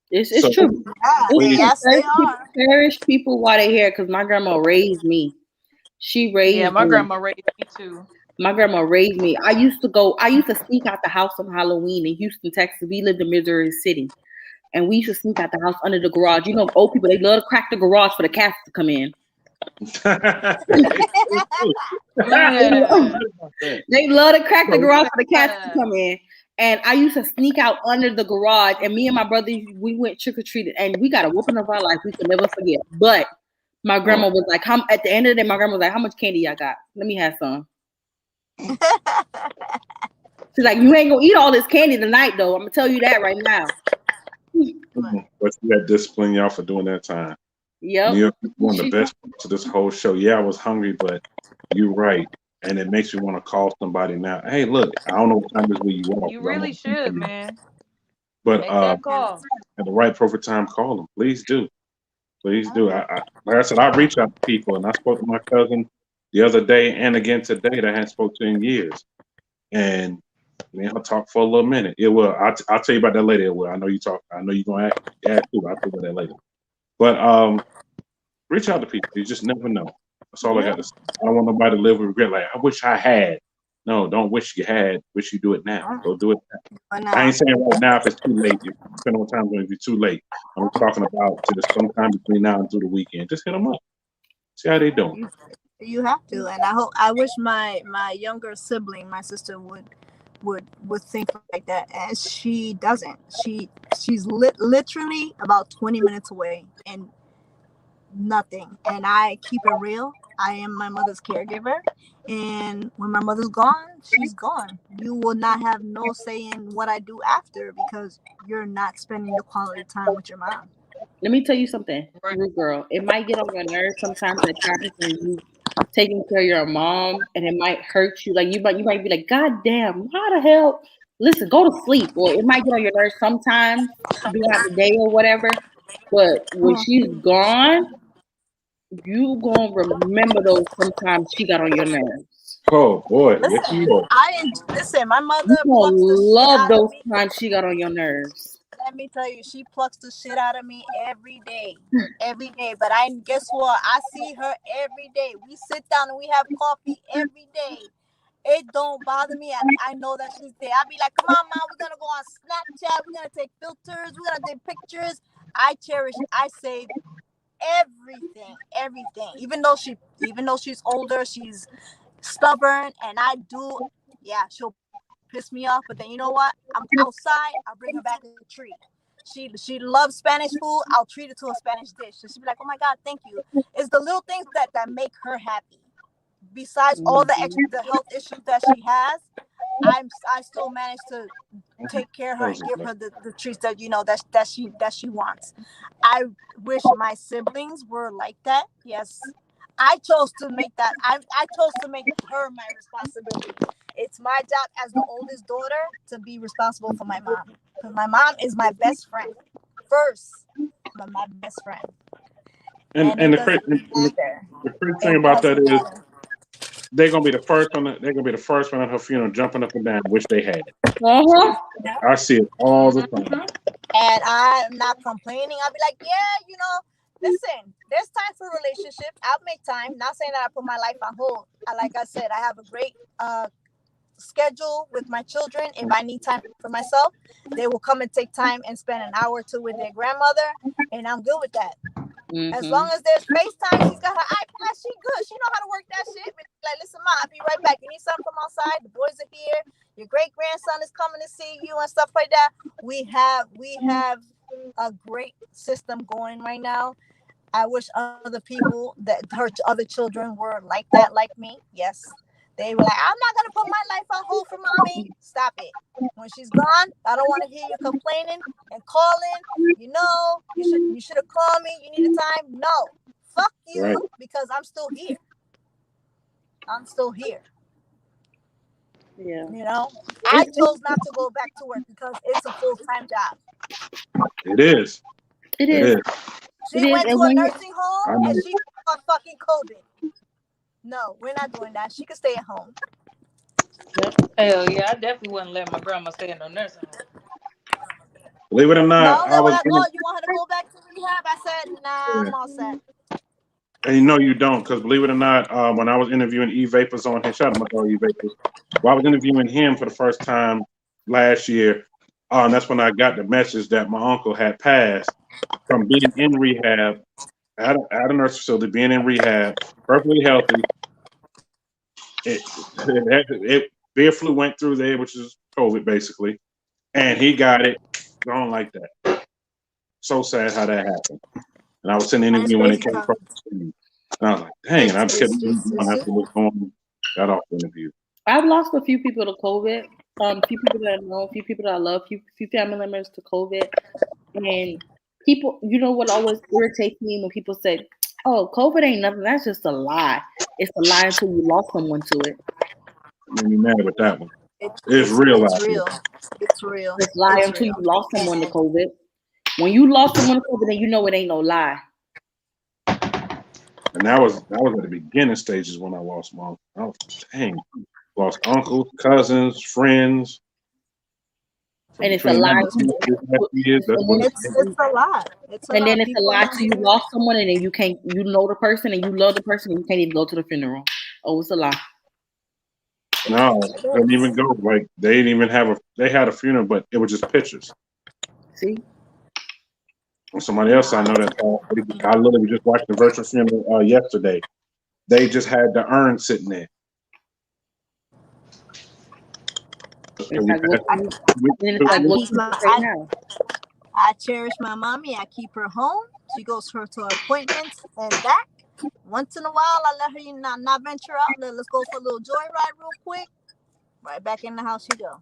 It's true. Cherish people while they're here, because my grandma raised me. She raised me. Yeah, my grandma raised me too. My grandma raised me. I used to sneak out the house on Halloween in Houston, Texas. We lived in Missouri City. And we used to sneak out the house under the garage. You know, old people, they love to crack the garage for the cats to come in. They love to crack the garage for the cats to come in. And I used to sneak out under the garage, and me and my brother, we went trick-or-treating, and we got a whooping of our life we could never forget. But my grandma was like, at the end of the day, my grandma was like, how much candy y'all got? Let me have some. She's like, you ain't gonna eat all this candy tonight, though. I'm gonna tell you that right now. But you had discipline y'all for doing that time. Yep. New York is one of the best parts of this whole show. Yeah, I was hungry, but you're right. And it makes me want to call somebody now. Hey, look, I don't know what time this where you are. You really should, man. But Make that call. at the right appropriate time, call them. Please do. Please do. Like I said, I reach out to people, and I spoke to my cousin the other day and again today that I hadn't spoke to in years. And I'll talk for a little minute. It will. I'll tell you about that later. It will. I know you talk. I know you're gonna ask too. I'll tell you about that later. But reach out to people. You just never know. That's all I got to say. I don't want nobody to live with regret. Like, I wish I had. No, don't wish you had. Wish you do it now. Go do it now. I ain't saying right now if it's too late. If depending on time, going to be too late. I'm talking about just sometime between now and through the weekend. Just hit them up. See how they doing. You have to, and I wish my younger sibling, my sister, would think like that, and she doesn't. She's literally about 20 minutes away and nothing. And I keep it real. I am my mother's caregiver, and when my mother's gone, she's gone. You will not have no say in what I do after because you're not spending the quality time with your mom. Let me tell you something, girl. It might get on your nerves sometimes at times when you taking care of your mom, and it might hurt you. Like you might be like, God damn, how the hell? Listen, go to sleep. Or it might get on your nerves sometimes throughout the day or whatever. But when she's gone, you gonna remember those sometimes she got on your nerves. Oh boy, listen. My mother love those times she got on your nerves. Let me tell you, she plucks the shit out of me every day. But guess what? I see her every day. We sit down and we have coffee every day. It don't bother me. I know that she's there. I'll be like, come on, Mom, we're gonna go on Snapchat. We're gonna take filters. We're gonna take pictures. I save everything. Even though she's older, she's stubborn, and she'll piss me off, but then you know what? I'm outside. I'll bring her back a treat. She loves Spanish food. I'll treat her to a Spanish dish. So she'll be like, "Oh my God, thank you." It's the little things that make her happy. Besides all the health issues that she has, I still manage to take care of her and give her the treats that that she wants. I wish my siblings were like that. Yes, I chose to make that. I chose to make her my responsibility. It's my job as the oldest daughter to be responsible for my mom. Because my mom is my best friend. First, but my best friend. And the crazy thing about that is they're gonna be the first one. They're gonna be the first one at her funeral, jumping up and down, wish they had it. I see it all the time. And I'm not complaining. I'll be like, yeah, listen, there's time for relationships. I'll make time. Not saying that I put my life on hold. Like I said, I have a great schedule with my children. If I need time for myself, they will come and take time and spend an hour or two with their grandmother, and I'm good with that. As long as there's FaceTime, she's got her iPad, she good. She know how to work that shit. Like, listen, Mom, I'll be right back. You need something from outside? The boys are here. Your great grandson is coming to see you and stuff like that. We have a great system going right now. I wish other people that her other children were like that, like me. Yes. They were like, I'm not gonna put my life on hold for mommy. Stop it. When she's gone, I don't want to hear you complaining and calling. You should have called me. You needed time. No, fuck you, because I'm still here. Yeah. I chose not to go back to work because it's a full-time job. It is. She went to a nursing home and she got fucking COVID. No, we're not doing that. She could stay at home. Hell yeah, I definitely wouldn't let my grandma stay in no nursing home. Believe it or not, you want her to go back to rehab? I said, nah, I'm all set. And you don't, because believe it or not, when I was interviewing E-Vapors on his, shout out my dog E-Vapors, while I was interviewing him for the first time last year, that's when I got the message that my uncle had passed from being in rehab at a nurse facility, being in rehab, perfectly healthy. Beer flu went through there, which is COVID basically, and he got it gone like that. So sad how that happened. And I was in the interview when it came across the screen. And I was like, dang, and I just kept going after what's going on, got off the interview. I've lost a few people to COVID. few people that I know, a few people that I love, few family members to COVID, and people. You know what always irritates me when people say, "Oh, COVID ain't nothing." That's just a lie. It's a lie until you lost someone to it. I'm mad with that one. It's real it's out here. real. It's real. It's a lie It's until you real. lost someone to COVID. When you lost someone to COVID, then you know it ain't no lie. And that was at the beginning stages when I lost mom. I was lost uncles, cousins, friends. And it's a lie. It's a lot. It's a And lot. then it's a People lie don't till you even- lost someone, and then you can't. You know the person, and you love the person, and you can't even go to the funeral. Oh, it's a lie. No, they didn't even go. Like they didn't even have they had a funeral, but it was just pictures. See? Somebody else I know that I literally just watched the virtual funeral yesterday. They just had the urn sitting there. I cherish my mommy. I keep her home. She goes to her appointments and back. Once in a while, I let her not venture out. Let's go for a little joyride real quick. Right back in the house you go.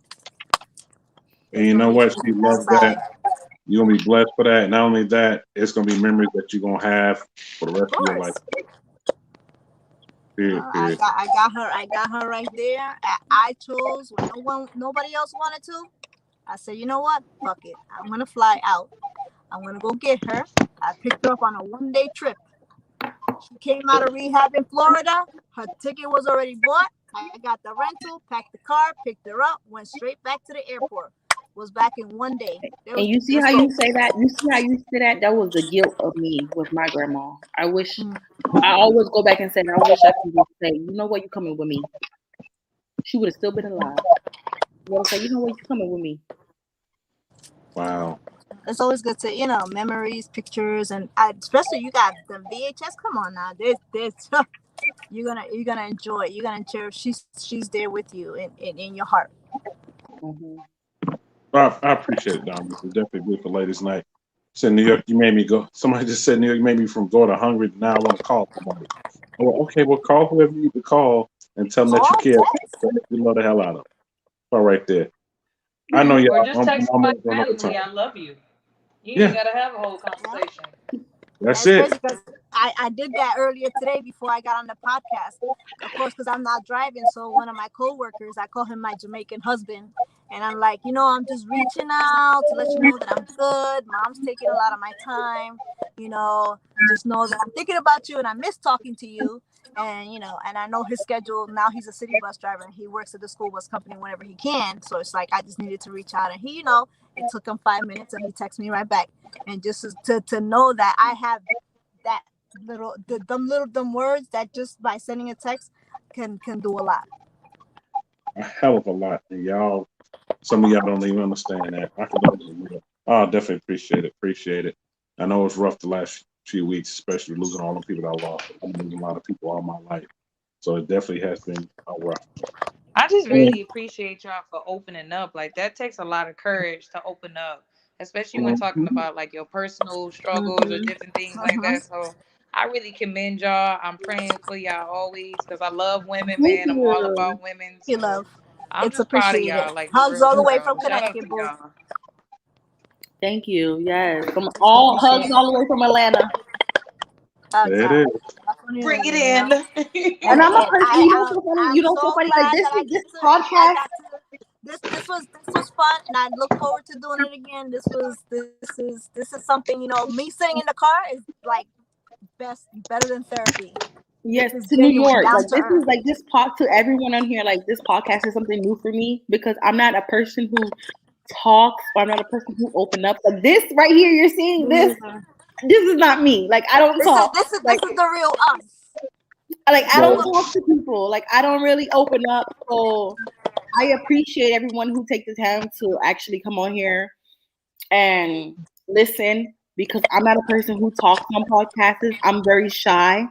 And you know what? She loves that. You're gonna be blessed for that. Not only that, it's gonna be memories that you're gonna have for the rest of your life. Period. I got her right there. I chose when nobody else wanted to. I said, you know what? Fuck it. I'm gonna fly out. I'm gonna go get her. I picked her up on a 1-day trip. She came out of rehab in Florida. Her ticket was already bought. I got the rental, packed the car, picked her up, went straight back to the airport. Was back in 1 day. And you see how you say that? You see how you say that? That was the guilt of me with my grandma. I wish I always go back and say, I wish I could just say, you know what, you coming with me. She would have still been alive. You know, say, you know what, you coming with me. Wow. It's always good to, memories, pictures, and especially you got the VHS. Come on now, there's you're gonna enjoy it. You're gonna cherish. She's there with you in your heart. Mm-hmm. I appreciate it, Dom. It's definitely a beautiful ladies' night. Said New York, you made me go. Somebody just said New York, you made me from go to hungry. Now I want to call somebody. Well, okay, well, call whoever you need to call and tell them that you care. You love the hell out of them. All right there. I know y'all. Or just text my family, I love you. You ain't gotta have a whole conversation. That's it. Because I did that earlier today before I got on the podcast. Of course, because I'm not driving. So one of my coworkers, I call him my Jamaican husband. And I'm like, I'm just reaching out to let you know that I'm good. Mom's taking a lot of my time. Just know that I'm thinking about you and I miss talking to you. And, and I know his schedule. Now he's a city bus driver and he works at the school bus company whenever he can. So it's like, I just needed to reach out. And he, it took him 5 minutes and he texted me right back. And just to know that I have that them words that just by sending a text can do a lot. A hell of a lot. And y'all, some of y'all don't even understand that. I definitely appreciate it. I know it's rough the last few weeks, especially losing all the people that I lost. I'm losing a lot of people all my life. So it definitely has been rough. I just really appreciate y'all for opening up. Like that takes a lot of courage to open up, especially when talking about like your personal struggles or different things like that. So I really commend y'all. I'm praying for y'all always because I love women, man. I'm all about women. So You love. I'm It's just proud of appreciated. y'all. Like Hugs all the way from Connecticut, boo. Thank you. Yes, from all hugs all the way from Atlanta. There it is. Bring it in. And I'm a person. You know, so funny. Like this podcast. This was fun, and I look forward to doing it again. This is something me sitting in the car is like better than therapy. Yes, to New York. Like this is like this to everyone on here. Like this podcast is something new for me because I'm not a person who talks, or I'm not a person who open up. Like this right here, you're seeing this. This is not me. Like I don't talk. This is the real us. Like I don't talk to people. Like I don't really open up. So I appreciate everyone who take the time to actually come on here and listen because I'm not a person who talks on podcasts. I'm very shy.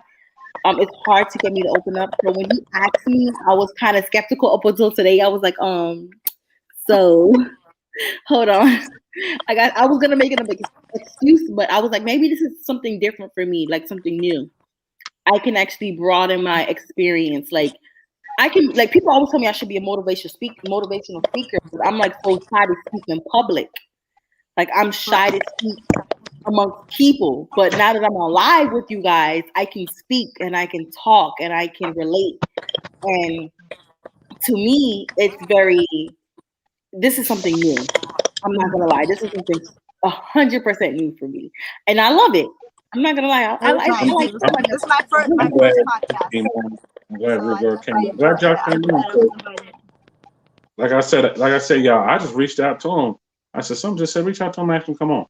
It's hard to get me to open up. So when you asked me, I was kind of skeptical up until today. I was like, so hold on. I was gonna make it a big excuse, but I was like, maybe this is something different for me, like something new. I can actually broaden my experience. Like I can, like, people always tell me I should be a motivational speaker, but I'm like so shy to speak in public. Like, I'm shy to speak amongst people. But now that I'm on live with you guys, I can speak and I can talk and I can relate. And to me, this is something new. I'm not gonna lie. This is something 100% new for me, and I love it. I'm not gonna lie. I like it. This is my first podcast. I'm glad Real Girl came. I'm glad y'all came in. Like I said, y'all, I just reached out to him. I said, someone just said, reach out to him, ask him come on.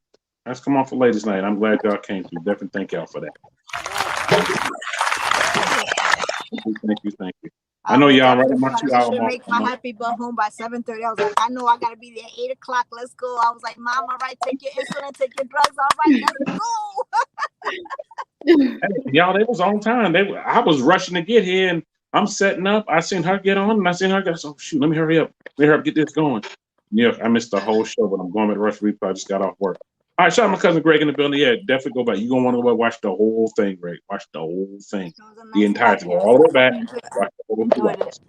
Let's come on for ladies' night. I'm glad y'all came through. Definitely thank y'all for that. Thank you. I know y'all right my 2 hour mark. Make my happy butt home by 7:30. I was like, I know I gotta be there 8 o'clock. Let's go. I was like, Mom, all right, take your insulin, take your drugs. All right, let's go. Hey, y'all, they was on time. I was rushing to get here, and I'm setting up. I seen her get on, and I seen her go. So shoot, let me hurry up. Get this going. Yeah, I missed the whole show, but I'm going to rush replay. I just got off work. All right, shout out my cousin Greg in the building. Yeah, definitely go back. You're going to want to go watch the whole thing, Greg. Watch the whole thing. The entire thing. All the way back. Watch the whole 2 hours.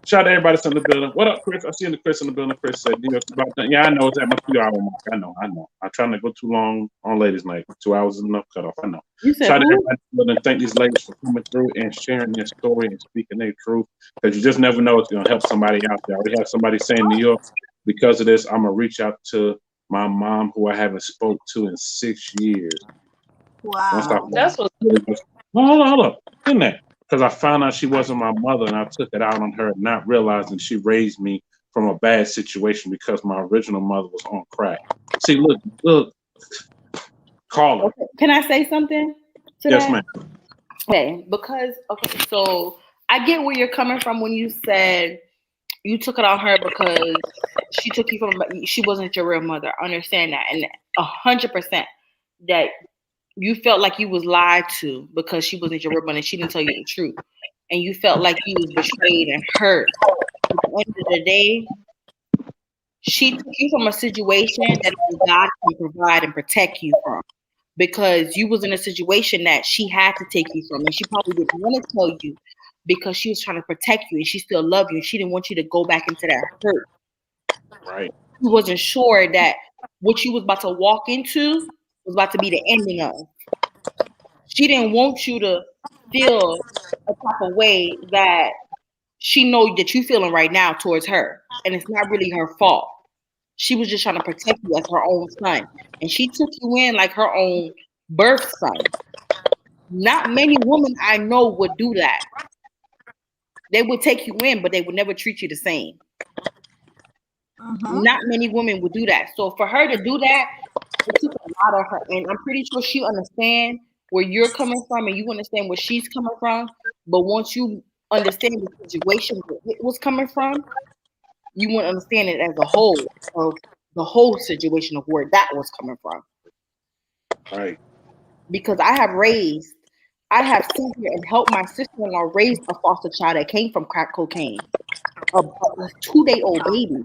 Shout out to everybody that's in the building. What up, Chris? I see Chris in the building. Chris said, New York's about done. Yeah, I know it's at my 2 hour mark. I know. I'm trying to go too long on ladies' night. 2 hours is enough cutoff. I know. Shout out to everybody in the building. Thank these ladies for coming through and sharing their story and speaking their truth. Because you just never know it's going to help somebody out there. We have somebody saying, New York, because of this, I'm going to reach out to my mom, who I haven't spoke to in 6 years. Wow. That's what. Hold up. In that. Because I found out she wasn't my mother, and I took it out on her, not realizing she raised me from a bad situation because my original mother was on crack. See, look, call her. Okay. Can I say something? Yes, ma'am. Okay, so I get where you're coming from when you said you took it on her because she wasn't your real mother. I understand that, and 100% that you felt like you was lied to because she wasn't your real mother and she didn't tell you the truth, and you felt like you was betrayed and hurt. At the end of the day, she took you from a situation that God can provide and protect you from, because you was in a situation that she had to take you from, and she probably didn't want to tell you because she was trying to protect you and she still loved you and she didn't want you to go back into that hurt. Right. She wasn't sure that what you was about to walk into was about to be the ending of. She didn't want you to feel a type of way that she know that you feeling right now towards her, and it's not really her fault. She was just trying to protect you as her own son, and she took you in like her own birth son. Not many women I know would do that. They would take you in, but they would never treat you the same. Not many women would do that. So for her to do that, it took a lot of her, and I'm pretty sure she understands where you're coming from, and you understand where she's coming from. But once you understand the situation where it was coming from, you wouldn't understand it as a whole, of the whole situation of where that was coming from. Right. Because I have seen here and helped my sister-in-law raise a foster child that came from crack cocaine, a 2-day-old baby.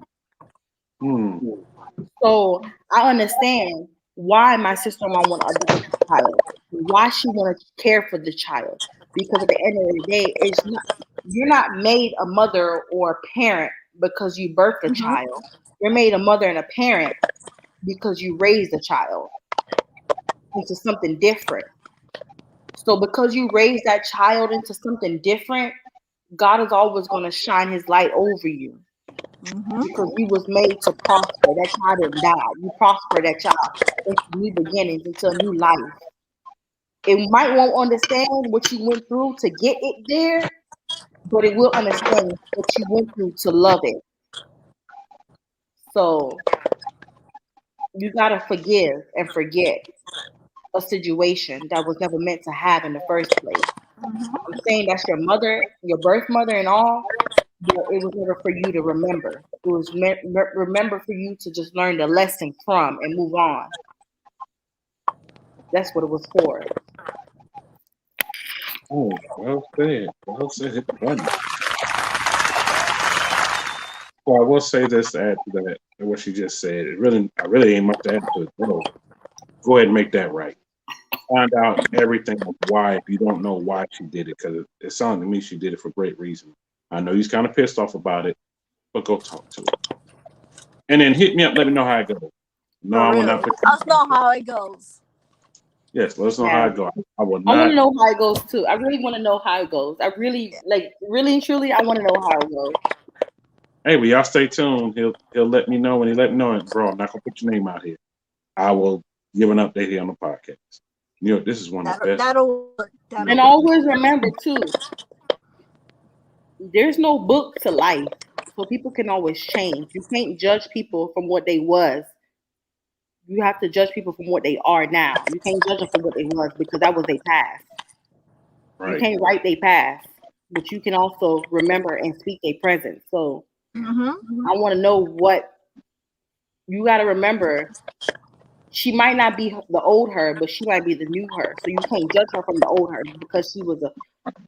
So I understand why my sister-in-law wanted to adopt the child, why she wanted to care for the child. Because at the end of the day, you're not made a mother or a parent because you birthed a child. You're made a mother and a parent because you raised a child into something different. So because you raised that child into something different, God is always going to shine his light over you. Because you was made to prosper. That child didn't die. You prosper that child into new beginnings, into a new life. It might won't understand what you went through to get it there, but it will understand what you went through to love it. So you gotta forgive and forget a situation that was never meant to have in the first place. I'm saying that's your mother, your birth mother and all, but it was never for you to remember. It was remember for you to just learn the lesson from and move on. That's what it was for. Oh, well said. Well said. Hit the button. Well, I will say this to add to that, what she just said. I really ain't much to add to it. Go ahead and make that right. Find out everything of why, if you don't know why she did it, because it sounded to me she did it for great reason. I know he's kind of pissed off about it, but go talk to him. And then hit me up. Let me know how it goes. No, I will not put Let us know how it goes. Yes, let us know how it goes. I will I want not. to know how it goes too. I really want to know how it goes. I really and truly, I want to know how it goes. Hey, well, y'all stay tuned. He'll let me know when he let me know. And bro, I'm not gonna put your name out here. I will give an update here on the podcast. You know, this is one of the best. That'll And always remember too, there's no book to life, so people can always change. You can't judge people from what they was. You have to judge people from what they are now. You can't judge them from what they was because that was their past. Right. You can't write their past, but you can also remember and speak their present. So I want to know what you got to remember. She might not be the old her, but she might be the new her. So you can't judge her from the old her because she was a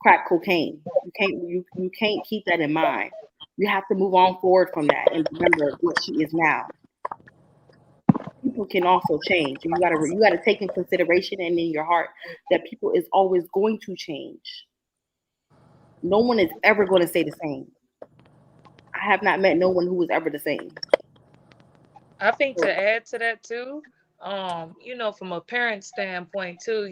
crack cocaine. You can't keep that in mind. You have to move on forward from that and remember what she is now. People can also change. You gotta take in consideration and in your heart that people is always going to change. No one is ever going to stay the same. I have not met no one who was ever the same. I think to add to that too, from a parent standpoint too,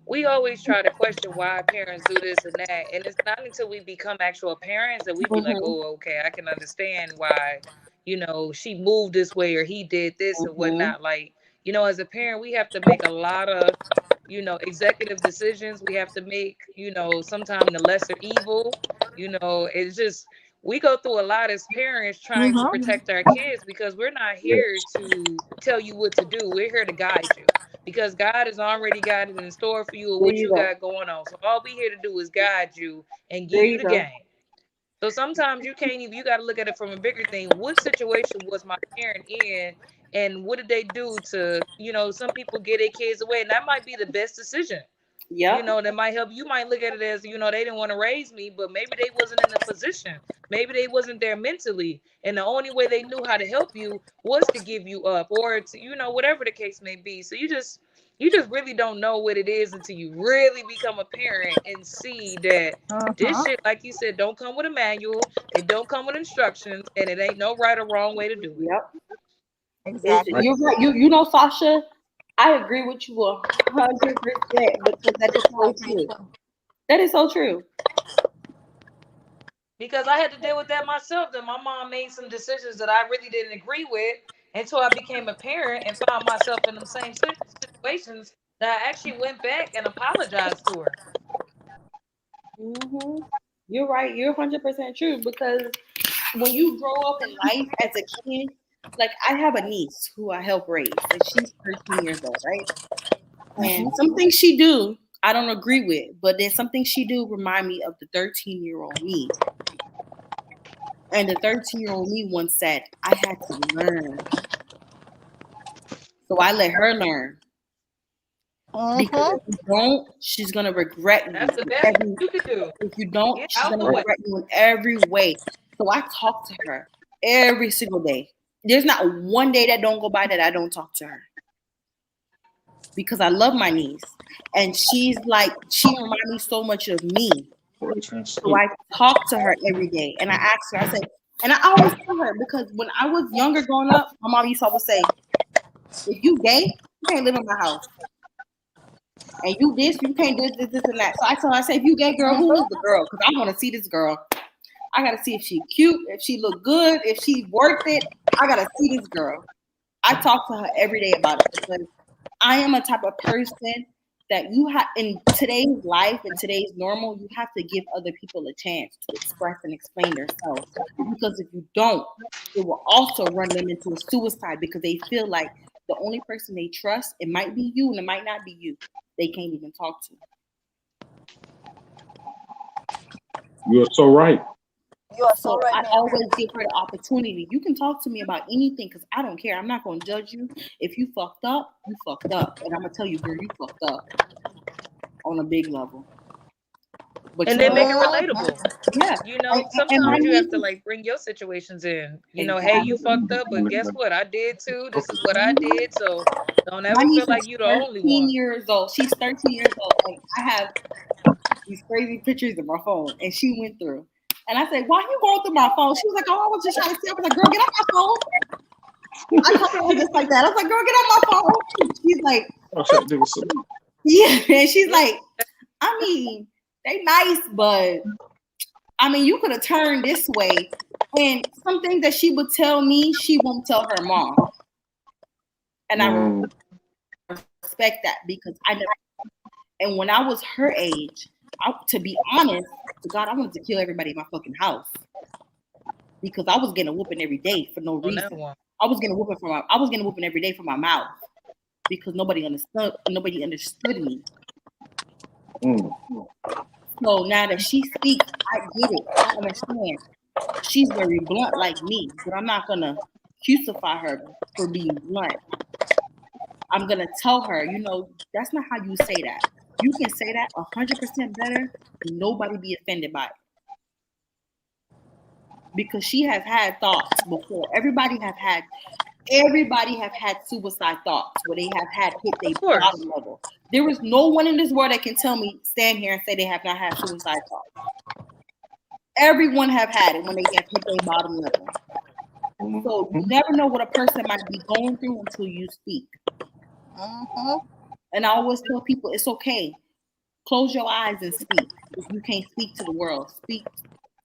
we always try to question why parents do this and that. And it's not until we become actual parents that we be like, oh, okay, I can understand why, she moved this way or he did this and whatnot. Like, as a parent, we have to make a lot of, executive decisions. We have to make, sometimes the lesser evil, it's just, we go through a lot as parents trying to protect our kids because we're not here to tell you what to do. We're here to guide you because God has already got it in store for you and what you got going on. So all we here to do is guide you and give you the game. So sometimes you got to look at it from a bigger thing. What situation was my parent in and what did they do to, some people get their kids away and that might be the best decision. Yeah. That might help. You might look at it as, they didn't want to raise me, but maybe they wasn't in a position. Maybe they wasn't there mentally. And the only way they knew how to help you was to give you up or to, whatever the case may be. So you just really don't know what it is until you really become a parent and see that this shit, like you said, don't come with a manual. It don't come with instructions and it ain't no right or wrong way to do it. Yep. Exactly. You're right. You know, Sasha, I agree with you 100% because that is so true. That is so true. Because I had to deal with that myself. That my mom made some decisions that I really didn't agree with until I became a parent and found myself in the same situations that I actually went back and apologized to her. You're right. You're 100% true because when you grow up in life as a kid, like I have a niece who I help raise, and she's 13 years old, right? And something she do, I don't agree with, but there's something she do remind me of the 13-year-old me. And the 13-year-old me once said, I had to learn. So I let her learn. Because if you don't, she's going to regret you. That's the best you could do. If you don't, she's going to regret you in every way. So I talk to her every single day. There's not one day that don't go by that I don't talk to her. Because I love my niece. And she reminds me so much of me. So I talk to her every day. And I ask her, I say, and I always tell her, because when I was younger growing up, my mom used to always say, if you gay, you can't live in my house. And you this, you can't do this, and that. So I tell her, I say, if you gay girl, who is the girl? Because I want to see this girl. I got to see if she cute, if she look good, if she worth it. I got to see this girl. I talk to her every day about it because I am a type of person that you have in today's life and today's normal, you have to give other people a chance to express and explain themselves. Because if you don't, it will also run them into a suicide because they feel like the only person they trust, it might be you and it might not be you. They can't even talk to. You're so right. You are so right. I always give her the opportunity. You can talk to me about anything because I don't care. I'm not going to judge you. If you fucked up, you fucked up. And I'm going to tell you, girl, you fucked up on a big level. But and then make it relatable. Yeah. Sometimes you have to bring your situations in. Hey, you fucked up, but guess what? I did too. This is what I did. So don't ever feel like you're the only one. 13 years old. She's 13 years old. I have these crazy pictures of my phone, and she went through. And I said, why are you going through my phone? She was like, oh, I was just trying to see. I was like, girl, get off my phone. I told her just like that. I was like, girl, get off my phone. She's like, yeah. And she's like, I mean, they nice, but I mean, you could have turned this way. And some things that she would tell me, she won't tell her mom. And I respect that because I never. And when I was her age, to be honest, to God, I wanted to kill everybody in my fucking house because I was getting a whooping every day for no reason. I was getting a whooping every day from my mouth because nobody understood me. So now that she speaks, I get it. I understand. She's very blunt like me, but I'm not gonna crucify her for being blunt. I'm gonna tell her, that's not how you say that. You can say that 100% better, and nobody be offended by it. Because she has had thoughts before. Everybody have had suicide thoughts where they have had hit their bottom level. There is no one in this world that can tell me, stand here and say they have not had suicide thoughts. Everyone have had it when they have hit their bottom level. So you never know what a person might be going through until you speak. And I always tell people, it's okay. Close your eyes and speak. If you can't speak to the world, speak.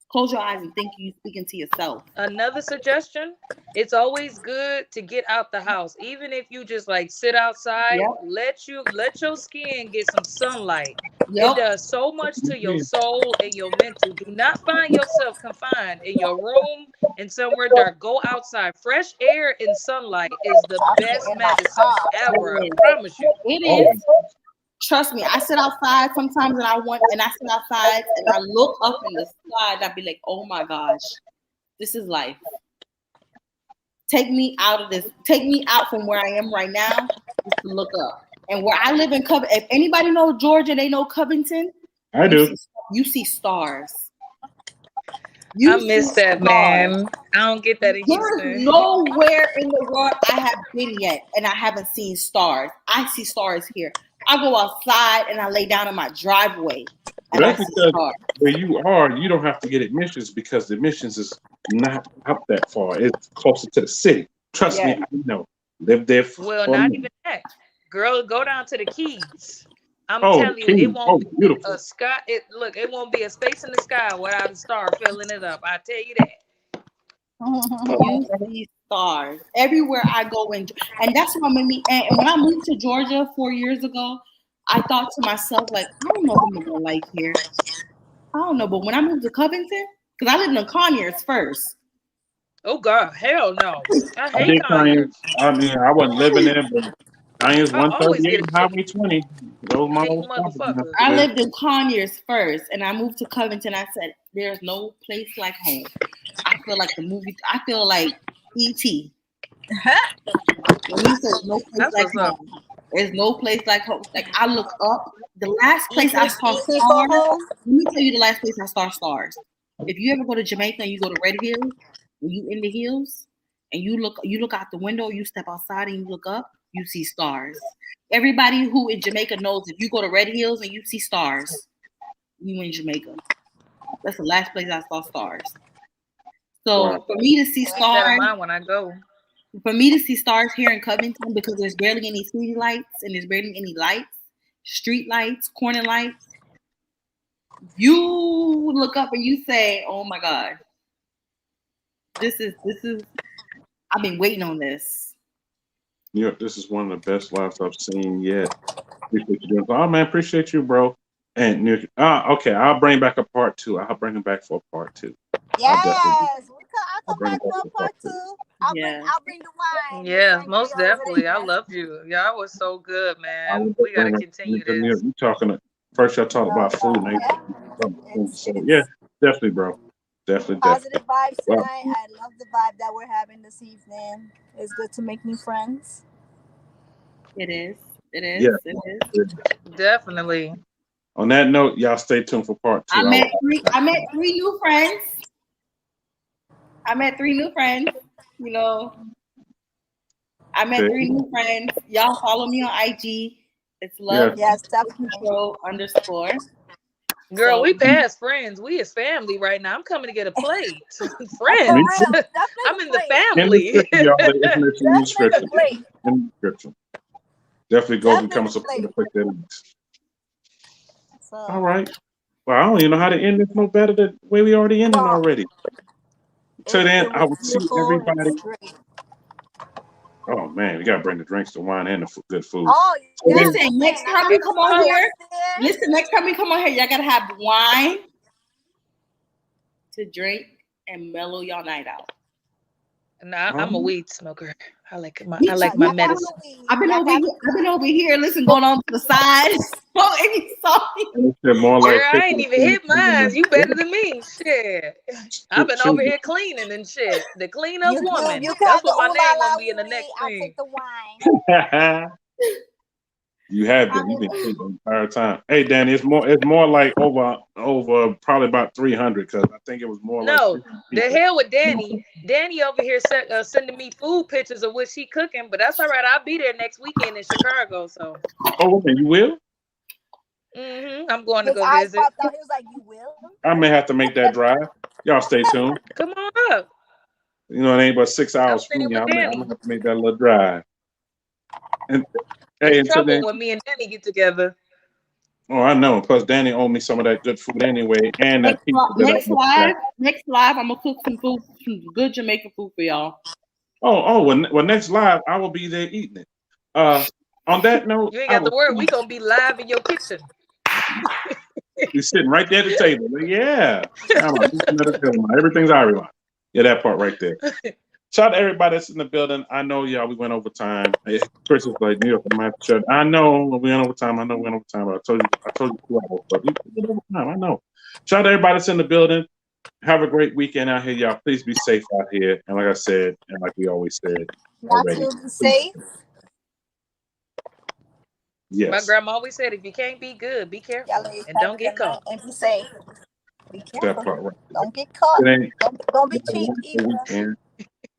Close your eyes and think you're speaking to yourself. Another suggestion, it's always good to get out the house. Even if you just like sit outside, let your skin get some sunlight. It does so much to your soul and your mental. Do not find yourself confined in your room and somewhere dark. Go outside. Fresh air and sunlight is the best medicine ever. I promise you. It is. Trust me, I sit outside sometimes and I sit outside and I look up in the sky and I be like, oh my gosh, this is life. Take me out of this. Take me out from where I am right now just to look up. And where I live in Covington, if anybody knows Georgia, they know Covington. I do. You see stars. I miss that, man. I don't get that in Houston. There is nowhere in the world I have been yet and I haven't seen stars. I see stars here. I go outside and I lay down in my driveway. And that's because where you are, you don't have to get admissions because the admissions is not up that far. It's closer to the city. Trust me, I know. Live there not even that. Girl, go down to the Keys. I'm telling you, it won't be a sky. It won't be a space in the sky without a star filling it up. I tell you that. You see stars everywhere I go and that's what made me. And when I moved to Georgia 4 years ago, I thought to myself, like, I don't know if I'm gonna like here. I don't know, but when I moved to Covington, because I lived in Conyers first. Oh God, hell no! I hate Conyers. I mean, I wasn't living there, but Conyers 138 and Highway 20. I lived in Conyers first, and I moved to Covington. I said, "There's no place like home." I feel like the movie. I feel like E.T. When he says no place like home, there's no place like home. Like I look up, the last place I saw stars. Let me tell you the last place I saw stars. If you ever go to Jamaica and you go to Red Hills, when you in the hills and you look out the window, you step outside and you look up, you see stars. Everybody who in Jamaica knows if you go to Red Hills and you see stars, you in Jamaica. That's the last place I saw stars. So for me to see stars, when I go. For me to see stars here in Covington, because there's barely any city lights and there's barely any lights, street lights, corner lights, you look up and you say, "Oh my God, this is. I've been waiting on this." Yeah, this is one of the best lives I've seen yet. Appreciate you doing. Oh man, appreciate you, bro. And okay, I'll bring back a part 2. I'll bring him back for a part 2. Yes, I'll come back for a part 2. I'll bring the wine. Yeah, most definitely. I loved you. Y'all was so good, man. We gotta continue this. You talking first? Y'all talk about food. So yeah, definitely, bro. Definitely. Positive vibes tonight. I love the vibe that we're having this evening. It's good to make new friends. It is. Yeah. It is. Definitely. On that note, y'all stay tuned for part 2. I met three new friends. I met 3 new friends. I met 3 new friends. Y'all follow me on IG. It's love control _. Girl, So, we past friends. We is family right now. I'm coming to get a plate. Friends. I'm in the In the family. description, y'all. It's in the description. In the description. Definitely go become a supporter. Click that link. All right. Well, I don't even know how to end this no better than the way we already ended already. Till then, I will see everybody. Oh man, we gotta bring the drinks, the wine, and the good food. Oh, listen, next time you come on here, y'all gotta have wine to drink and mellow y'all night out. Nah, I'm a weed smoker. I like my medicine. I've been over here. Listen, going on to the side. More like girl, I ain't even hit mine. You better than me. Shit. I've been over here cleaning and shit. The cleanup woman. That's what my name gonna be in the next thing. You have been. You've been cleaning the entire time. Hey, Danny, it's more like over probably about 300 because I think it was more. No, the hell with Danny. Danny over here sending me food pictures of what she cooking, but that's all right. I'll be there next weekend in Chicago. So. Oh, okay, you will? I'm going to go visit. He was like, "You will?" I may have to make that drive. Y'all stay tuned. Come on up. You know, it ain't but 6 hours from me. I'm gonna have to make that little drive. And hey, it's trouble when me and Danny get together. Oh, I know. Plus, Danny owed me some of that good food anyway, and that pizza. Next live, I'm gonna cook some food, some good Jamaican food for y'all. Well, next live, I will be there eating it. On that note, you ain't got to worry. We gonna be live in your kitchen. You're sitting right there at the table. Yeah, everything's Irish. Yeah, that part right there. Shout out to everybody that's in the building. I know, y'all, we went over time. Chris was like, New York, I know we went over time. I told you 2 hours, but we went over time. I know. Shout out to everybody that's in the building. Have a great weekend out here, y'all. Please be safe out here. And like I said, and like we always said, already, be safe. Yes. My grandma always said, if you can't be good, be careful and don't get caught. And be safe. Be careful. That part right. Don't get caught. Don't be cheap either.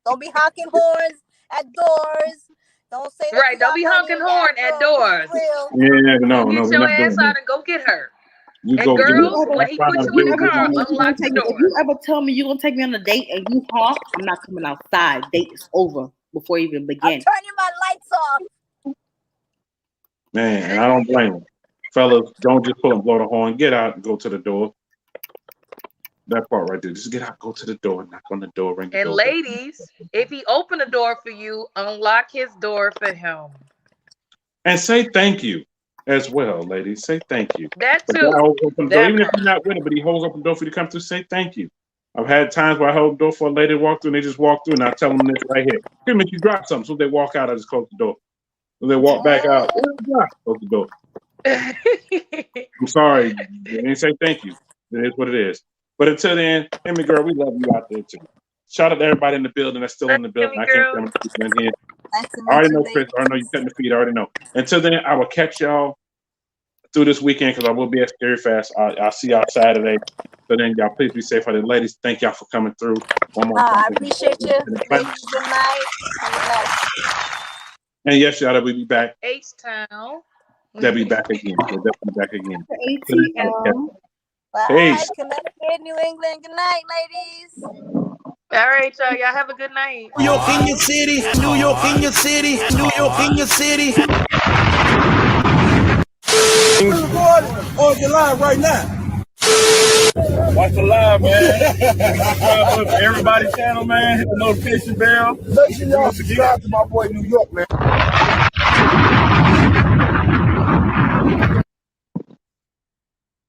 Don't be honking horns at doors. Don't say that. Right. Don't be honking horn at doors. Yeah, no. Get your ass out and go get her. And girls, when he puts you in the car, unlock the door. If you ever tell me you're gonna take me on a date and you honk, I'm not coming outside. Date is over before it even begin. I'm turning my lights off. Man, and I don't blame them. Fellas, don't just pull and blow the horn. Get out and go to the door. That part right there. Just get out, go to the door, knock on the door, ring the door. And ladies, if he open the door for you, unlock his door for him. And say thank you as well, ladies. Say thank you. That too. Even if you're not with it, but he holds open the door for you to come through, say thank you. I've had times where I hold the door for a lady to walk through and they just walk through and I tell them this right here. Excuse me, if you drop something. So if they walk out, I just close the door. So they walk back out, close the door. I'm sorry. They didn't say thank you. It is what it is. But until then, Emmy girl, we love you out there too. Shout out to everybody in the building that's still in the building. I can't tell people in here. I already know Chris. I already know you cutting the feet. I already know. Until then, I will catch y'all through this weekend because I will be at Scary Fest. I'll see y'all Saturday. So then, y'all please be safe out there. Ladies, thank y'all for coming through. One more time. I appreciate you. Ladies, good night. And yes, y'all, we'll be back. H-Town. They'll be back again. They'll definitely be back again. ATL. Peace. Connecticut, New England. Good night, ladies. All right, y'all. Y'all have a good night. New York in your city. New York in your city. New York in your city. On your live right now. Watch the live, man. Everybody's channel, man. Hit the notification bell. Make sure y'all subscribe to my boy New York, man.